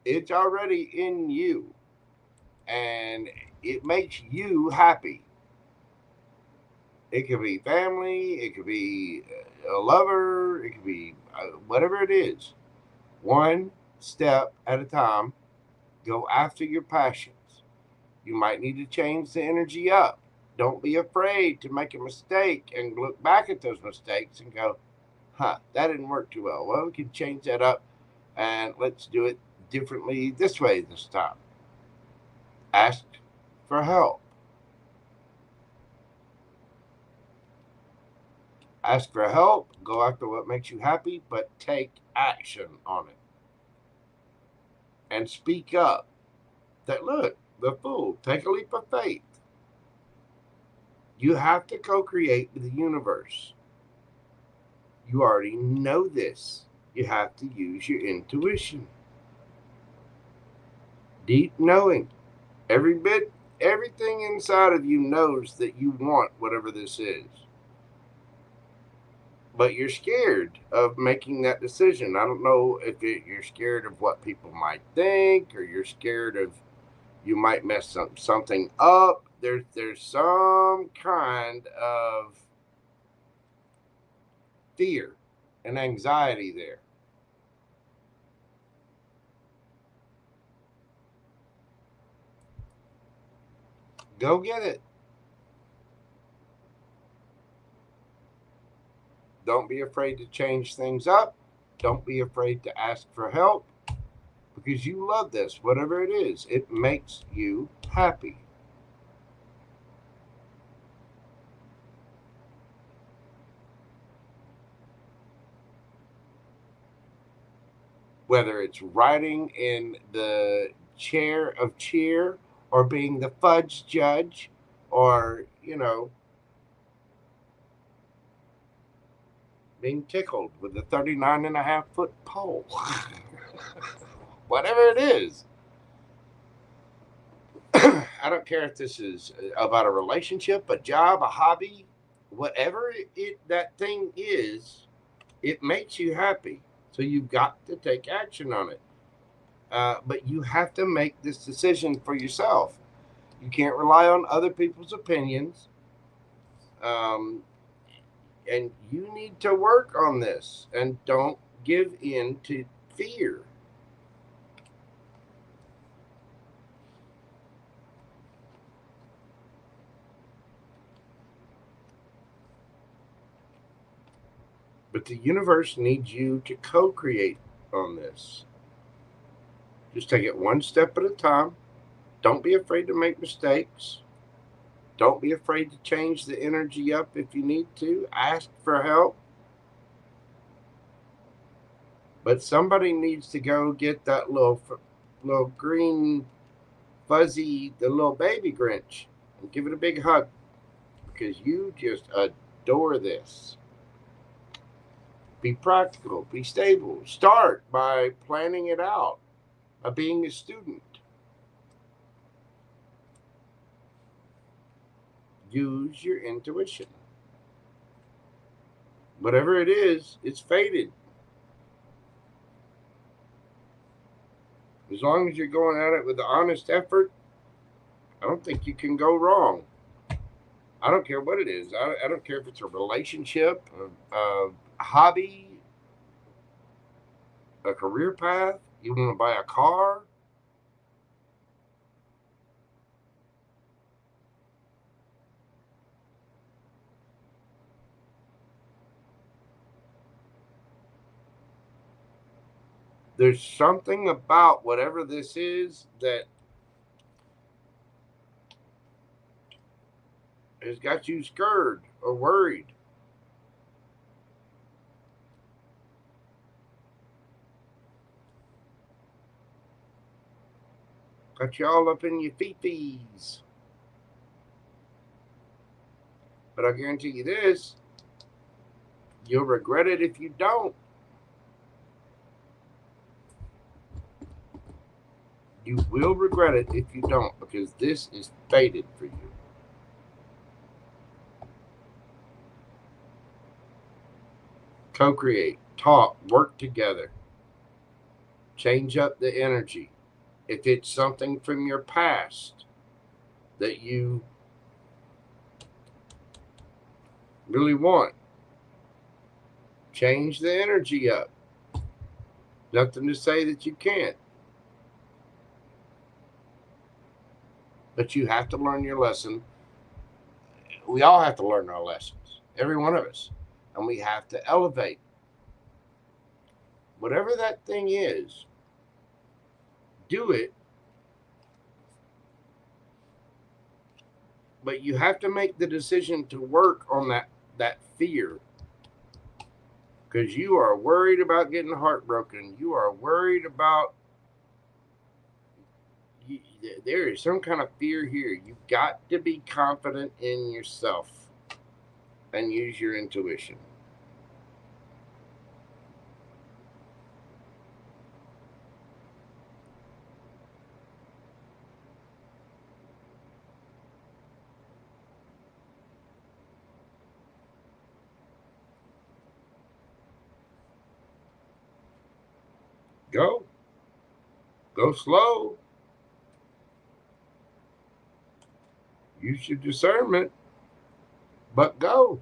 it's already in you. And it makes you happy. It could be family. It could be a lover. It could be whatever it is. One step at a time. Go after your passions. You might need to change the energy up. Don't be afraid to make a mistake and look back at those mistakes and go, that didn't work too well. Well, we can change that up and let's do it differently this way this time. Ask for help. Ask for help. Go after what makes you happy, but take action on it. And speak up. That, look, the fool, take a leap of faith. You have to co-create with the universe. You already know this. You have to use your intuition. Deep knowing. Everything inside of you knows that you want whatever this is. But you're scared of making that decision. I don't know if you're scared of what people might think, or you're scared of you might mess something up. There's some kind of fear and anxiety there. Go get it. Don't be afraid to change things up. Don't be afraid to ask for help, because you love this. Whatever it is, it makes you happy. Whether it's riding in the chair of cheer, or being the fudge judge, or, being tickled with a 39.5-foot pole. Whatever it is. I don't care if this is about a relationship, a job, a hobby, whatever that thing is, it makes you happy. So you've got to take action on it. But you have to make this decision for yourself. You can't rely on other people's opinions. And you need to work on this, and don't give in to fear. But the universe needs you to co-create on this. Just take it one step at a time. Don't be afraid to make mistakes. Don't be afraid to change the energy up if you need to. Ask for help. But somebody needs to go get that little green fuzzy, the little baby Grinch, and give it a big hug, because you just adore this. Be practical. Be stable. Start by planning it out, by being a student. Use your intuition. Whatever it is, it's fated. As long as you're going at it with an honest effort, I don't think you can go wrong. I don't care what it is. I don't care if it's a relationship, a hobby, a career path. You want to buy a car. There's something about whatever this is that has got you scared or worried. Got you all up in your feeties. But I guarantee you this, you'll regret it if you don't. You will regret it if you don't, because this is fated for you. Co-create, talk, work together. Change up the energy. If it's something from your past that you really want, change the energy up. Nothing to say that you can't. but you have to learn your lesson. We all have to learn our lessons, every one of us, and we have to elevate. Whatever that thing is, do it, but you have to make the decision to work on that fear, because you are worried about getting heartbroken. You are worried about, there is some kind of fear here. You've got to be confident in yourself and use your intuition. Go slow. Use your discernment, but go.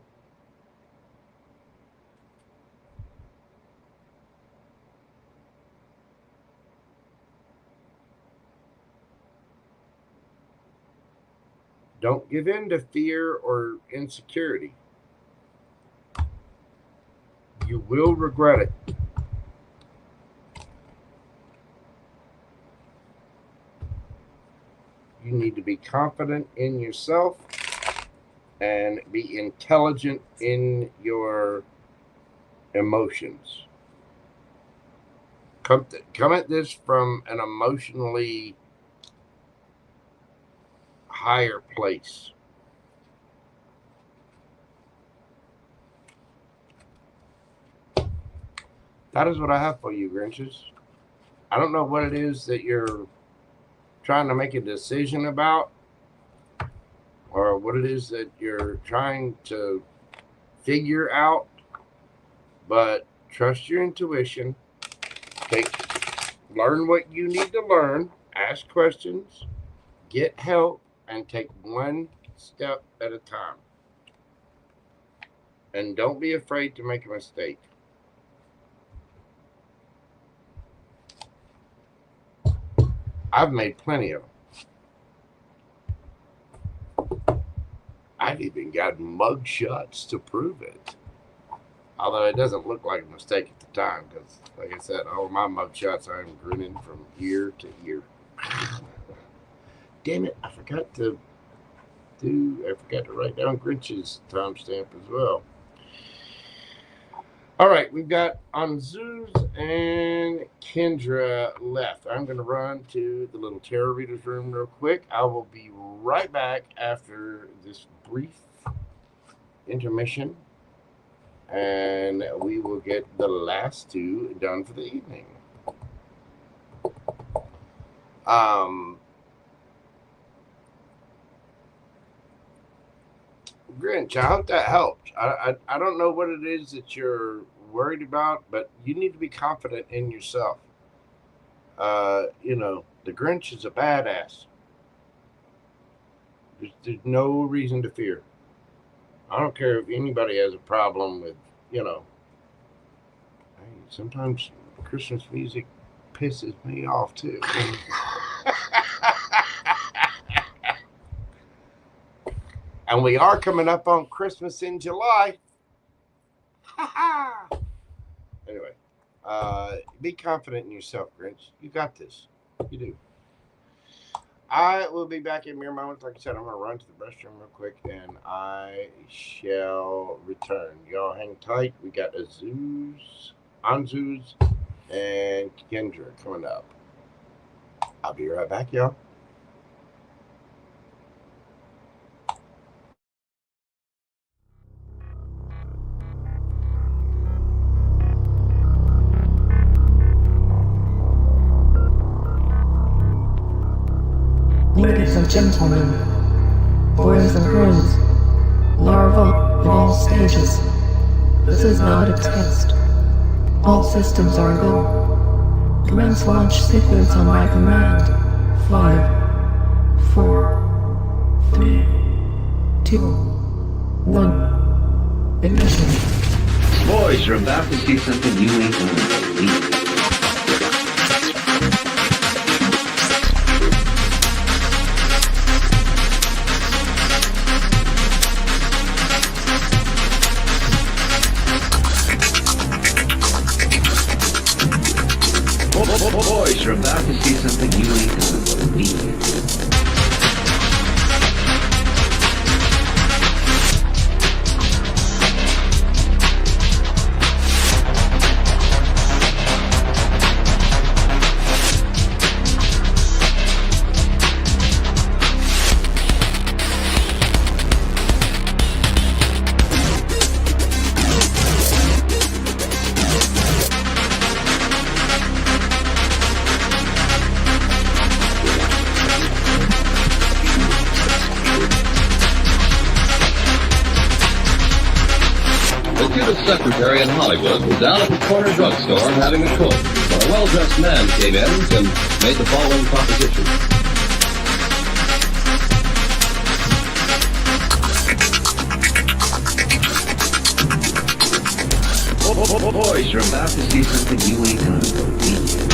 Don't give in to fear or insecurity. You will regret it. You need to be confident in yourself and be intelligent in your emotions. Come at this from an emotionally higher place. That is what I have for you, Grinches. I don't know what it is that you're trying to make a decision about, or what it is that you're trying to figure out, but trust your intuition. Learn what you need to learn, ask questions, get help, and take one step at a time. And don't be afraid to make a mistake. I've made plenty of them. I've even gotten mug shots to prove it. Although it doesn't look like a mistake at the time, because, like I said, all of my mug shots, I'm grinning from ear to ear. Damn it, I forgot to write down Grinch's timestamp as well. All right, we've got Anzuz and Kendra left. I'm going to run to the little tarot reader's room real quick. I will be right back after this brief intermission, and we will get the last two done for the evening. Grinch, I hope that helped. I don't know what it is that you're worried about, but you need to be confident in yourself. You know, the Grinch is a badass. There's no reason to fear. I don't care if anybody has a problem with, you know, hey, sometimes Christmas music pisses me off too. And we are coming up on Christmas in July. Anyway, be confident in yourself, Grinch. You got this. You do. I will be back in mere moments. Like I said, I'm going to run to the restroom real quick, and I shall return. Y'all hang tight. We got Anzuz, and Kendra coming up. I'll be right back, y'all. Ladies and gentlemen, boys and girls, larvae of all stages, this is not a test. All systems are go. Commence launch sequence on my command. 5, 4, 3, 2, 1. Ignition. Boys, you're about to see something you ain't gonna believe. you're about to see something you ain't gonna believe. Secretary in Hollywood was down at the corner drugstore having a coke when a well-dressed man came in and made the following proposition. Boys, you're about to see something you ain't gonna believe.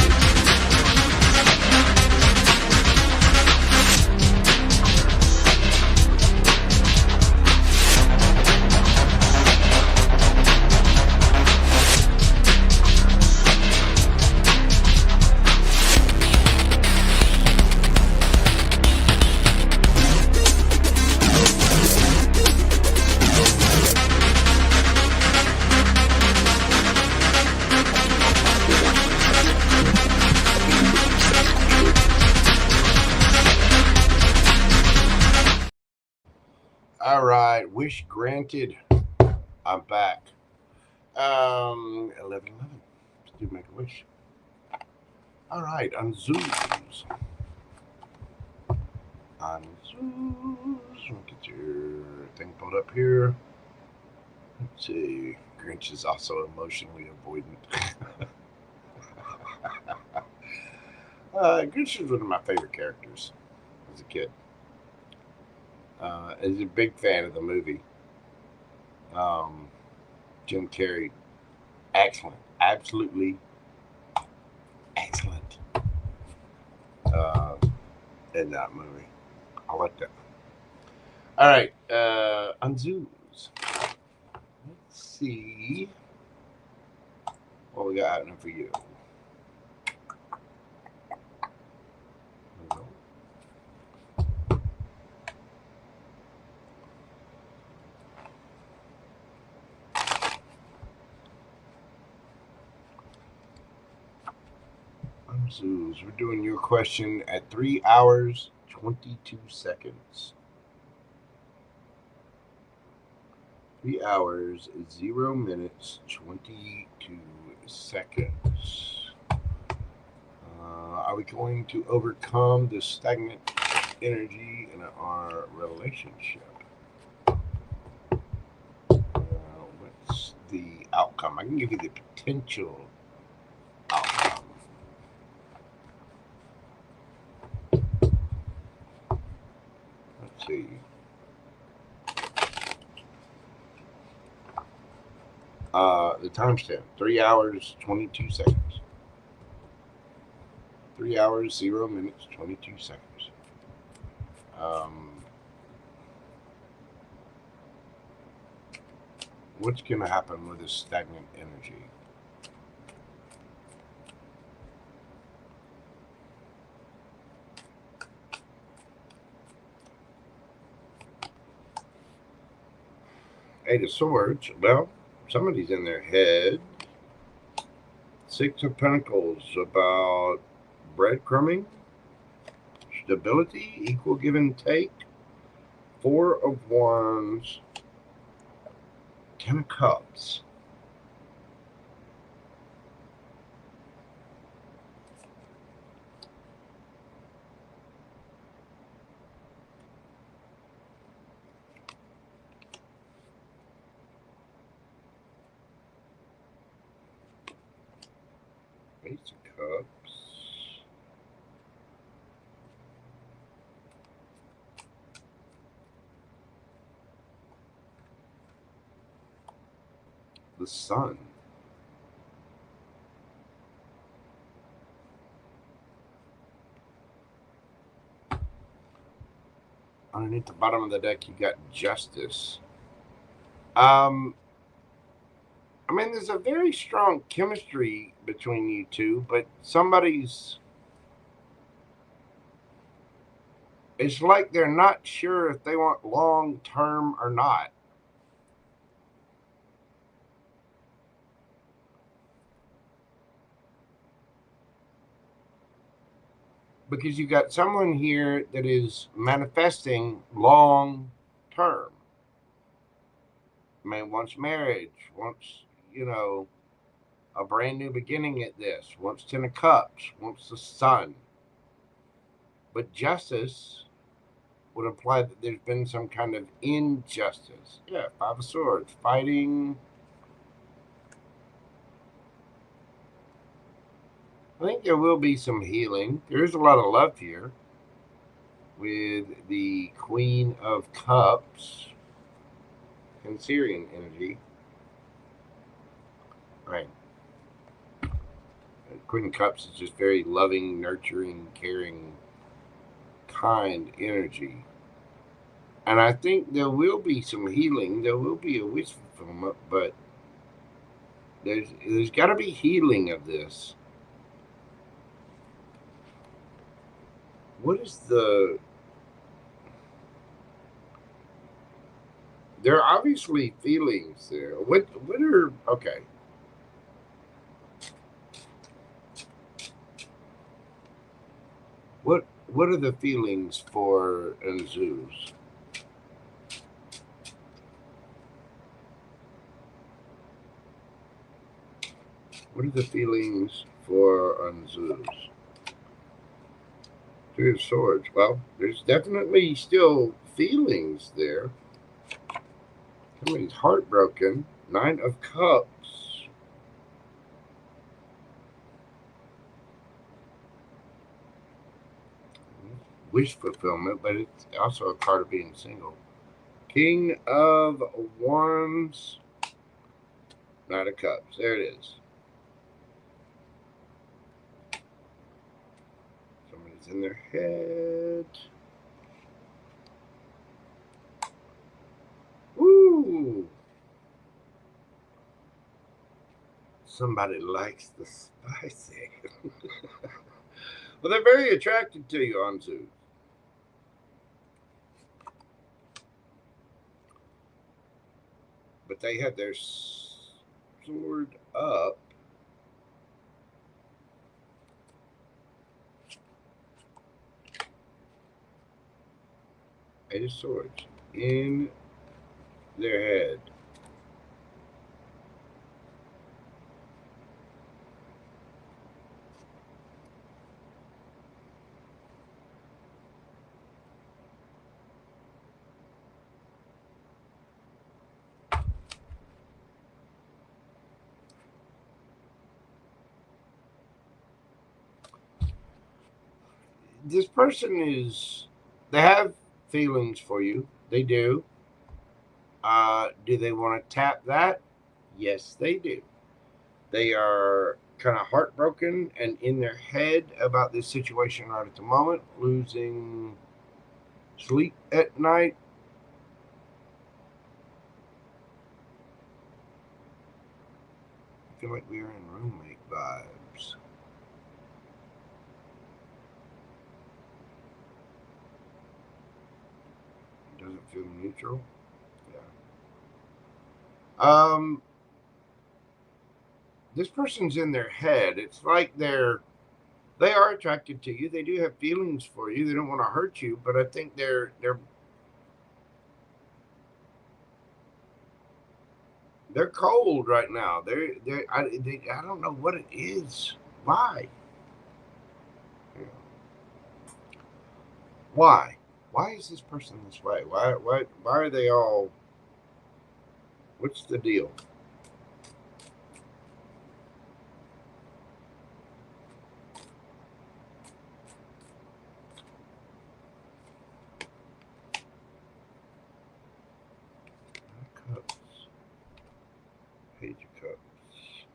All right, wish granted. I'm back. 11:11. Let's do make a wish. All right, on Zooms. On Zooms. We'll get your thing pulled up here. Let's see. Grinch is also emotionally avoidant. Grinch is one of my favorite characters as a kid. Is a big fan of the movie. Jim Carrey, excellent, absolutely excellent in that movie. I like that. All right, on Zooms. Let's see what we got happening for you. Zoos. We're doing your question at 3 hours 22 seconds. 3 hours 0 minutes 22 seconds. Are we going to overcome the stagnant energy in our relationship? What's the outcome? I can give you the potential outcome. See. The timestamp 3 hours 22 seconds. 3 hours 0 minutes 22 seconds. What's going to happen with this stagnant energy? Eight of Swords. Well, somebody's in their head. Six of Pentacles about breadcrumbing, stability, equal give and take. Four of Wands, 10 of Cups. Ace of Cups. The Sun. Underneath the bottom of the deck, you got Justice. I mean, there's a very strong chemistry between you two, but somebody's It's like they're not sure if they want long term or not. Because you got someone here that is manifesting long term. I mean, wants marriage, wants, a brand new beginning at this, wants 10 of cups, wants the sun. But justice would imply that there's been some kind of injustice. Yeah, 5 of swords, fighting. I think there will be some healing. There is a lot of love here with the Queen of Cups and Syrian energy. Right. Queen of Cups is just very loving, nurturing, caring, kind energy. And I think there will be some healing. There will be a wish fulfillment, but there's got to be healing of this. What is the... There are obviously feelings there. What are... Okay. What are the feelings for Zeus? What are the feelings for Zeus? 3 of Swords. Well, there's definitely still feelings there. Somebody's heartbroken. 9 of Cups. Wish fulfillment, but it's also a card of being single. King of Wands. 9 of Cups. There it is. Somebody's in their head. Woo! Somebody likes the spicy. Well, they're very attracted to you, Anzu. But they had their sword up. Eight of Swords in their head. This person is... They have feelings for you. They do. Do they want to tap that? Yes, they do. They are kind of heartbroken and in their head about this situation right at the moment, losing sleep at night. I feel like we are in roommate vibes. Doesn't feel neutral. Yeah. This person's in their head. It's like they are attracted to you. They do have feelings for you. They don't want to hurt you, but I think they're cold right now. I don't know what it is. Why? Why? Why is this person this way? Why are they all... What's the deal? Cups. Page of Cups.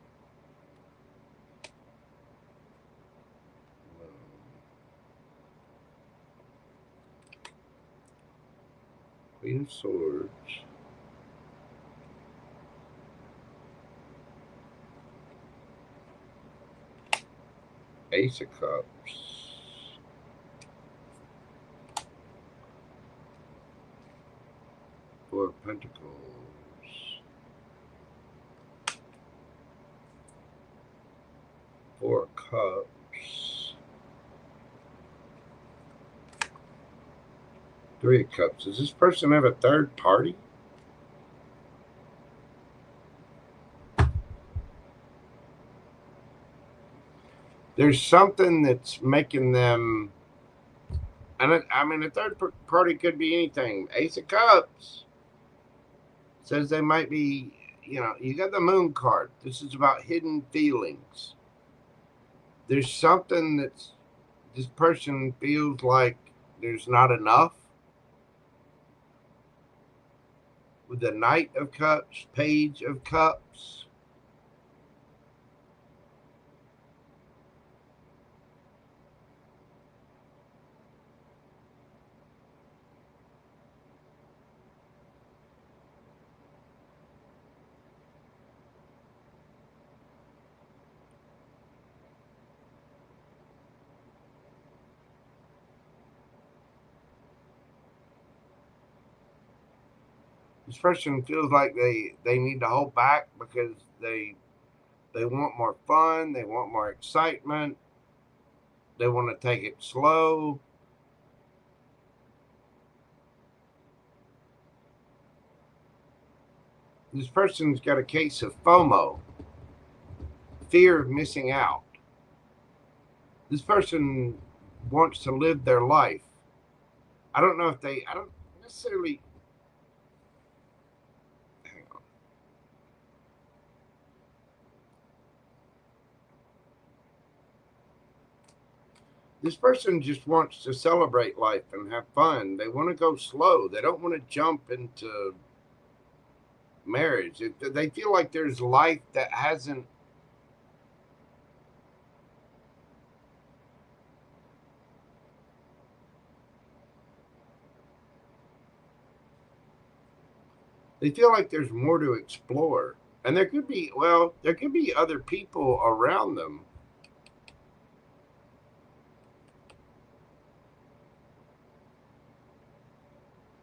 Queen of Swords. Ace of Cups. Pentacles, 4 of Cups, 3 of Cups. Does this person have a third party? There's something that's making them, and I mean, a third party could be anything. Ace of Cups says they might be, you got the Moon card. This is about hidden feelings. There's something that's, this person feels like there's not enough. With the Knight of Cups, Page of Cups. This person feels like they need to hold back because they want more fun, they want more excitement, they want to take it slow. This person's got a case of FOMO, fear of missing out. This person wants to live their life. I don't necessarily, hang on. This person just wants to celebrate life and have fun. They want to go slow. They don't want to jump into marriage. They feel like there's life that hasn't, they feel like there's more to explore. And there could be other people around them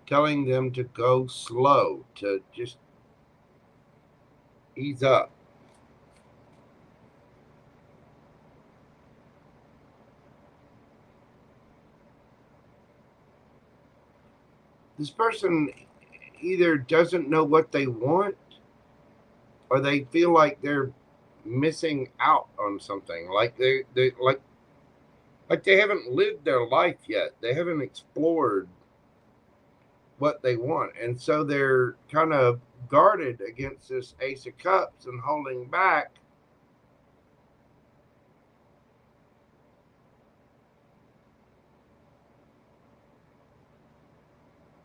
telling them to go slow, to just ease up. This person either doesn't know what they want or they feel like they're missing out on something, like they haven't lived their life yet. They haven't explored what they want, and so they're kind of guarded against this Ace of Cups and holding back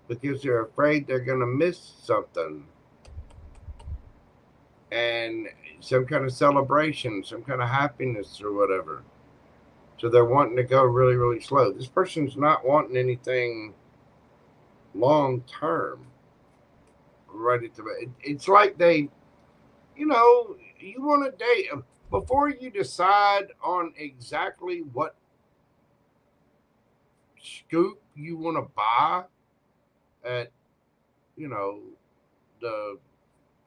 because they're afraid they're going to miss something, and some kind of celebration, some kind of happiness or whatever. So they're wanting to go really, really slow. This person's not wanting anything long term. Right at the, it's like they, you want to date before you decide on exactly what scoop you want to buy at, the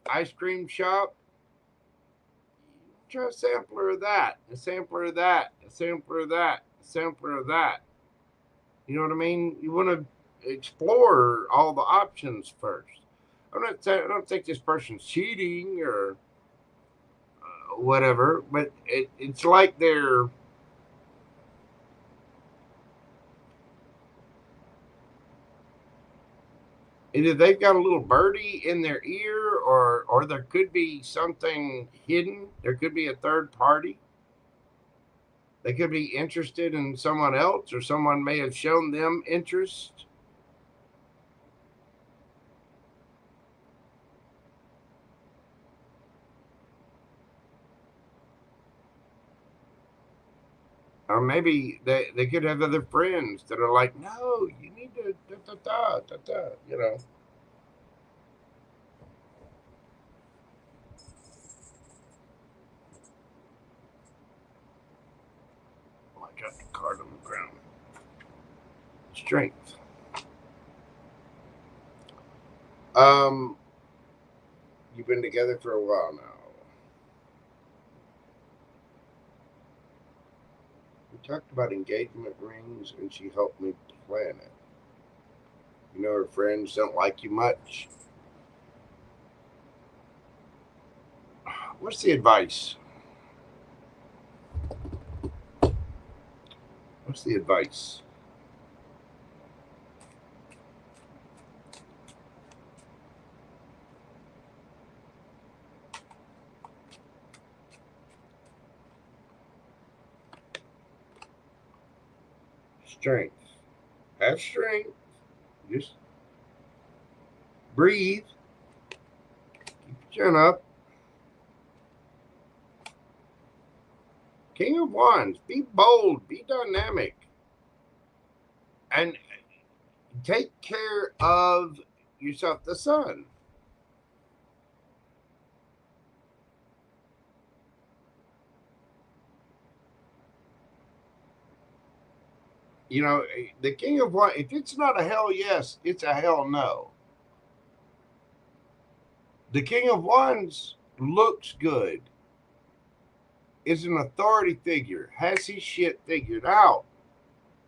ice cream shop. Try a sampler of that, a sampler of that, a sampler of that, a sampler of that. You know what I mean? You want to explore all the options first. I don't think this person's cheating or whatever, but it's like they're, either they've got a little birdie in their ear, or there could be something hidden. There could be a third party. They could be interested in someone else, or someone may have shown them interest. Or maybe they could have other friends that are like, no, you need to da. Oh, I got the card on the ground. Strength. You've been together for a while now. We talked about engagement rings, and she helped me plan it. You know, her friends don't like you much. What's the advice? What's the advice? Strength. Have strength. Just breathe. Keep your chin up. King of Wands. Be bold. Be dynamic. And take care of yourself. The sun. You know, the King of Wands, if it's not a hell yes, it's a hell no. The King of Wands looks good, is an authority figure, has his shit figured out,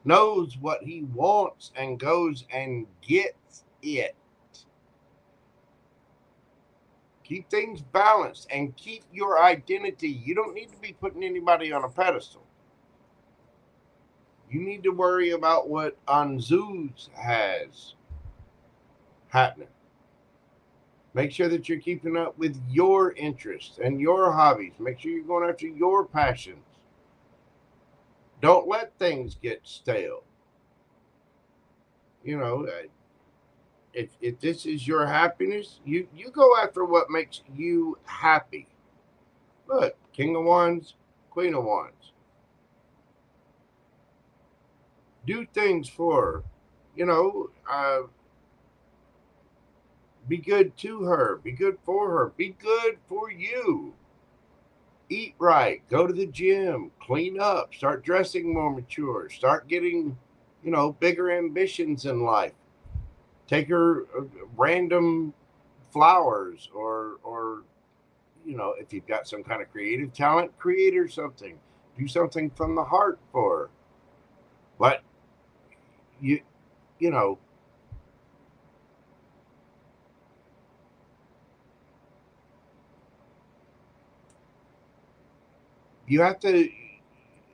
knows what he wants, and goes and gets it. Keep things balanced and keep your identity. You don't need to be putting anybody on a pedestal. You need to worry about what Anzuz has happening. Make sure that you're keeping up with your interests and your hobbies. Make sure you're going after your passions. Don't let things get stale. You know, if this is your happiness, you go after what makes you happy. Look, King of Wands, Queen of Wands. Do things for her. You know, be good to her. Be good for her. Be good for you. Eat right. Go to the gym. Clean up. Start dressing more mature. Start getting, you know, bigger ambitions in life. Take her random flowers or, you know, if you've got some kind of creative talent, create her something. Do something from the heart for her. But, you know, you have to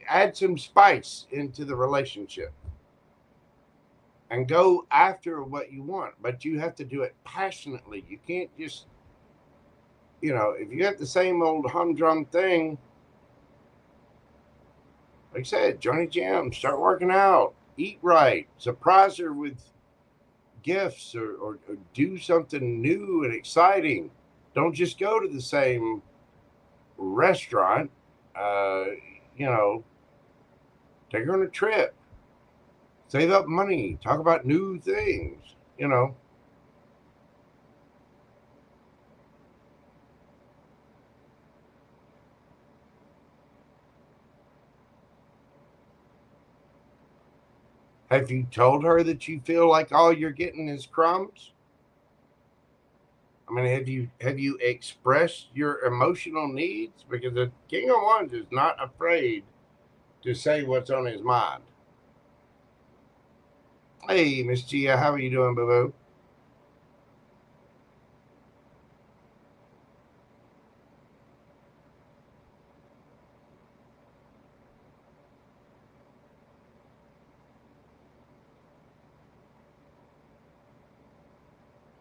add some spice into the relationship and go after what you want, but you have to do it passionately. You can't just, you know, if you have the same old humdrum thing, like I said, join a gym, start working out, eat right, surprise her with gifts or do something new and exciting. Don't just go to the same restaurant. You know, take her on a trip, save up money, talk about new things, you know. Have you told her that you feel like all you're getting is crumbs? I mean, have you expressed your emotional needs? Because the King of Wands is not afraid to say what's on his mind. Hey, Miss Gia, how are you doing, boo-boo?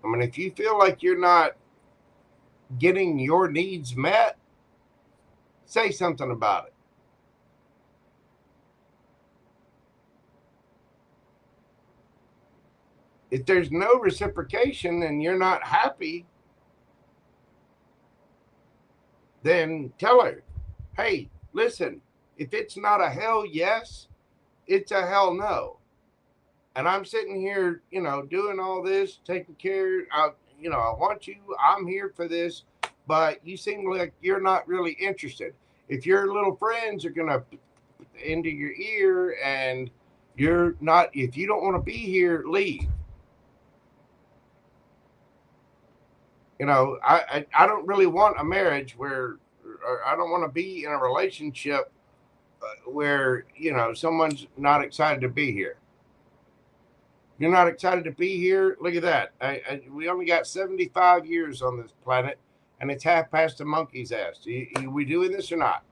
I mean, if you feel like you're not getting your needs met, say something about it. If there's no reciprocation and you're not happy, then tell her, hey, listen, if it's not a hell yes, it's a hell no. And I'm sitting here, you know, doing all this, taking care of, you know, I want you, I'm here for this, but you seem like you're not really interested. If your little friends are going to into your ear and you're not, if you don't want to be here, leave. You know, I don't really want a marriage where, or I don't want to be in a relationship where, you know, someone's not excited to be here. You're not excited to be here? Look at that. We only got 75 years on this planet, and it's half past the monkey's ass. We doing this or not?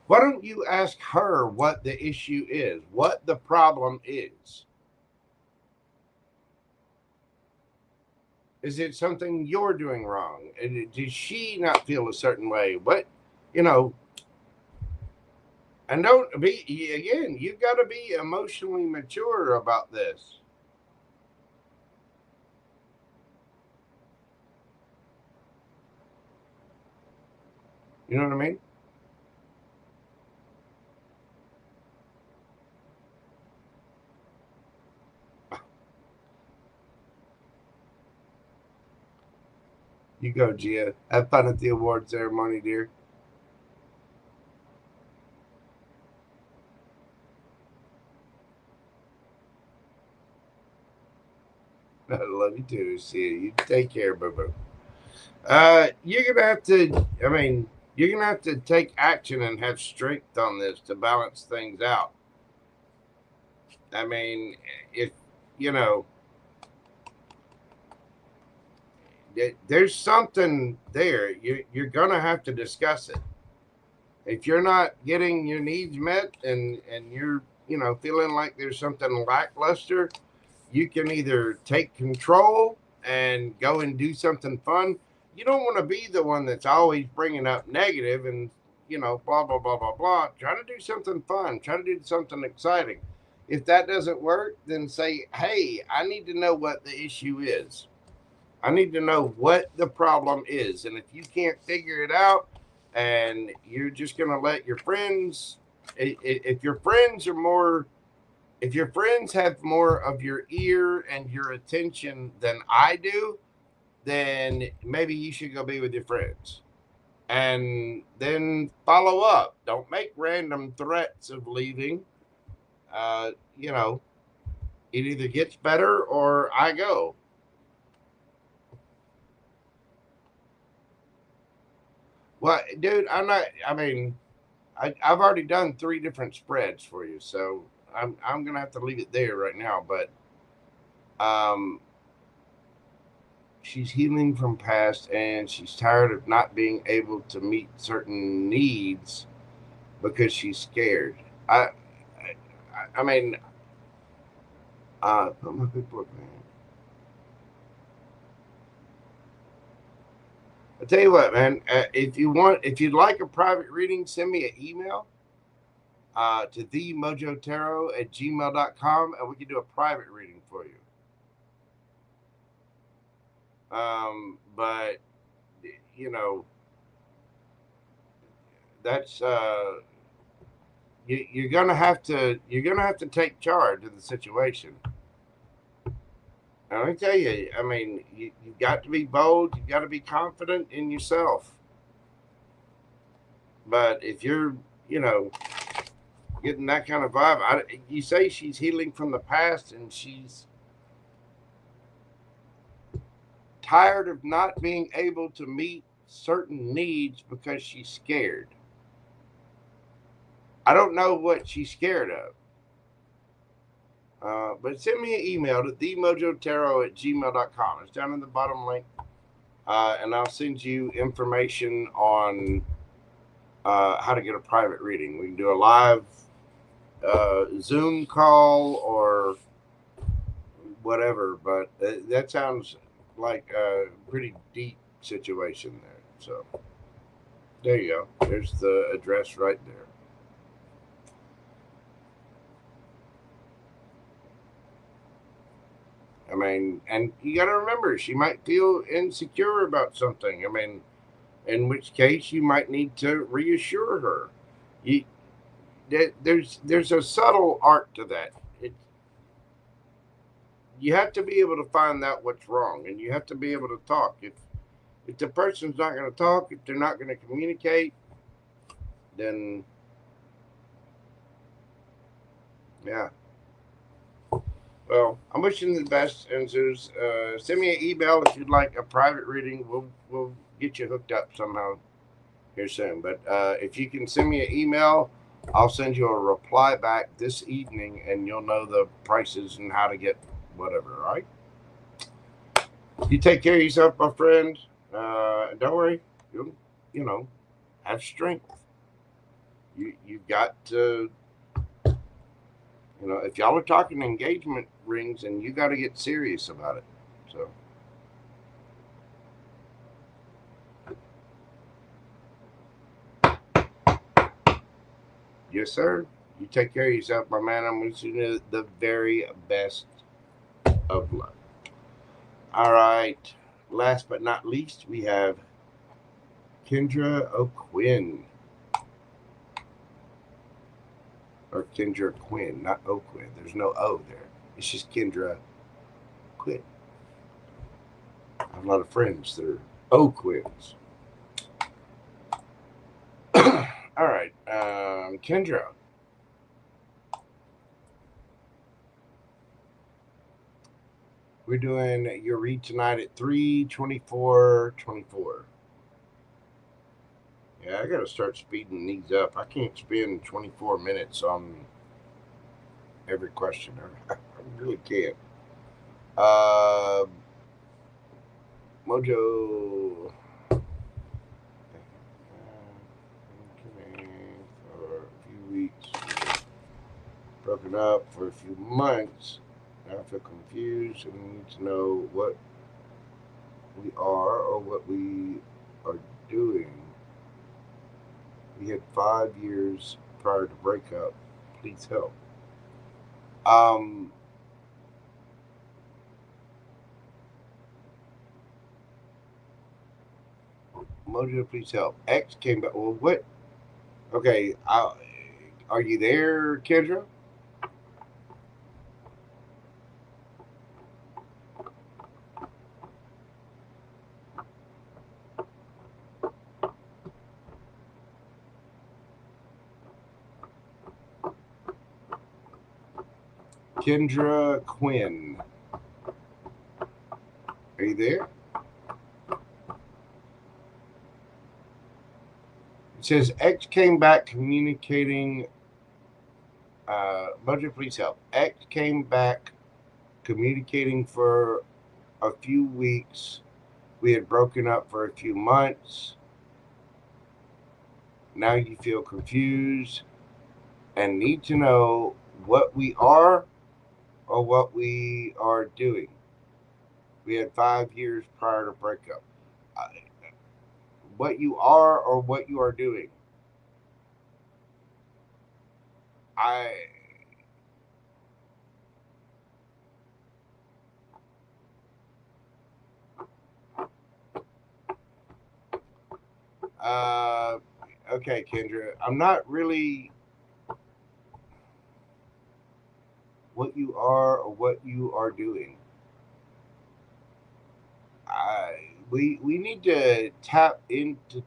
Why don't you ask her what the issue is, what the problem is? Is it something you're doing wrong? And does she not feel a certain way? What, you know, and don't be, again, you got to be emotionally mature about this. You know what I mean? You go, Gia. Have fun at the award ceremony, dear. I love you too. See you. You take care, boo boo. You're gonna have to. I mean, you're gonna have to take action and have strength on this to balance things out. I mean, if you know, there's something there. You're gonna have to discuss it. If you're not getting your needs met, and you're, you know, feeling like there's something lackluster, you can either take control and go and do something fun. You don't want to be the one that's always bringing up negative and, you know, blah blah blah blah blah. Try to do something fun. Try to do something exciting. If that doesn't work, then say, hey, I need to know what the issue is. I need to know what the problem is. And if you can't figure it out and you're just going to let your friends, if your friends are more, if your friends have more of your ear and your attention than I do, then maybe you should go be with your friends. And then follow up. Don't make random threats of leaving. You know, it either gets better or I go. Well, dude, I'm not. I mean, I've already done 3 different spreads for you, so I'm gonna have to leave it there right now. But um, she's healing from past, and she's tired of not being able to meet certain needs because she's scared. I mean, I'm a big book man. I tell you what, man. If you'd like a private reading, send me an email to themojotaro@gmail.com, and we can do a private reading for you. But you know, that's you're gonna have to take charge of the situation. And let me tell you, I mean, you've got to be bold. You've got to be confident in yourself. But if you're, you know, getting that kind of vibe, you say she's healing from the past, and she's tired of not being able to meet certain needs because she's scared. I don't know what she's scared of. But send me an email to themojotaro@gmail.com. It's down in the bottom link. And I'll send you information on how to get a private reading. We can do a live Zoom call or whatever, but that sounds like a pretty deep situation there. So there you go. There's the address right there. I mean, and you got to remember, she might feel insecure about something. I mean, in which case you might need to reassure her. There's a subtle art to that. You have to be able to find out what's wrong, and you have to be able to talk. If the person's not going to talk, if they're not going to communicate, then yeah. Well, I'm wishing you the best, and send me an email if you'd like a private reading. We'll get you hooked up somehow here soon. But if you can send me an email, I'll send you a reply back this evening, and you'll know the prices and how to get whatever. All right? You take care of yourself, my friend. Don't worry. You know, have strength. You've got to. If y'all are talking engagement rings, and you got to get serious about it. So. Yes, sir. You take care of yourself, my man. I'm wishing you the very best of luck. All right. Last but not least, we have Kendra O'Quinn. Or Kendra Quinn, not O'Quinn. There's no O there. It's just Kendra Quinn. I have a lot of friends that are O'Quinns. All right. Kendra. We're doing your read tonight at 3:24:24. Yeah, I gotta start speeding these up. I can't spend 24 minutes on every question. I really can't. Mojo. For a few weeks. Broken up for a few months. Now I feel confused and need to know what we are or what we are doing. We had 5 years prior to breakup. Please help. Mojo, please help. X came back. Well, what? Okay. Are you there, Kendra? Kendra Quinn. Are you there? It says X came back communicating. Mojo, please help. X came back communicating for a few weeks. We had broken up for a few months. Now you feel confused and need to know what we are or what we are doing. We had 5 years prior to breakup. What you are or what you are doing. Okay, Kendra, I'm not really what you are or what you are doing. We need to tap into.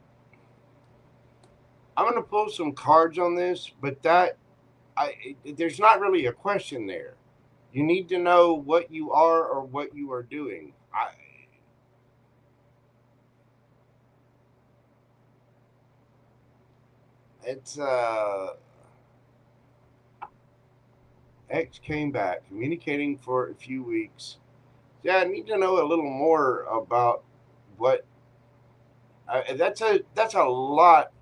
I'm going to pull some cards on this, but there's not really a question there. You need to know what you are or what you are doing. It's X came back, communicating for a few weeks. Yeah, I need to know a little more about what. That's a lot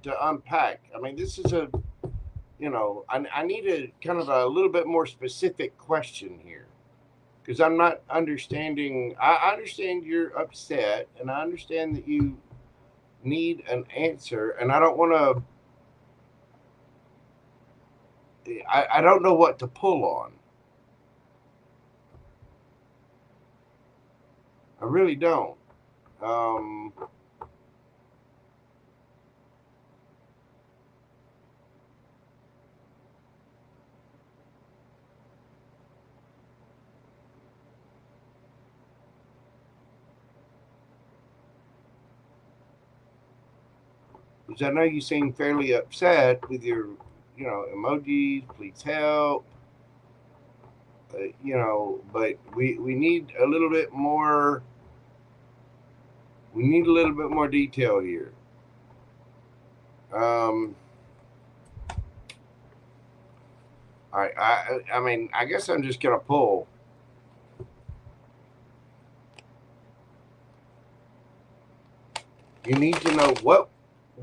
to unpack. I mean, this is I need a kind of a little bit more specific question here, because I'm not understanding. I understand you're upset, and I understand that you need an answer, and I don't want to. I don't know what to pull on. I really don't. Because I know you seem fairly upset with your, emojis, please help. But we need a little bit more. We need a little bit more detail here. I mean, I guess I'm just gonna pull. You need to know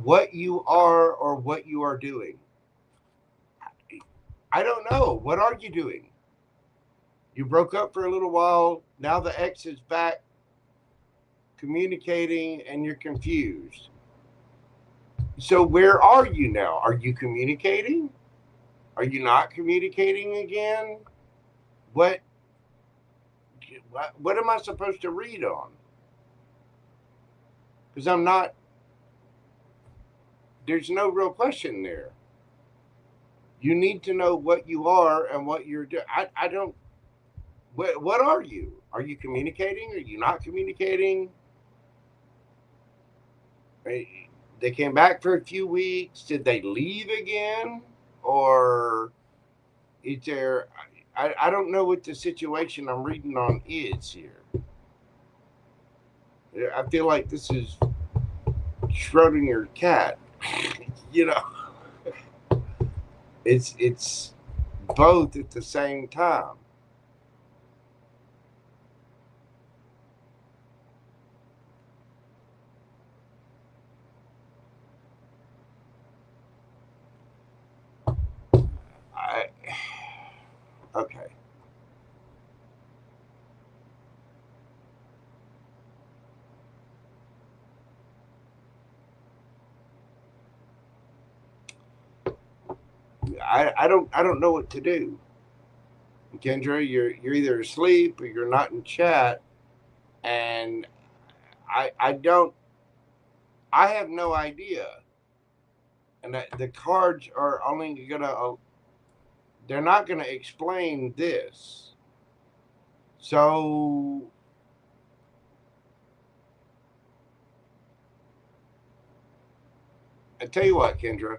what you are or what you are doing. I don't know. What are you doing? You broke up for a little while. Now the ex is back communicating and you're confused. So where are you now? Are you communicating? Are you not communicating again? What am I supposed to read on? Because I'm not, there's no real question there. You need to know what you are and what you're doing. I don't, what are you? Are you communicating? Are you not communicating? They came back for a few weeks. Did they leave again? Or is there, I don't know what the situation I'm reading on is here. I feel like this is Schrodinger's cat. It's both at the same time. Okay. I don't know what to do. Kendra, you're either asleep or you're not in chat, and I have no idea. And the cards are only gonna they're not gonna explain this. So I tell you what, Kendra,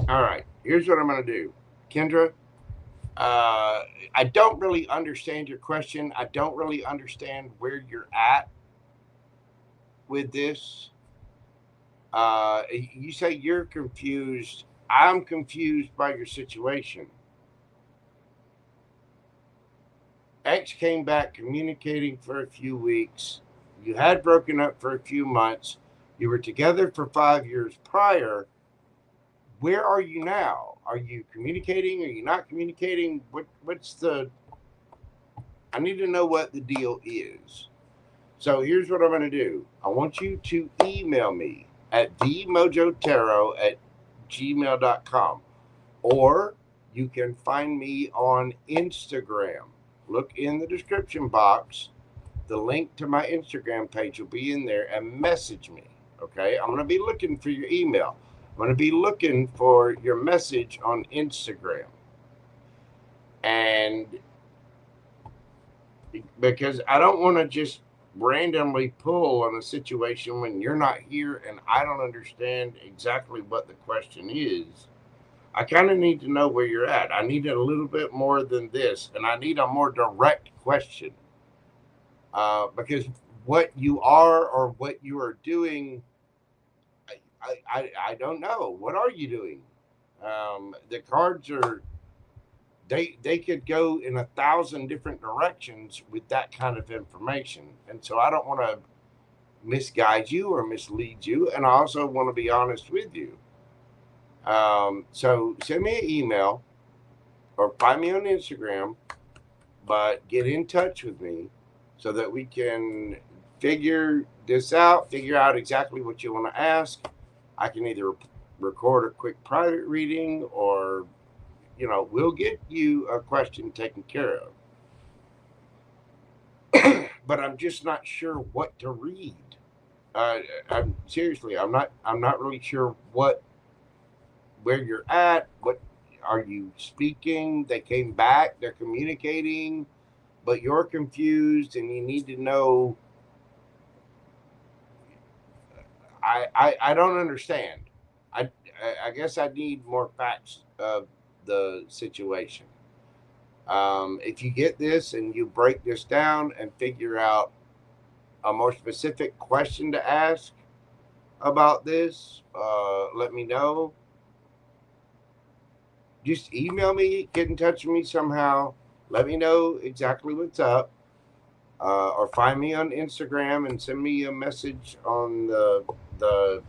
all right, here's what I'm going to do. Kendra, I don't really understand your question. I don't really understand where you're at with this. You say you're confused. I'm confused by your situation. X came back communicating for a few weeks. You had broken up for a few months. You were together for 5 years prior. Where are you now? Are you communicating? Are you not communicating? What's the... I need to know what the deal is. So here's what I'm going to do. I want you to email me at themojotarot@gmail.com, or you can find me on Instagram. Look in the description box. The link to my Instagram page will be in there, and message me. Okay? I'm going to be looking for your email. I'm going to be looking for your message on Instagram. And because I don't want to just randomly pull on a situation when you're not here and I don't understand exactly what the question is. I kind of need to know where you're at. I need a little bit more than this, and I need a more direct question. Because what you are or what you are doing, I don't know. What are you doing? The cards are, they could go in 1,000 different directions with that kind of information. And so I don't want to misguide you or mislead you. And I also want to be honest with you. So send me an email or find me on Instagram, but get in touch with me so that we can figure this out, figure out exactly what you want to ask. I can either record a quick private reading, or, we'll get you a question taken care of. But I'm just not sure what to read. I'm seriously, I'm not really sure where you're at. are you speaking? They came back, they're communicating, but you're confused and you need to know. I don't understand. I guess I need more facts of the situation. If you get this and you break this down and figure out a more specific question to ask about this, let me know. Just email me, get in touch with me somehow. Let me know exactly what's up. Or find me on Instagram and send me a message on the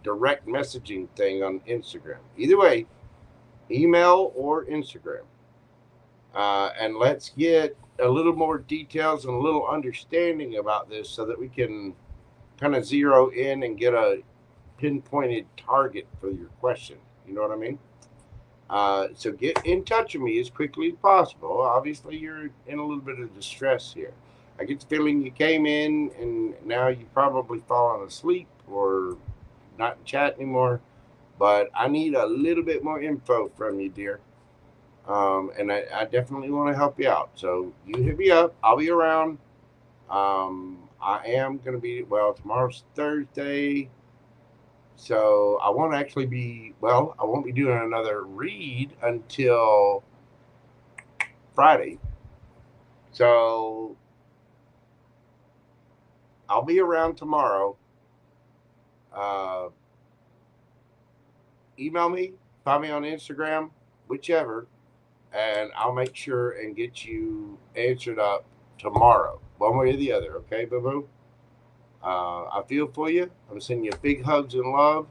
direct messaging thing on Instagram. Either way, email or Instagram. And let's get a little more details and a little understanding about this so that we can kind of zero in and get a pinpointed target for your question. You know what I mean? So get in touch with me as quickly as possible. Obviously, you're in a little bit of distress here. I get the feeling you came in and now you've probably fallen asleep or not in chat anymore. But I need a little bit more info from you, dear. And I definitely want to help you out. So you hit me up. I'll be around. I am going to be, well, tomorrow's Thursday. So I won't actually be, well, I won't be doing another read until Friday. So I'll be around tomorrow. Email me, find me on Instagram, whichever, and I'll make sure and get you answered up tomorrow, one way or the other. Okay, boo-boo? I feel for you. I'm sending you big hugs and love.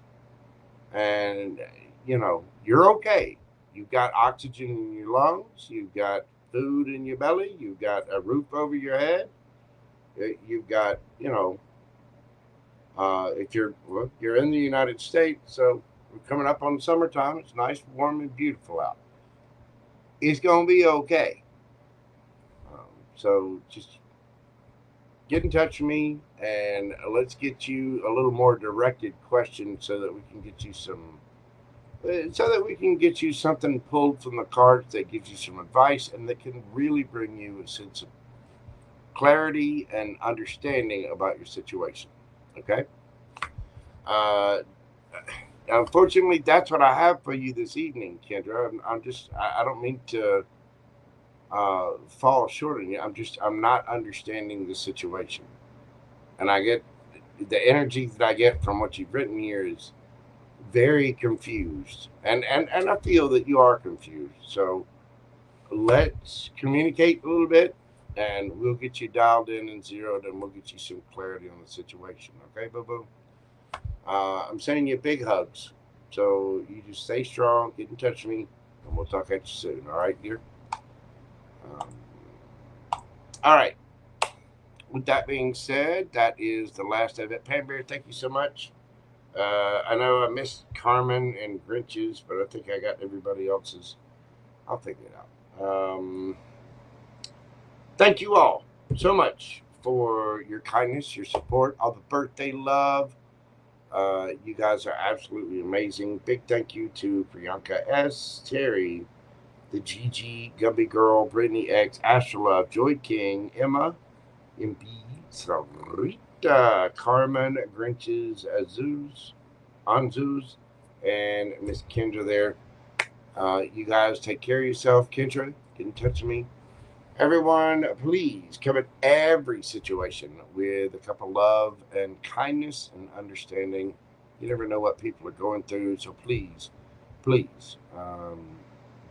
And, you know, you're okay. You've got oxygen in your lungs. You've got food in your belly. You've got a roof over your head. You've got, you know, if you're in the United States, so we're coming up on summertime. It's nice, warm, and beautiful out. It's going to be okay. So just get in touch with me and let's get you a little more directed question so that we can get you something pulled from the cards that gives you some advice and that can really bring you a sense of clarity and understanding about your situation. Okay? Unfortunately, that's what I have for you this evening, Kendra. I don't mean to fall short on you. I'm not understanding the situation. And I get the energy that I get from what you've written here is very confused. And I feel that you are confused. So let's communicate a little bit and we'll get you dialed in and zeroed and we'll get you some clarity on the situation. Okay, boo-boo? I'm sending you big hugs. So you just stay strong, get in touch with me, and we'll talk at you soon. All right, dear? All right. With that being said, that is the last of it. Pam Bear, thank you so much. I know I missed Carmen and Grinch's, but I think I got everybody else's. I'll figure it out. Thank you all so much for your kindness, your support, all the birthday love. You guys are absolutely amazing. Big thank you to Priyanka S., Terry, the Gigi, Gumby Girl, Brittany X, Astrolove, Joy King, Emma, MP, Sarita, Carmen, Grinches, Anzuz, and Miss Kendra there. You guys take care of yourself. Kendra, get in touch with me. Everyone, please come at every situation with a cup of love and kindness and understanding. You never know what people are going through, so please,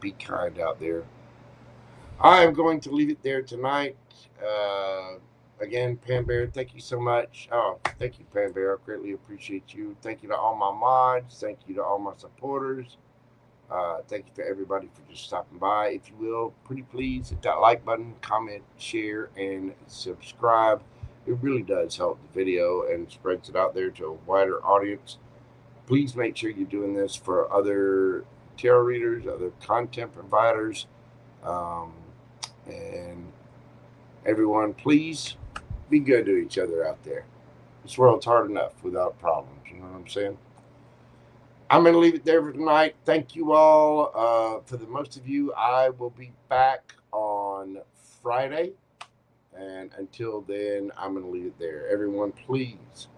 be kind out there. I'm going to leave it there tonight. Again, Pam Bear, thank you so much. Oh, thank you, Pam Bear. I greatly appreciate you. Thank you to all my mods. Thank you to all my supporters. Thank you to everybody for just stopping by. If you will, pretty please hit that like button, comment, share, and subscribe. It really does help the video and spreads it out there to a wider audience. Please make sure you're doing this for other tarot readers, other content providers, and everyone, please be good to each other out there. This world's hard enough without problems. You know what I'm saying? I'm going to leave it there for tonight. Thank you all. For the most of you, I will be back on Friday. And until then, I'm going to leave it there. Everyone, please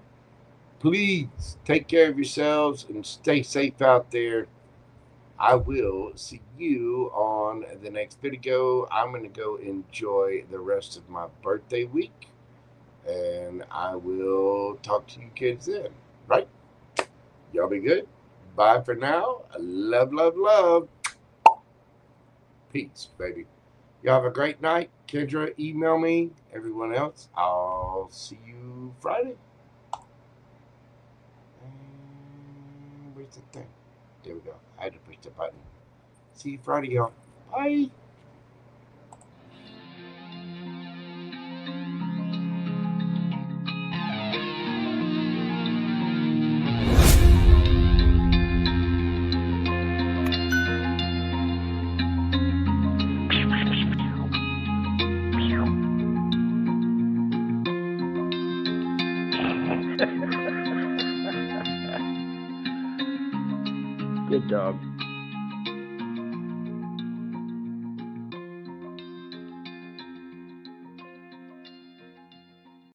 take care of yourselves and stay safe out there. I will see you on the next video. I'm going to go enjoy the rest of my birthday week. And I will talk to you kids then. Right? Y'all be good. Bye for now. Love, love, love. Peace, baby. Y'all have a great night. Kendra, email me. Everyone else, I'll see you Friday. And where's the thing? There we go. I had to push the button. See you Friday, y'all. Bye. Good dog.